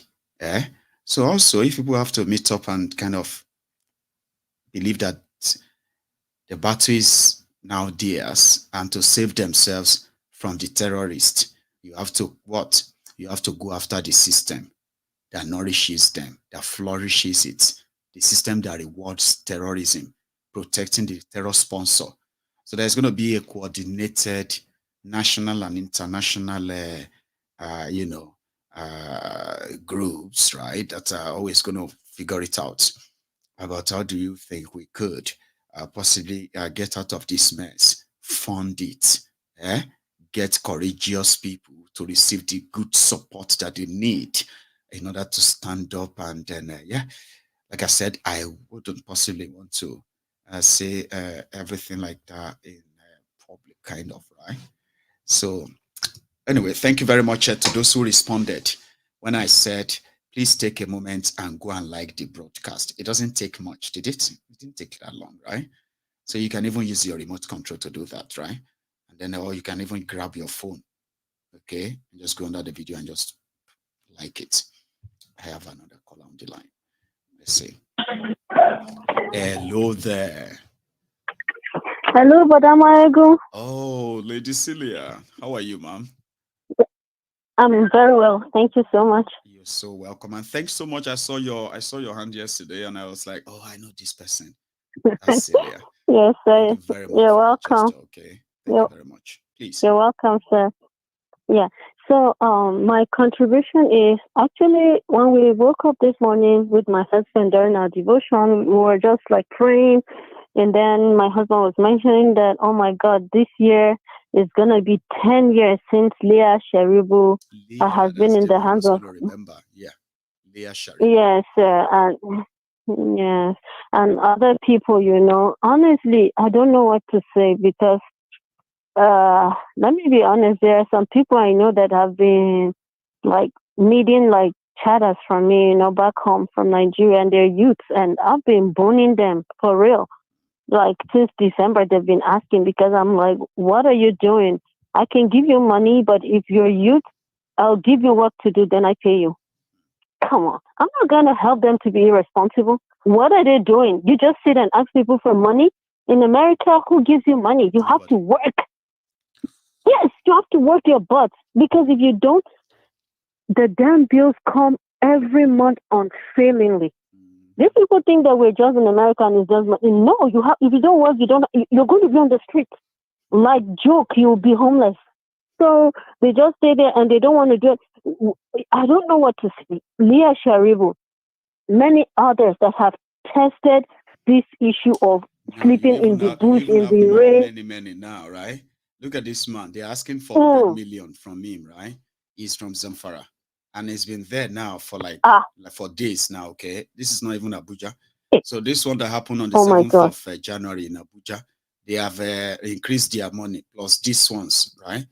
So also, if people have to meet up and kind of believe that the battle is now theirs and to save themselves from the terrorists, you have to what? You have to go after the system that nourishes them, that flourishes it, the system that rewards terrorism, protecting the terror sponsor. So there's going to be a coordinated national and international, groups, right, that are always going to figure it out about how do you think we could possibly get out of this mess, fund it, get courageous people to receive the good support that they need in order to stand up. And then, like I said, I wouldn't possibly want to say everything like that in public, kind of, right? So anyway, thank you very much to those who responded when I said, please take a moment and go and like the broadcast. It doesn't take much, did it? It didn't take that long, right? So you can even use your remote control to do that, right? And then, or you can even grab your phone, okay? And just go under the video and just like it. I have another caller on the line. Let's see. Hello there. Hello, Badamaego. Oh, Lady Celia. How are you, ma'am? I'm very well. Thank you so much. You're so welcome. And thanks so much. I saw your hand yesterday and I was like, oh, I know this person. That's Celia. Yes, sir. You're welcome. Okay. Thank you very much. Please. You're welcome, sir. Yeah. So my contribution is actually when we woke up this morning with my husband during our devotion, we were just like praying. And then my husband was mentioning that, oh my God, this year is going to be 10 years since lled has been in the hands of... Remember, yeah. lled. Yes, and yes. And other people, you know, honestly, I don't know what to say because let me be honest, there are some people I know that have been like needing like chatters from me, you know, back home from Nigeria, and they're youths, and I've been boning them for real. Like since December, they've been asking because I'm like, what are you doing? I can give you money, but if you're youth, I'll give you work to do, then I pay you. Come on. I'm not going to help them to be irresponsible. What are they doing? You just sit and ask people for money? In America, who gives you money? You have to work. Yes, you have to work your butt. Because if you don't, the damn bills come every month unfailingly. These people think that we're just in America and it's just money. No, you have. If you don't work, you're going to be on the street. Like joke, you'll be homeless. So they just stay there and they don't want to do it. I don't know what to say. lled Ariyo, many others that have tested this issue of sleeping in the bush, in the rain. Many now, right? Look at this man. They're asking for 10 million from him, right? He's from Zamfara. And he's been there now for like for days now, okay? This is not even Abuja. So this one that happened on the 7th of January in Abuja, they have increased their money, plus these ones, right?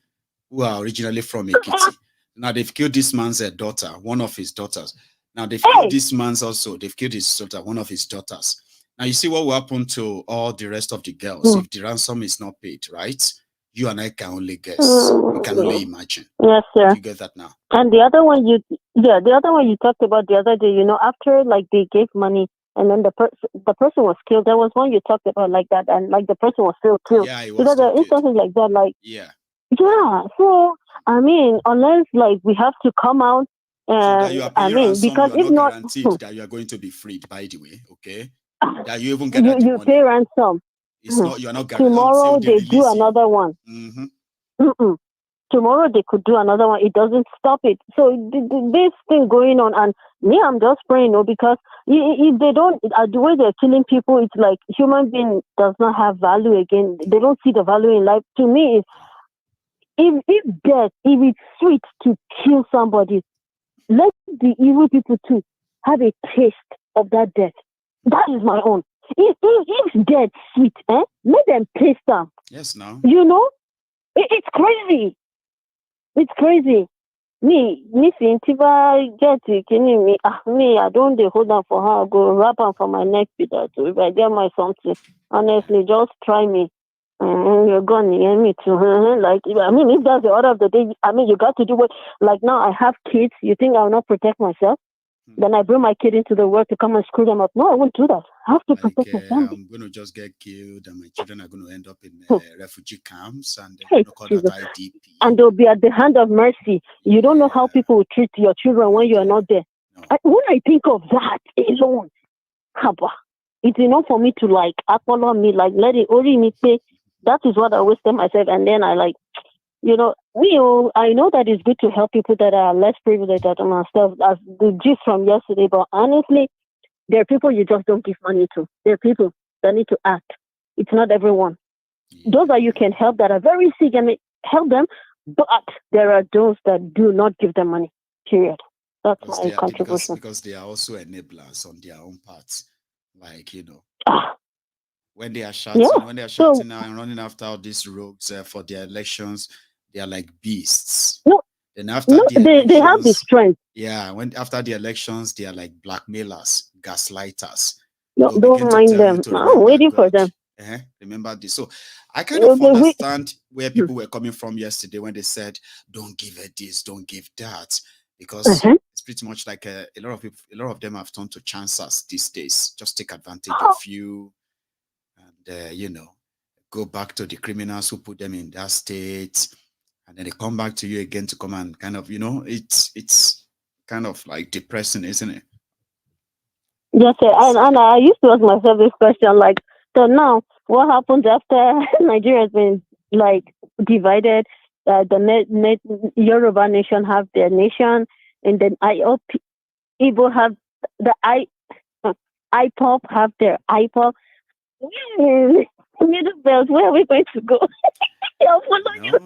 Who are originally from Ekiti. Now they've killed this man's daughter, one of his daughters. Now they've killed this man's also, they've killed his daughter, one of his daughters. Now you see what will happen to all the rest of the girls if the ransom is not paid, right? You and I can only guess. We can only imagine. Yes, sir. You get that now? And the other one the other one you talked about the other day, you know, after like they gave money and then the person was killed. There was one you talked about like that, and like the person was still killed. Yeah, it was. Because there are instances like that, like yeah. So I mean, unless like we have to come out and I mean, ransom, because you are if not not guaranteed that you are going to be freed. By the way, okay? That you even get you pay ransom. It's not, you're not guaranteed. Tomorrow they do another one. Tomorrow they could do another one. It doesn't stop it. So this thing going on, and me, I'm just praying, because if they don't, the way they're killing people, it's like human being does not have value again. They don't see the value in life. To me, if death, if it's sweet to kill somebody, let the evil people too have a taste of that death. That is my own. If death sweet, let them taste them. Yes, now. You know, it's crazy. It's crazy. Me, if I get it, me, I don't hold on for her. I go wrap on for my neck with that. If I get my something, honestly, just try me. You're gonna hear me too. Like, I mean, if that's the order of the day, I mean, you got to do what. Like now, I have kids. You think I will not protect myself? Then I bring my kid into the world to come and screw them up. No, I won't do that. I have to protect my family. I'm going to just get killed, and my children are going to end up in refugee camps, and they're going to call that IDP. And they'll be at the hand of mercy. You don't know how people will treat your children when you are not there. No. When I think of that alone, it's enough for me to like follow me, like let it only me say that is what I always tell myself, and then I like. You know, I know that it's good to help people that are less privileged than myself, as the gist from yesterday, but honestly, there are people you just don't give money to. There are people that need to act. It's not everyone. Those that you can help that are very sick and help them, but there are those that do not give them money, period. That's my contribution. Because they are also enablers on their own parts, like, when they are shouting, now and running after all these rogues for their elections, they are like beasts. No, then after they have the strength. Yeah, when after the elections, they are like blackmailers, gaslighters. No, don't mind them. I'm waiting for them. Remember this. So I kind of understand where people were coming from yesterday when they said, "Don't give her this, don't give that," because it's pretty much like a lot of people, a lot of them have turned to chancers these days. Just take advantage of you, and go back to the criminals who put them in that state, and then they come back to you again to come and kind of, it's kind of like depressing, isn't it? Yes, sir. And I used to ask myself this question, like, so now what happens after Nigeria has been like divided? The Yoruba nation have their nation, and then Igbo have the IPOP have their IPOP. Middle belt, where are we going to go? No,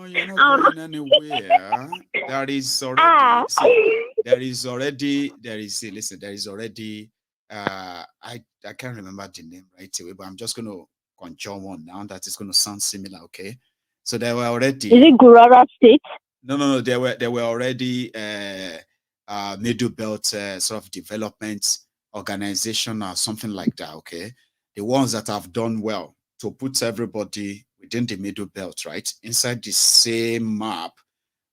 you're not going anywhere. There is already, I can't remember the name right away, but I'm just going to conjure one now that is going to sound similar, okay? So there were already... Is it Gurara State? No, there were already Middle Belt sort of development organization or something like that, okay? The ones that have done well to put everybody within the Middle Belt, right? Inside the same map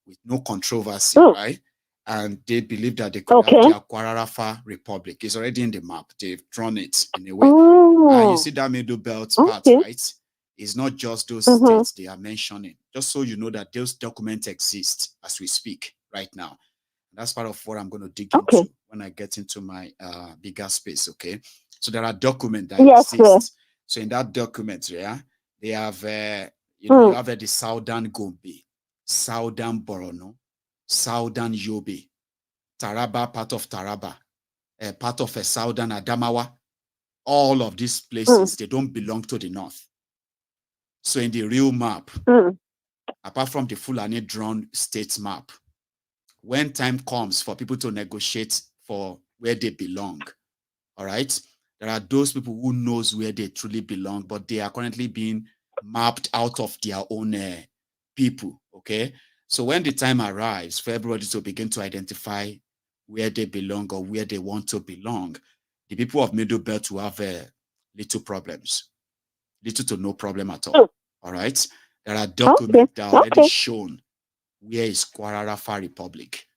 with no controversy, right? And they believe that they could have their Kwararafa Republic. It's already in the map. They've drawn it in a way. And you see that Middle Belt part, right? It's not just those states they are mentioning. Just so you know that those documents exist as we speak right now. And that's part of what I'm going to dig into when I get into my bigger space, okay? So there are documents that exist. So in that document, yeah, they have, you have the Southern Gombe, Southern Borono, Southern Yobe, Taraba, part of Taraba, part of Southern Adamawa. All of these places, they don't belong to the north. So in the real map, apart from the Fulani drawn state map, when time comes for people to negotiate for where they belong, all right, there are those people who knows where they truly belong, but they are currently being mapped out of their own people, okay? So when the time arrives for everybody to begin to identify where they belong or where they want to belong, the people of Middle Belt will have little problems, little to no problem at all, all right? There are documents that are already shown where is Kwararafa Republic.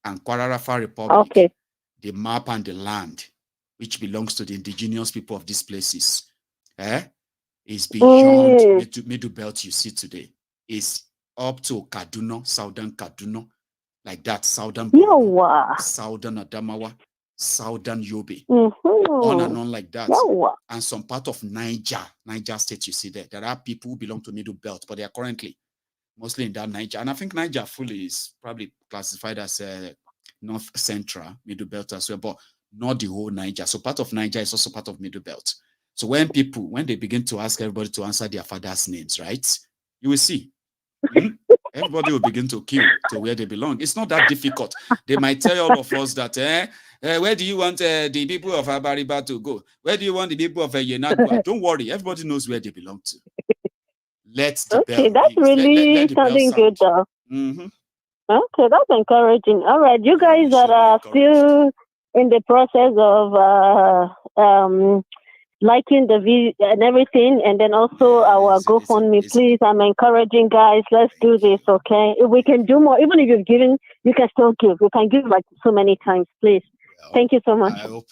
And Kwararafa Republic, the map and the land, which belongs to the indigenous people of these places, is beyond Middle Belt you see today. Is up to Kaduna, Southern Kaduna, like that, Southern Borno, Southern Adamawa, Southern Yobe, on and on like that. And some part of Niger State you see there. There are people who belong to Middle Belt, but they are currently mostly in that Niger. And I think Niger fully is probably classified as North Central, Middle Belt as well, but not the whole Niger. So part of Niger is also part of Middle Belt. So when they begin to ask everybody to answer their father's names, right? You will see. Everybody will begin to queue to where they belong. It's not that difficult. They might tell all of us that, where do you want the people of Abariba to go? Where do you want the people of Yenagua? Don't worry. Everybody knows where they belong to. Let the bell that's really let sounding good, though. Okay, that's encouraging. All right, you guys that are still in the process of liking the video and everything, and then also our GoFundMe, please, I'm encouraging guys, let's do this, okay? If we can do more, even if you've given, you can still give. You can give like so many times, please. Thank you so much. I hope,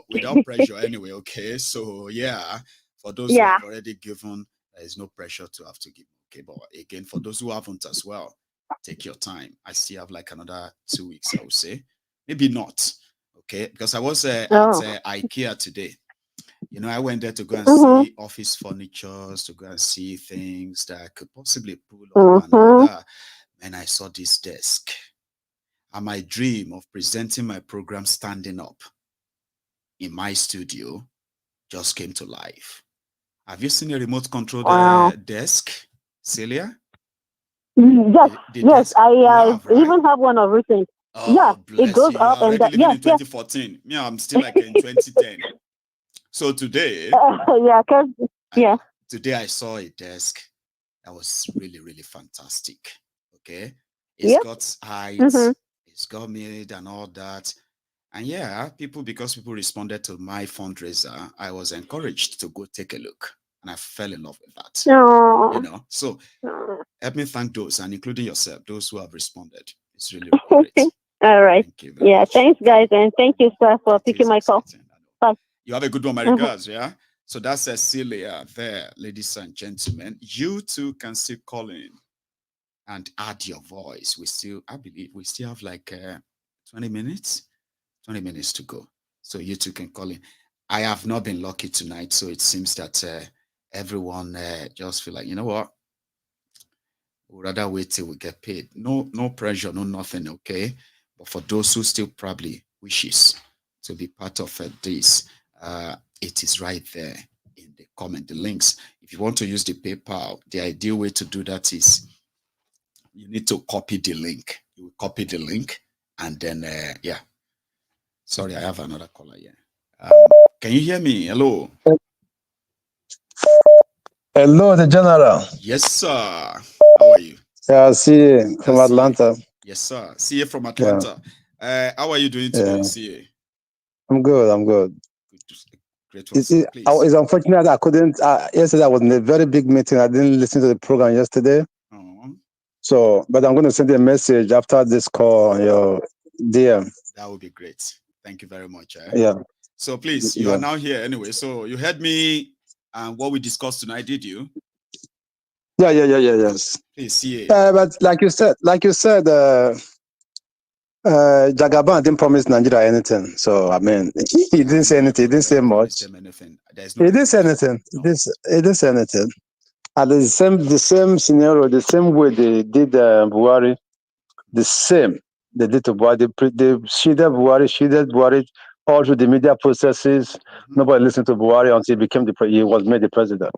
without pressure anyway, okay? So, yeah, for those who have already given, there is no pressure to have to give, okay? But again, for those who haven't as well, take your time. I still have like another 2 weeks, I would say. Maybe not, okay? Because I was at IKEA today. I went there to go and see office furniture, to go and see things that I could possibly pull up and all that. And I saw this desk. And my dream of presenting my program standing up in my studio just came to life. Have you seen a remote control desk, Celia? Yes, I even have one of recent. It goes up and down. In 2014. Yeah, I'm still like in 2010. So today, Yeah. Today I saw a desk that was really, really fantastic. Okay. Yep. Got heights, it's got made and all that. And yeah, because people responded to my fundraiser, I was encouraged to go take a look. And I fell in love with that. No. You know, so help me thank those, and including yourself, those who have responded. It's really great. All right. Thank you very much. Thanks, guys, and thank you, sir, for picking my call. Bye. You have a good one, my regards, yeah? So that's Cecilia there, ladies and gentlemen. You too can still call in and add your voice. I believe we still have like 20 minutes to go. So you too can call in. I have not been lucky tonight, so it seems that everyone just feel like, you know what? We'd rather wait till we get paid. No pressure, no nothing, okay? But for those who still probably wishes to be part of this, it is right there in the comment, the links. If you want to use the PayPal, the ideal way to do that is you need to copy the link. You will copy the link and then, yeah. Sorry, I have another caller here. Can you hear me? Hello. Hello, the general. Yes, sir. How are you? Yeah, CA from Atlanta. Yes, sir. CA from Atlanta. Yeah. How are you doing today, CA? I'm good. Great one, sir, it's unfortunate that I couldn't. Yesterday I was in a very big meeting. I didn't listen to the program yesterday. So, but I'm going to send you a message after this call on your DM. That would be great. Thank you very much. Yeah. So please, you are now here anyway. So you heard me and what we discussed tonight, did you? Yes. Please, CA. But like you said, Jagaban didn't promise Nigeria anything. So I mean, he didn't say anything. He didn't say much. He didn't say anything. He didn't say anything. And the same scenario, the same way they did Buhari, the same they did to Buhari. They shielded Buhari all through the media processes. Nobody listened to Buhari until he was made the president.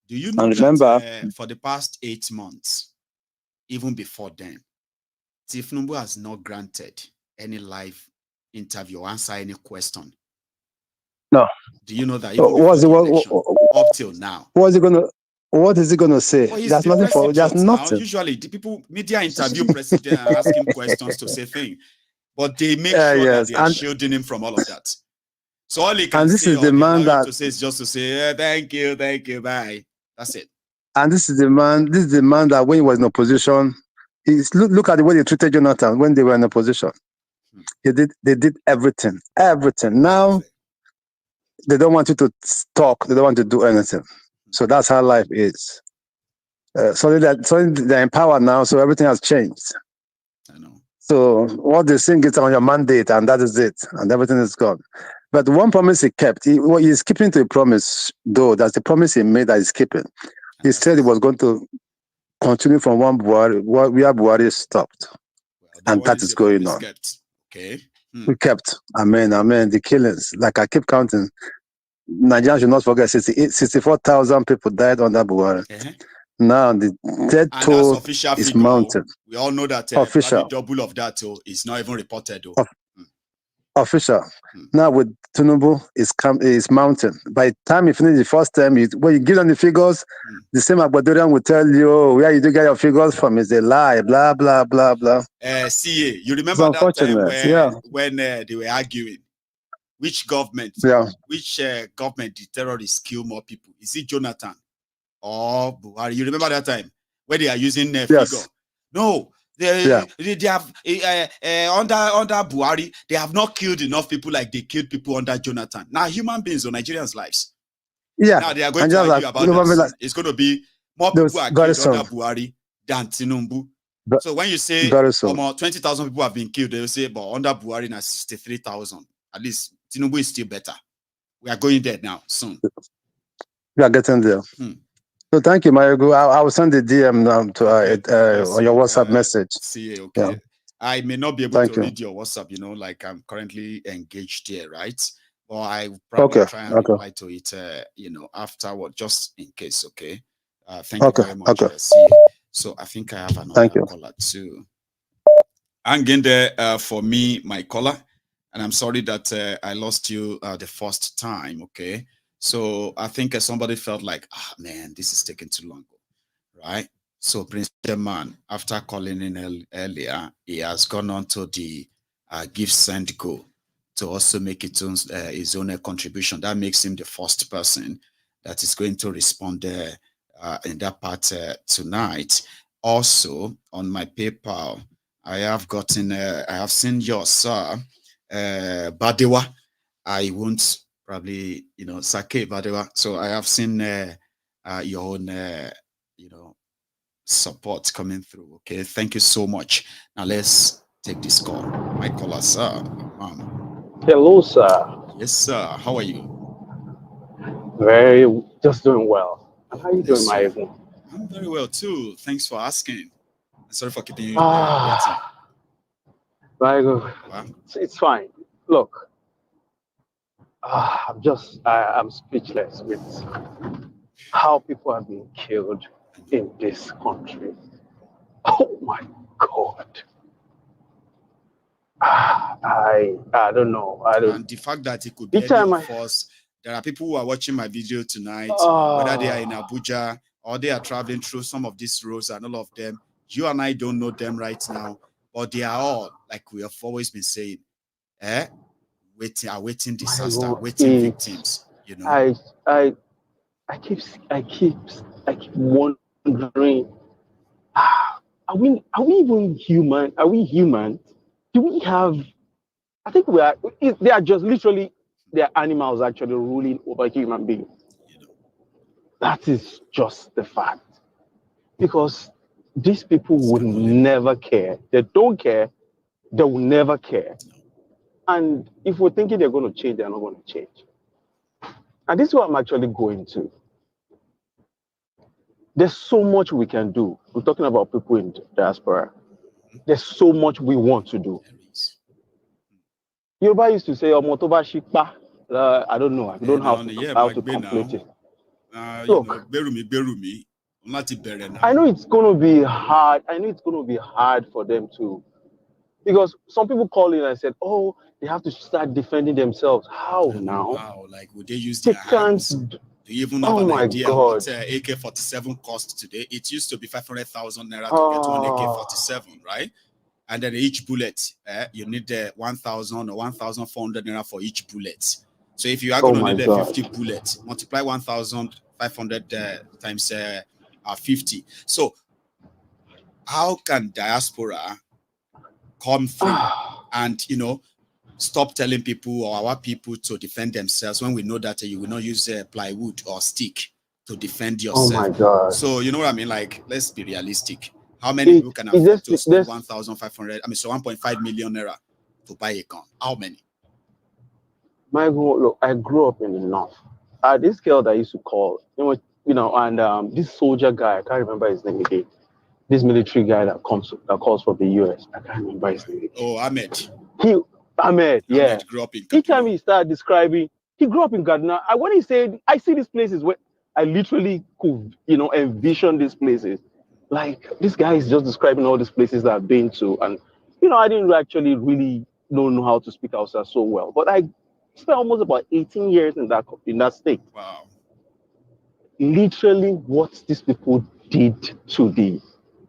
Do you know that for the past 8 months, even before then, Tifnumbu has not granted any live interview or answer any question? No. Do you know that even before the election, up till now? What is he going to say? Well, there's nothing for. There's nothing. Usually, the media interview president and ask him questions to say things, but they make sure that they are shielding him from all of that. So all he can say, to say is just to say, thank you, bye. That's it. And this is the man that when he was in opposition, look at the way they treated Jonathan when they were in opposition. They did everything. Now they don't want you to talk. They don't want to do anything. So that's how life is. So they're in power now, so everything has changed. I know. So what they think is on your mandate, and that is it, and everything is gone. But one promise he kept, he's keeping to the promise, though. That's the promise he made that he's keeping. He said he was going to continue from where Buhari stopped. Well, and that is going on. Kept. Okay. We kept. Amen. The killings. Like I keep counting. Nigerians should not forget 64,000 people died under Buhari. Now the death toll is mounted. We all know that official double of that is not even reported. Official. Now with Tinubu is mounting. By the time you finish the first term, when you give them the figures, the same Abadorian will tell you where you do get your figures from is a lie. Blah blah blah blah. CA, you remember that time when they were arguing? Which government? Which government did terrorists kill more people? Is it Jonathan or Buhari? You remember that time where they are using figure? No, they have under Buhari. They have not killed enough people like they killed people under Jonathan. Now human beings on Nigerians' lives. Yeah. Now they are going to argue about this. It's going to be more people are killed under Buhari than Tinubu. So when you say 20,000 people have been killed, they will say, but under Buhari now 63,000. At least Tinubu is still better. We are going there now soon. We are getting there. So thank you, Mayogu. I will send the DM now to on your WhatsApp message. CA, okay. Yeah. I may not be able to read your WhatsApp, like I'm currently engaged here, right? But I will probably try and reply to it, afterward, just in case, okay? Thank you very much, CA. So I think I have another caller too. Hang in there for me, my caller. And I'm sorry that I lost you the first time, okay? So I think somebody felt like, man, this is taking too long, right? So Prince Man, after calling in earlier, he has gone on to the Give Send Go to also make his own contribution. That makes him the first person that is going to respond in that part tonight. Also, on my PayPal, I have seen yours, sir, Badewa. I won't probably, Sake Badewa. So I have seen your own, support coming through. Okay, thank you so much. Now let's take this call. My caller, sir. Hello, sir. Yes, sir. How are you? Just doing well. And how are you doing, my evening? I'm very well too. Thanks for asking. Sorry for keeping you waiting. Very good. It's fine. Look, I'm speechless with how people are being killed in this country. Oh my God. I don't know. And the fact that it could be any force. There are people who are watching my video tonight, whether they are in Abuja or they are traveling through some of these roads and all of them. You and I don't know them right now, but they are all, like we have always been saying, awaiting disaster, waiting victims. I keep wondering, are we even human? Are we human? Do we have? I think we are. They are just literally, they are animals actually ruling over human beings. That is just the fact. Because these people would never care. They don't care. They will never care. And if we're thinking they're going to change, they're not going to change. And this is what I'm actually going to. There's so much we can do. We're talking about people in diaspora. There's so much we want to do. Yoruba used to say, "Omotoba shikpa." I don't know. I don't know how to complete it. Look, I know it's going to be hard. I know it's going to be hard for them to, because some people call in and said, "Oh, they have to start defending themselves." How now? How? Like, would they use their hands? Do you even have an idea what AK-47 cost today? It used to be 500,000 naira to get one AK-47, right? And then each bullet, you need 1,000 or 1,400 naira for each bullet. So if you are going to need 50 bullets, multiply 1,500 times 50. So how can diaspora come through and, stop telling people or our people to defend themselves when we know that you will not use plywood or stick to defend yourself? Oh my God. So you know what I mean? Like, let's be realistic. How many people can afford to spend 1,500, 1.5 million naira to buy a gun? How many? My God, look, I grew up in the north. This girl that I used to call, and this soldier guy, I can't remember his name again. This military guy that calls from the US, I can't remember his name again. Oh, Ahmed. Ahmed, yeah. Ahmed grew up in Kaduna. Each time he started describing, he grew up in Kaduna. When he said, I see these places where I literally could, envision these places. Like, this guy is just describing all these places that I've been to. And, I didn't actually really know how to speak Hausa so well. But I spent almost about 18 years in that state. Wow. Literally what these people did to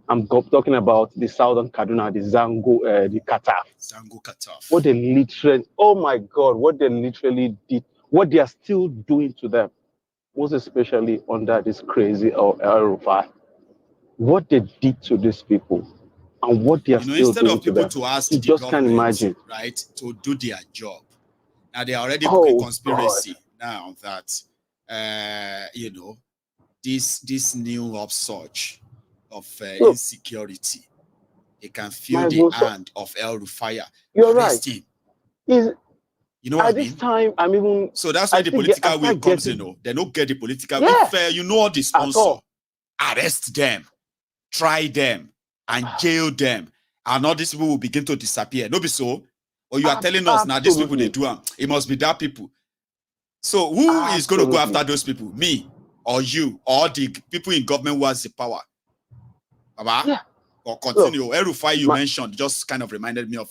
I'm talking about the southern Kaduna, the Zango, the Kataf. Zango Kataf. What they literally, oh my God, what they literally did, what they are still doing to them, most especially under this crazy Arewa, what they did to these people, and what they are still doing to them. To ask you just can't imagine, right, to do their job. Now they are already cooking conspiracy now that this new upsurge of insecurity, they can feel the hand of El Rufaya. You're right. You know what at this time, I'm even. So that's why the political will comes in. They don't get the political will. If all the sponsor, arrest them, try them, and jail them, and all these people will begin to disappear. No be so. Or you are telling us now these people they do them. It must be that people. So who is going to go after those people? Me or you or the people in government who has the power? Baba? Yeah. Or continue. El Rufai you mentioned just kind of reminded me of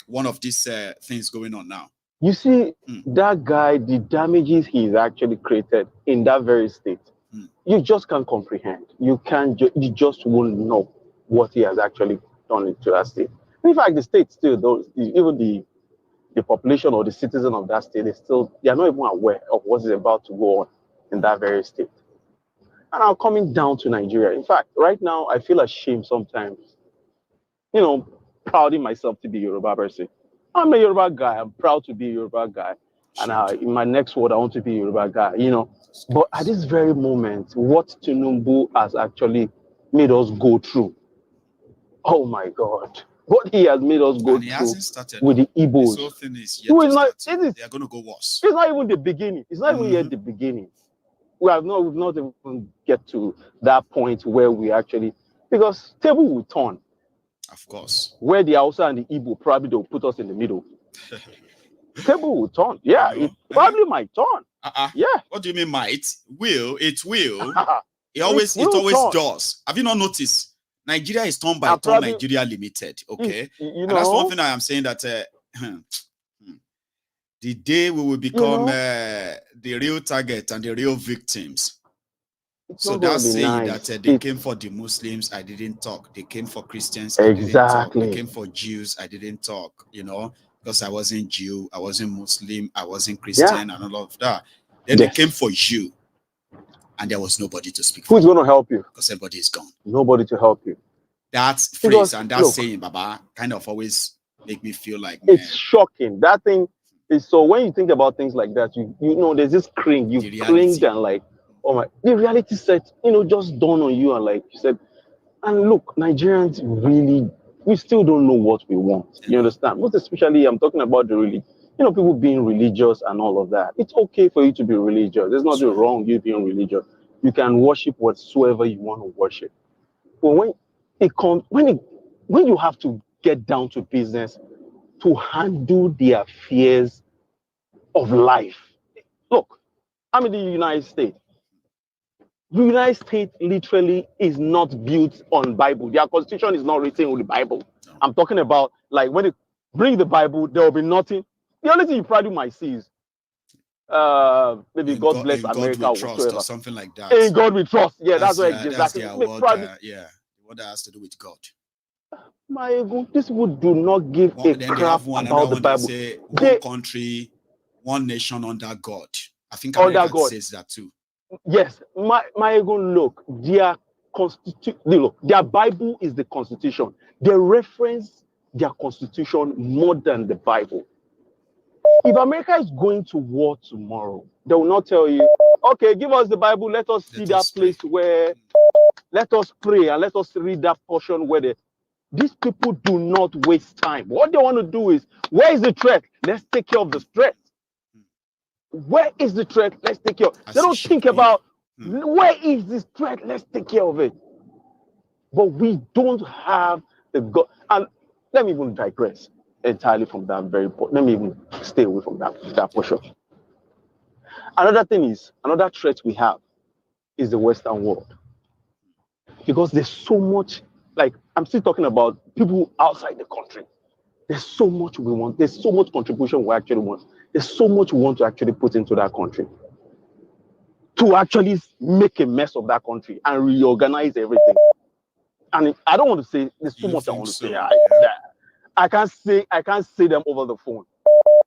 one of these things going on now. You see, that guy, the damages he's actually created in that very state, you just can't comprehend. You can't. You just won't know what he has actually done into that state. In fact, the state still, those even the population or the citizen of that state is still, they are not even aware of what is about to go on in that very state. And I'm coming down to Nigeria. In fact, right now, I feel ashamed sometimes, you know, prouding myself to be a Yoruba person. I'm a Yoruba guy. I'm proud to be a Yoruba guy. And in my next word, I want to be a Yoruba guy, you know. But at this very moment, what Tinubu has actually made us go through, oh my God, what he has made us go through with the Igbos. This whole thing is yet to start. They are going to go worse. It's not even the beginning. It's not even yet the beginning. We've not even get to that point where we actually, because table will turn. Of course. Where the Hausa and the Igbo probably they'll put us in the middle. Table will turn. Yeah, it probably might turn. Yeah. What do you mean might? Will? It will. It always does. Have you not noticed? Nigeria is turned by Turn Nigeria Limited. Okay. And that's one thing I am saying that the day we will become the real target and the real victims. So that's saying that they came for the Muslims, I didn't talk. They came for Christians, I didn't talk. They came for Jews, I didn't talk. You know, because I wasn't Jew, I wasn't Muslim, I wasn't Christian, and all of that. Then they came for you, and there was nobody to speak for. Who's going to help you? Because everybody is gone. Nobody to help you. That phrase and that saying, Baba, kind of always make me feel like, man, it's shocking. That thing is, so when you think about things like that, you know, there's this cringe. You cringe and like, oh my, the reality set, you know, just dawned on you, and like you said, and look, Nigerians really, we still don't know what we want. You understand? Most especially, I'm talking about the really, you know, people being religious and all of that. It's okay for you to be religious. There's nothing wrong with you being religious. You can worship whatsoever you want to worship. But when it comes, when you have to get down to business to handle the affairs of life, look, I'm in the United States. The United States literally is not built on Bible. Their constitution is not written with the Bible. I'm talking about, like, when they bring the Bible, there will be nothing. The only thing you probably might see is maybe God bless America or trust whatsoever. or something like that. In God we trust. Yeah, that's what exactly. What that has to do with God. My God, these people do not give a crap about the Bible. They say one country, one nation under God. I think America says that too. Yes, my ego, look, their Bible is the constitution. They reference their constitution more than the Bible. If America is going to war tomorrow, they will not tell you, okay, give us the Bible, let us see that place where, let us pray and let us read that portion where these people do not waste time. What they want to do is, where is the threat? Let's take care of the threat. Where is the threat? Let's take care of it. They don't think about where is this threat? Let's take care of it. But we don't have the God. And let me even digress entirely from that very point. Let me even stay away from that portion. Another thing is, another threat we have is the Western world. Because there's so much, like, I'm still talking about people outside the country. There's so much we want. There's so much contribution we actually want. There's so much we want to actually put into that country. To actually make a mess of that country and reorganize everything. And I don't want to say, there's too much I want to say. I can't say them over the phone.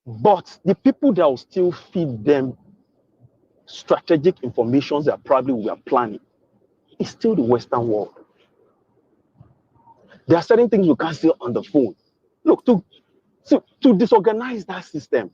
But the people that will still feed them strategic information that probably we are planning is still the Western world. There are certain things you can't say on the phone. Look, to disorganize that system,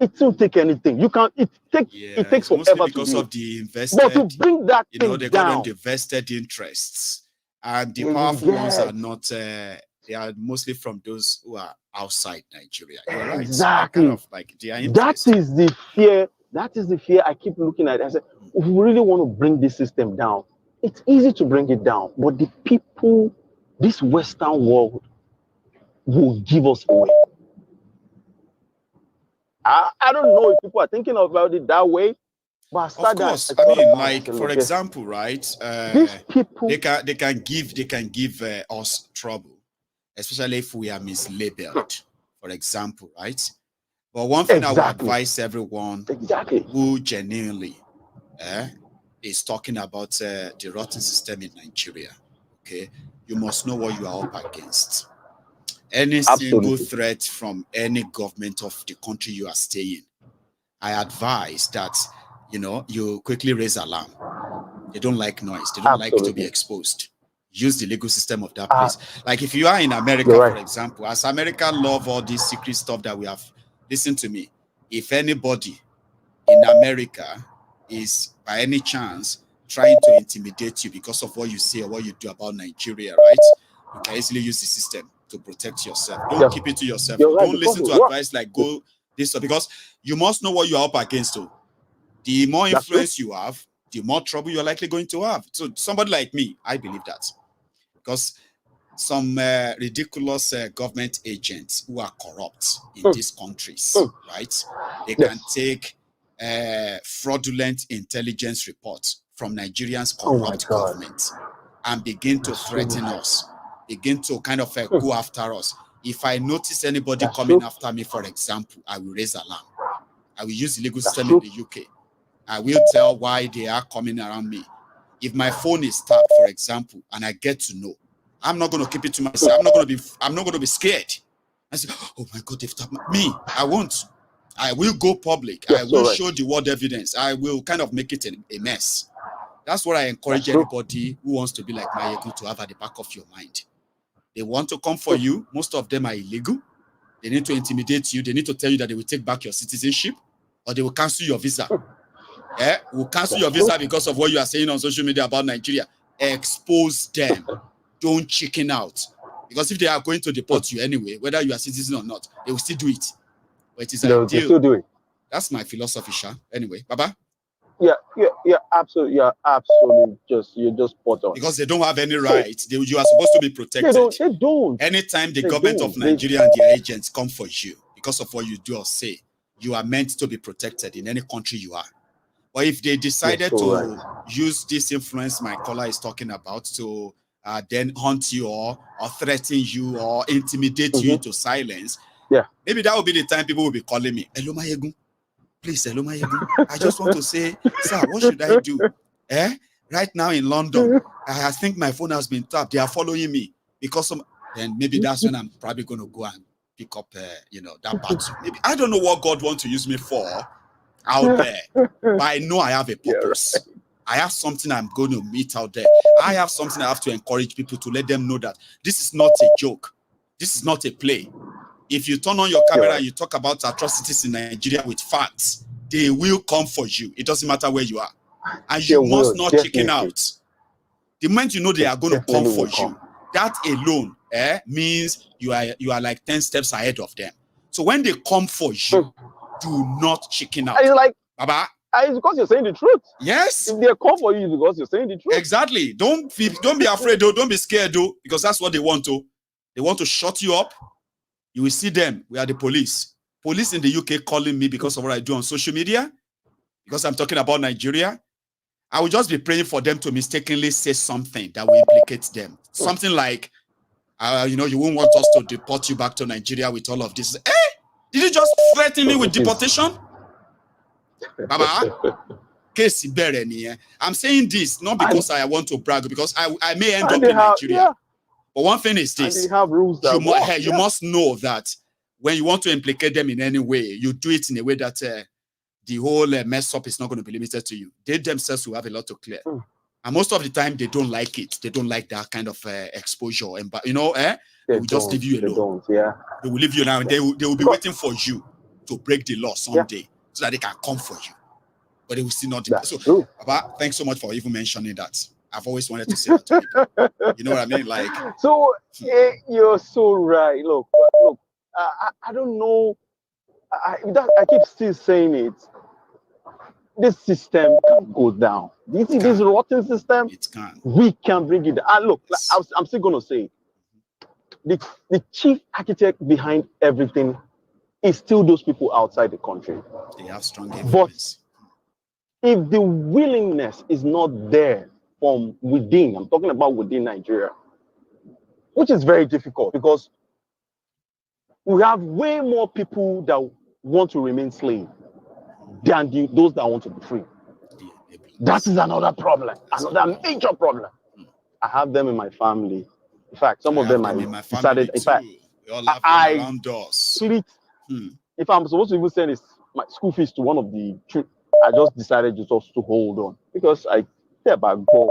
it won't take anything. You can't. It takes forever because to do. Of the invested, but to bring that thing they down, got them the vested interests, and the powerful ones are not. They are mostly from those who are outside Nigeria. You're right. Exactly. Kind of like that is the fear. That is the fear I keep looking at. I said, if we really want to bring this system down, it's easy to bring it down, but the people, this Western world, will give us away. I don't know if people are thinking about it that way, but of course, I mean, like, for example, right? These people, they can give us trouble, especially if we are mislabeled. For example, right? But one thing I would advise everyone exactly who genuinely is talking about the rotten system in Nigeria, okay, you must know what you are up against. Any single threat from any government of the country you are staying, I advise that, you know, you quickly raise alarm. They don't like noise. They don't like to be exposed. Use the legal system of that place. Like if you are in America, for example, as America love all this secret stuff that we have, listen to me. If anybody in America is by any chance trying to intimidate you because of what you say or what you do about Nigeria, right? You can easily use the system to protect yourself. Don't keep it to yourself. Don't listen to advice like go this, because you must know what you are up against. So the more influence you have, the more trouble you're likely going to have. So somebody like me, I believe that. Because some ridiculous government agents who are corrupt in these countries, right? They can take fraudulent intelligence reports from Nigerians' corrupt government and begin to threaten us, begin to kind of go after us. If I notice anybody coming after me, for example, I will raise alarm. I will use the legal system in the UK. I will tell why they are coming around me. If my phone is tapped, for example, and I get to know, I'm not going to keep it to myself. I'm not going to be scared. I say, oh my God, they've tapped me. I won't. I will go public. I will show the world evidence. I will kind of make it a mess. That's what I encourage everybody who wants to be like Mayegu to have at the back of your mind. They want to come for you. Most of them are illegal. They need to intimidate you. They need to tell you that they will take back your citizenship or they will cancel your visa. Will cancel your visa because of what you are saying on social media about Nigeria. Expose them. Don't chicken out. Because if they are going to deport you anyway, whether you are a citizen or not, they will still do it. But it is ideal. They still do it. That's my philosophy, Sha. Anyway, Baba? Yeah, absolutely. You're just spot on. Because they don't have any rights. You are supposed to be protected. They don't. Anytime the government of Nigeria and their agents come for you because of what you do or say, you are meant to be protected in any country you are. But if they decided to use this influence my caller is talking about to then hunt you or threaten you or intimidate you into silence, maybe that will be the time people will be calling me. Hello, Mayegu. Please, hello, Mayegu. I just want to say, sir, what should I do? Right now in London, I think my phone has been tapped. They are following me because then maybe that's when I'm probably going to go and pick up, that battle. Maybe I don't know what God wants to use me for out there, but I know I have a purpose. I have something I'm going to meet out there. I have something I have to encourage people to let them know that this is not a joke. This is not a play. If you turn on your camera and you talk about atrocities in Nigeria with facts, they will come for you. It doesn't matter where you are. And you must not chicken out. The moment you know they are going to come for you, that alone means you are like 10 steps ahead of them. So when they come for you, do not chicken out. It's like, Baba, it's because you're saying the truth. Yes. If they come for you, it's because you're saying the truth. Exactly. Don't be afraid, though. Don't be scared, though, because that's what they want to. They want to shut you up. You will see them. We are the police. Police in the UK calling me because of what I do on social media, because I'm talking about Nigeria. I will just be praying for them to mistakenly say something that will implicate them. Something like, you won't want us to deport you back to Nigeria with all of this. Did you just threaten me with deportation? Baba, I'm saying this not because I want to brag, because I may end up in Nigeria. But one thing is this: have rules that you must know that when you want to implicate them in any way, you do it in a way that the whole mess up is not going to be limited to you. They themselves will have a lot to clear. And most of the time, they don't like it. They don't like that kind of exposure. And they will just leave you alone. They will leave you now, and they will be waiting for you to break the law someday so that they can come for you. But they will still not do that. So, Baba, thanks so much for even mentioning that. I've always wanted to say that to people. You know what I mean? Like, so you're so right. Look, I don't know. I keep still saying it. This system can go down. This rotten system, we can bring it down. And look, I'm still going to say it. The chief architect behind everything is still those people outside the country. They have strong influence. But if the willingness is not there from within, I'm talking about within Nigeria, which is very difficult because we have way more people that want to remain slaves than those that want to be free. That is another problem, another major problem. I have them in my family. In fact, some of them I decided. In fact, I split. If I'm supposed to even send my school fees to one of the children, I just decided to hold on because I because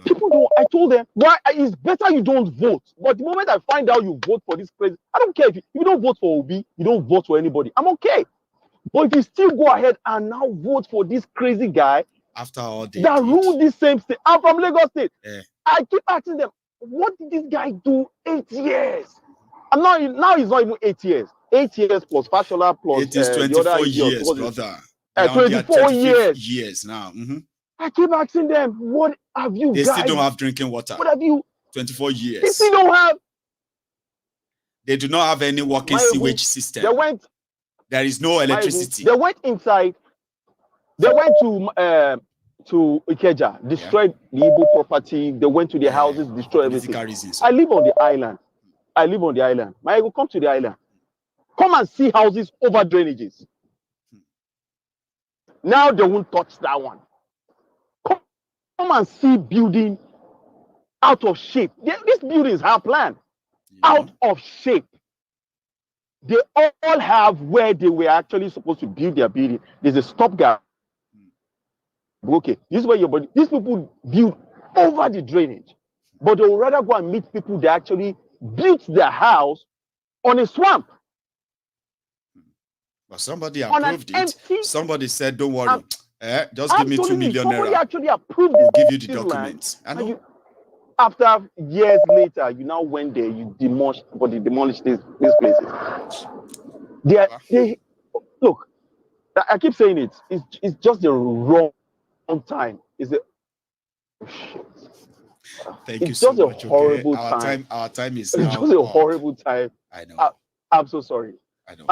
people don't. I told them, why it's better you don't vote. But the moment I find out you vote for this president, I don't care if you don't vote for Obi, you don't vote for anybody. I'm okay. But if you still go ahead and now vote for this crazy guy after all that ruled this same state, I'm from Lagos State. Yeah. I keep asking them, what did this guy do 8 years? I'm not now. It's not even 8 years. 8 years plus Fashola plus it is 24 years, brother. 24 years now. I keep asking them, what have you They guys? still don't have drinking water. What have you? 24 years. They still don't have. They do not have any working sewage system. They went. There is no electricity. They went inside. They went to Ikeja, destroyed the Igbo property. They went to their houses, destroyed everything. I live on the island. I will come to the island. Come and see houses over drainages. Now they won't touch that one. Come and see building out of shape. These buildings have planned. Out of shape. They all have where they were actually supposed to build their building. There's a stopgap. Okay, this is where your body. These people build over the drainage, but they would rather go and meet people that actually built their house on a swamp. But somebody approved it. Somebody said, "Don't worry, just give me 2 million naira." Somebody actually approved it. We'll give you the documents. After years later, you now went there, you demolished these places. They look. I keep saying it. It's just the wrong time. Thank you so much. It's just a horrible time. Our time is now. It's just a horrible time. I know. I'm so sorry. I know.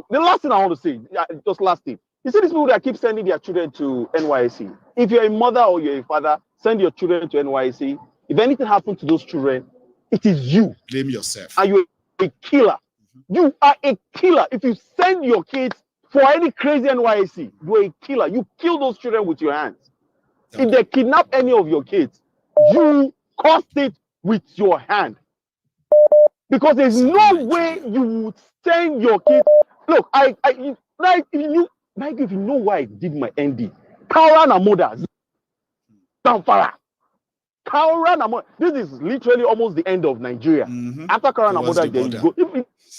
The last thing I want to say, just last thing. You see these people that keep sending their children to NYC. If you're a mother or you're a father, send your children to NYC. If anything happens to those children, it is you. Blame yourself. And you're a killer. You are a killer. If you send your kids for any crazy NYC, you're a killer. You kill those children with your hands. Okay. If they kidnap any of your kids, you caused it with your hand. Because there's no way you would send your kids. Look, if you know why I did my ND, Kaura Namoda, Zamfara. Kaura Namoda. This is literally almost the end of Nigeria. After Kaura Namoda, then you go.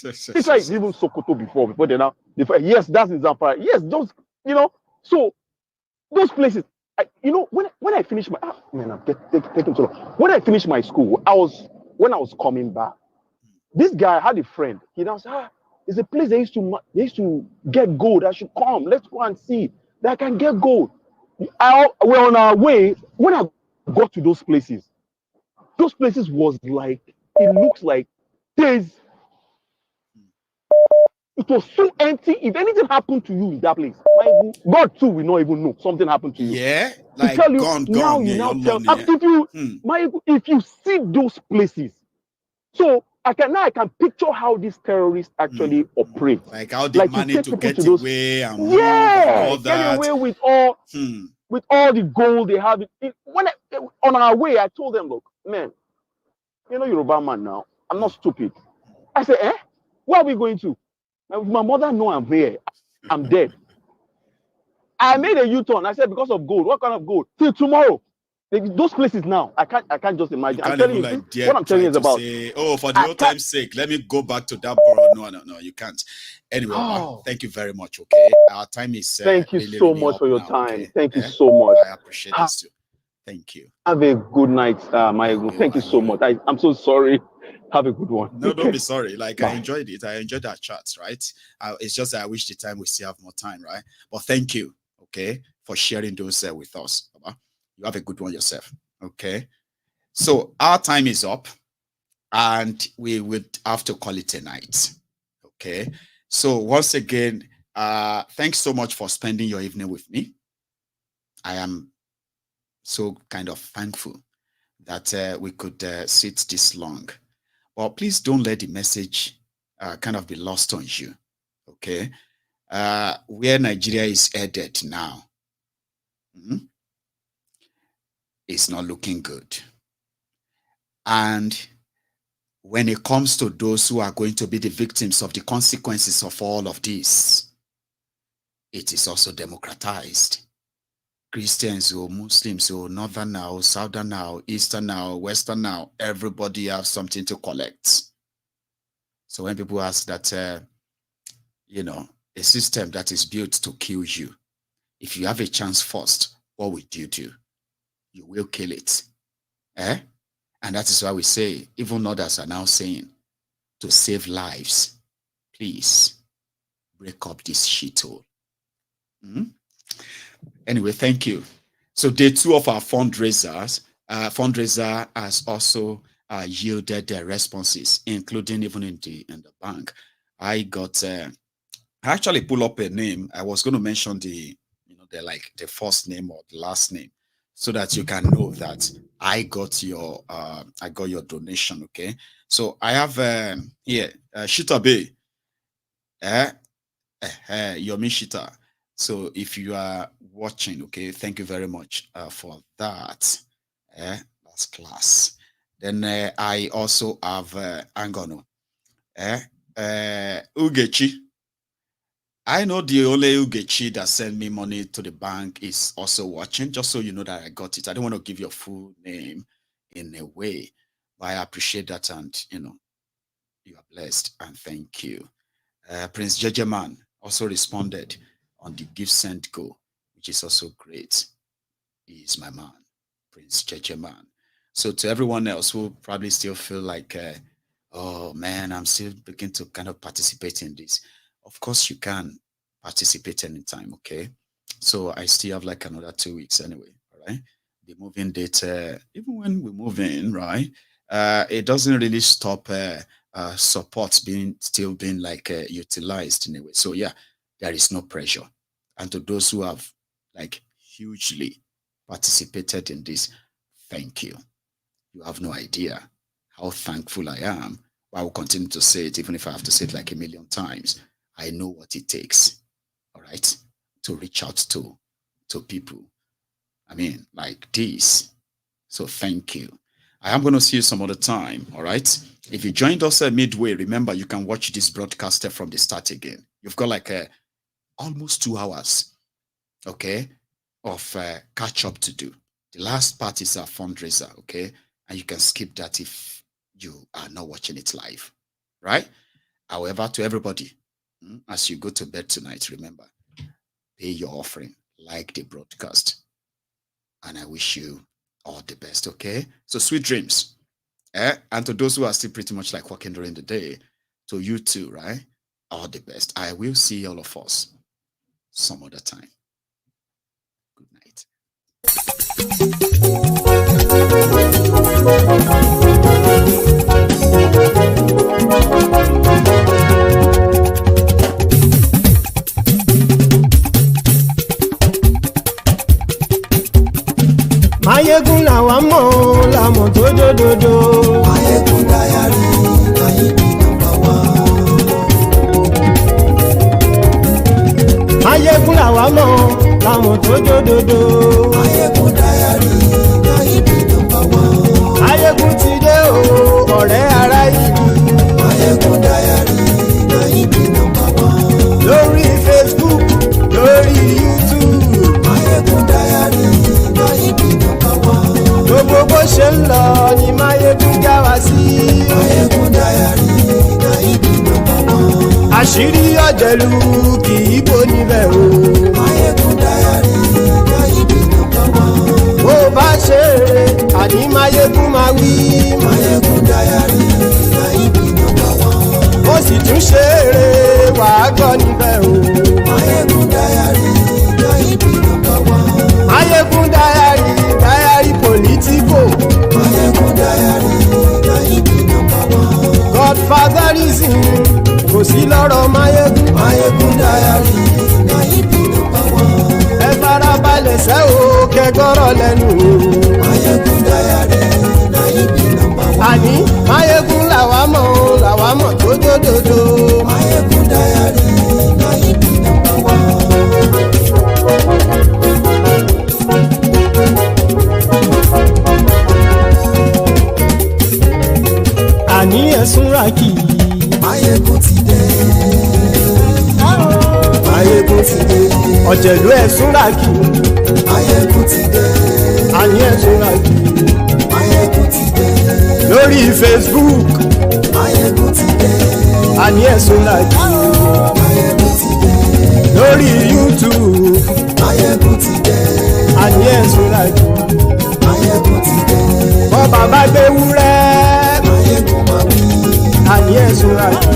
It's like even Sokoto before they now. Yes, that's in Zamfara. Yes, those, so those places. When I finished my I'm taking so long. When I finished my school, when I was coming back, this guy had a friend. He now said, there's a place they used to get gold. I should come. Let's go and see that I can get gold. We're on our way. When I got to those places was like, it looks like it was so empty. If anything happened to you in that place, God too will not even know something happened to you. Yeah, like tell you, gone. If you see those places, so I can picture how these terrorists actually operate. Like how they manage to get away and all that. Get away with all the gold they have. On our way, I told them, look, man, Yoruba man now. I'm not stupid. I said, where are we going to? My mother know I'm here. I'm dead. I made a U-turn. I said, because of gold. What kind of gold? Till tomorrow. Those places now, I can't just imagine. I'm telling you, what I'm telling you is about. For the old time's sake, let me go back to that borough. No, you can't. Anyway, thank you very much. Okay, our time is. Thank you really, so really much for your now, time. okay? Thank you so much. I appreciate this too. Thank you. Have a good night, Maegu. Thank you so much. I'm so sorry. Have a good one. No, don't be sorry. Like, I enjoyed it. I enjoyed our chats, right? It's just that I wish the time we still have more time, right? But thank you, okay, for sharing those with us. You have a good one yourself. Okay, so our time is up and we would have to call it a night. Okay, so once again, thanks so much for spending your evening with me. I am so kind of thankful that we could sit this long. Well, please don't let the message kind of be lost on you. Okay, where Nigeria is headed now, it's not looking good. And when it comes to those who are going to be the victims of the consequences of all of this, it is also democratized. Christians or Muslims or Northern now, Southern now, Eastern now, Western now, everybody has something to collect. So when people ask that, you know, a system that is built to kill you, if you have a chance first, what would you do? You will kill it. And that is why we say, even others are now saying, to save lives, please break up this shithole. Anyway, thank you. So day 2 of our fundraiser has also yielded their responses, including even in the bank. I actually pull up a name. I was going to mention the first name or the last name, so that you can know that I got your donation. Okay, so I have here Shita Bay, Yomi Shita. So if you are watching, okay, thank you very much for that. That's class. Then I also have Angono, Ugechi. I know the only Ugechi that sent me money to the bank is also watching, just so you know that I got it. I don't want to give your full name in a way, but I appreciate that, and you know, you are blessed, and thank you. Prince Jejeman also responded on the gift sent go, which is also great. He is my man, Prince Jejeman. So to everyone else who probably still feel like, oh man, I'm still beginning to kind of participate in this. Of course you can participate anytime, okay? So I still have like another 2 weeks anyway, all right? The moving date, even when we move in, right? It doesn't really stop support still being like utilized in a way. So yeah, there is no pressure. And to those who have like hugely participated in this, thank you. You have no idea how thankful I am. I will continue to say it, even if I have to say it like 1 million times. I know what it takes, all right, to reach out to people. I mean, like this. So thank you. I am going to see you some other time, all right? If you joined us midway, remember, you can watch this broadcast from the start again. You've got like almost 2 hours, okay, of catch up to do. The last part is our fundraiser, okay? And you can skip that if you are not watching it live, right? However, to everybody, as you go to bed tonight, remember, pay your offering, like the broadcast. And I wish you all the best, okay? So sweet dreams. And to those who are still pretty much like working during the day, to you too, right? All the best. I will see all of us some other time. Good night. Mayegun làwa mọ̀ làmọ̀ tó dòdòdò. Mayegun dayari Ayíbi nọ́mbà 1. Mayegun làwa mọ̀ làmọ̀ tó dòdòdò. Mayegun dayari Ayíbi nọ́mbà 1. Mayegun ti dé o ọ̀rẹ́ ará ìlú. Mayegun dayari Ayíbi nọ́mbà 1. Lórí Facebook, lórí YouTube. Mayegun dayari Ayíbi nọ́mbà 1. Gbogbo bó ṣe ń lọ ni Mayegun já wa sí. Mayegun dayari Ayíbi nọ́mbà 1. Àṣírí ọ̀jẹ̀lú kì í bò níbẹ̀ o. Mayegun dayari Ayíbi nọ́mbà 1. Bó bá ṣe eré àní Mayegun máa wí. Mayegun dayari Ayíbi nọ́mbà 1. Ó sì tún ṣe eré wàá gbọ́ níbẹ̀ o. Mayegun dayari Ayíbi nọ́mbà 1. Mayegun dayari politico. Mayegun dayari Ayíbi nọ́mbà 1. Godfatherism kò sí lọ́rọ̀ Mayegun. Mayegun dayari Ayíbi nọ́mbà 1. Ẹ farabalẹ̀ sẹ́ o kẹgọ́rọ̀ lẹ́nu o. Mayegun dayari Ayíbi nọ́mbà 1. Àní Mayegun làwa mọ̀ tó dòdò. dodo. Mayegun diary, na it be number one. Àní ẹ̀sùn ràkì. Mayegun ti dé. Mayegun ti dé. Ọ̀jẹ̀lú ẹ̀sùn ràkì. Mayegun ti dé. Àní ẹ̀sùn ràkì. Mayegun ti dé. Lórí Facebook. Mayegun ti dé. Àní ẹ̀sùn ràkì. Mayegun ti dé. Lórí YouTube. Mayegun ti dé. Àní ẹ̀sùn ràkì. Mayegun ti dé. Bọ́ bàbá gbé wúrẹ́. Mayegun máa wí. Àní ẹ̀sùn ràkì.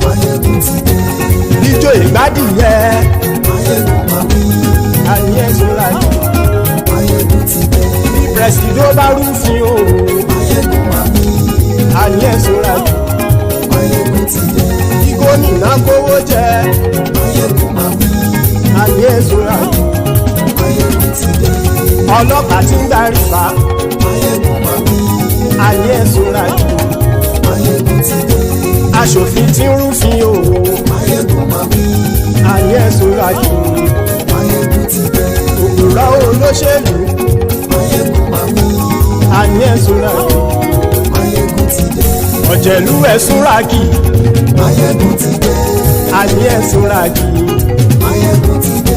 Mayegun ti dé. Ijó ìgbádìyẹ. Mayegun máa wí. Àní ẹ̀sùn ràkì. Mayegun ti dé. Bí pẹ̀sìdó bá rúfin o. Mayegun máa wí. Àní ẹ̀sùn ràkì. Mayegun ti dé. Bí gómìnà kówó jẹ. Mayegun máa wí. Àní ẹ̀sùn ràkì. Mayegun ti dé. Ọlọ́pàá tí ń darí bá. Mayegun máa wí. Àní ẹ̀sùn ràkì. Mayegun ti dé. Aṣòfin tí ń rúfin o. Mayegun máa wí. Àní ẹ̀sùn ràkì. Mayegun ti dé. Òpùrọ́ olóṣèlú. Mayegun máa wí. Àní ẹ̀sùn ràkì. Mayegun ti dé. Ọ̀jẹ̀lú ẹ̀sùn ràkì. Mayegun ti dé. Àní ẹ̀sùn ràkì. Mayegun ti dé.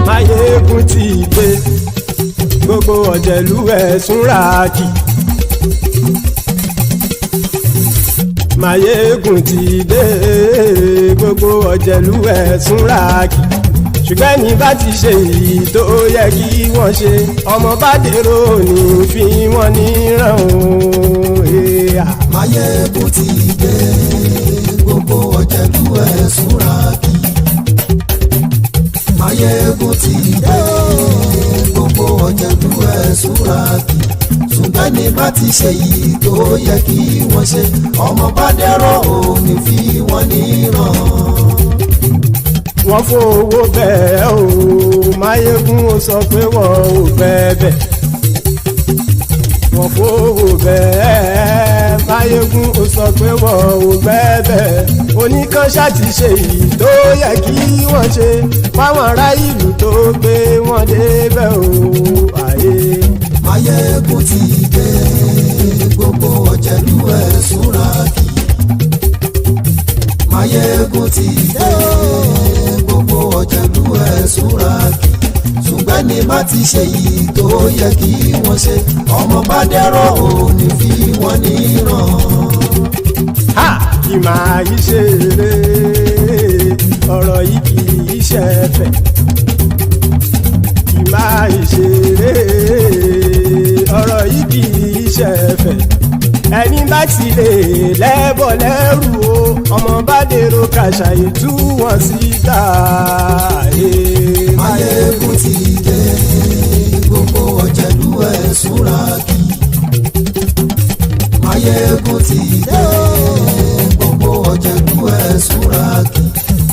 Mayegun ti dé. Gbogbo ọ̀jẹ̀lú ẹ̀sùn ràkì. Mayegun ti dé. Gbogbo ọ̀jẹ̀lú ẹ̀sùn ràkì. Ṣùgbọ́n ní bá ti ṣe èyí tó yẹ kí wọ́n ṣe, ọmọ bá dèrò ní fi wọ́n níran o. Mayegun ti dé. Gbogbo ọ̀jẹ̀lú ẹ̀sùn ràkì. Mayegun ti dé. Gbogbo ọ̀jẹ̀lú ẹ̀sùn ràkì. Ṣùgbọ́n ní bá ti ṣe èyí tó yẹ kí wọ́n ṣe, ọmọ bá dèrò ní fi wọ́n níran. Wọ́n fowó bẹ́ẹ̀ o. Mayegun ó sọ pé wọ́n ò bẹ́ẹ̀. Wọ́n fowó bẹ́ẹ̀. Mayegun ó sọ pé wọ́n ò bẹ́ẹ̀. Oníkanṣá ti ṣe èyí tó yẹ kí wọ́n ṣe fáwọn ará ìlú tó gbé wọn débẹ̀ o. Mayegun ti dé. Gbogbo ọ̀jẹ̀lú ẹ̀sùn ràkì. Mayegun ti dé. Gbogbo ọ̀jẹ̀lú ẹ̀sùn ràkì. Ṣùgbọ́n ní má ti ṣe yìí tó yẹ kí wọ́n ṣe, ọmọ bá dẹ́rọ̀ ò ní fi wọ́n níran. Kì máa yí ṣe eré, ọ̀rọ̀ yìí kì í ṣe ẹ̀fẹ̀. Kì máa yí ṣe eré, ọ̀rọ̀ yìí kì í ṣe ẹ̀fẹ̀. Ẹni bá ti lè lẹ́bọ̀ lẹ́rù o, ọmọ bá dèrò kàṣàyè tú wọn síta. Mayegun ti dé. Gbogbo ọ̀jẹ̀lú ẹ̀sùn ràkì. Mayegun ti dé. Gbogbo ọ̀jẹ̀lú ẹ̀sùn ràkì.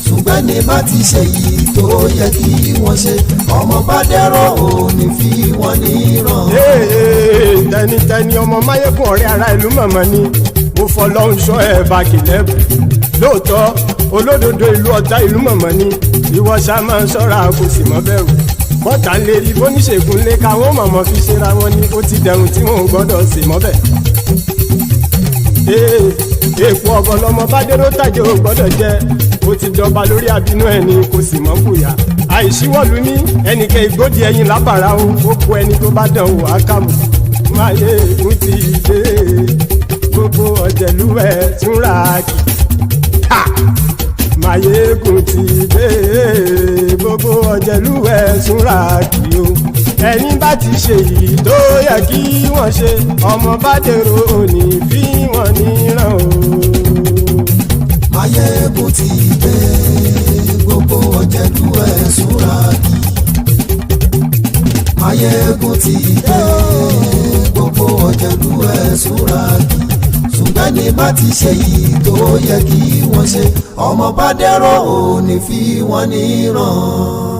Ṣùgbọ́n ní bá ti ṣe yìí tó yẹ kí wọ́n ṣe, ọmọ bá dẹ́rọ̀ ò ní fi wọ́n níran. Tẹnitẹni ọmọ Mayegun ọ̀rẹ́ ara ìlú mọ̀mọ́ ni mo Fọlọ́runṣọ́ ẹ̀ bá kìlẹ́bù. Lóòótọ́ olódodo ìlú ọ̀tá ìlú mọ̀mọ́ ni ìwọ ṣá máa ń ṣọ́ra kò sì mọ́ bẹ̀rù. Bọ́tà ń lè rí bóníṣègùn lé káwọn mọ̀mọ́ fi ṣera wọn ni ó ti dẹrùn tí wọn ò gbọ́dọ̀ sì mọ́ bẹ̀. Èèpo ọ̀gọ̀ lọmọ bá dérò tàjẹ́ ò gbọ́dọ̀ jẹ́, ó ti jọba lórí àbínú ẹni kò sì mọ́ fòyà. Àìsíwọ́lu ní ẹnìkẹ́ ìgbódì ẹyin lábàrá o, ó kó ẹni tó bá dán wò á kàmù. Mayegun ti dé. Gbogbo ọ̀jẹ̀lú ẹ̀sùn ràkì. Mayegun ti dé. Gbogbo ọ̀jẹ̀lú ẹ̀sùn ràkì o. Ẹni bá ti ṣe yìí tó yẹ kí wọ́n ṣe, ọmọ bá dèrò òní fi wọ́n níran o. Mayegun ti dé. Gbogbo ọ̀jẹ̀lú ẹ̀sùn ràkì. Mayegun ti dé. Gbogbo ọ̀jẹ̀lú ẹ̀sùn ràkì. Ṣùgbọ́n ní bá ti ṣe yìí tó yẹ kí wọ́n ṣe, ọmọ bá dẹ́rọ̀ ò ní fi wọ́n níran.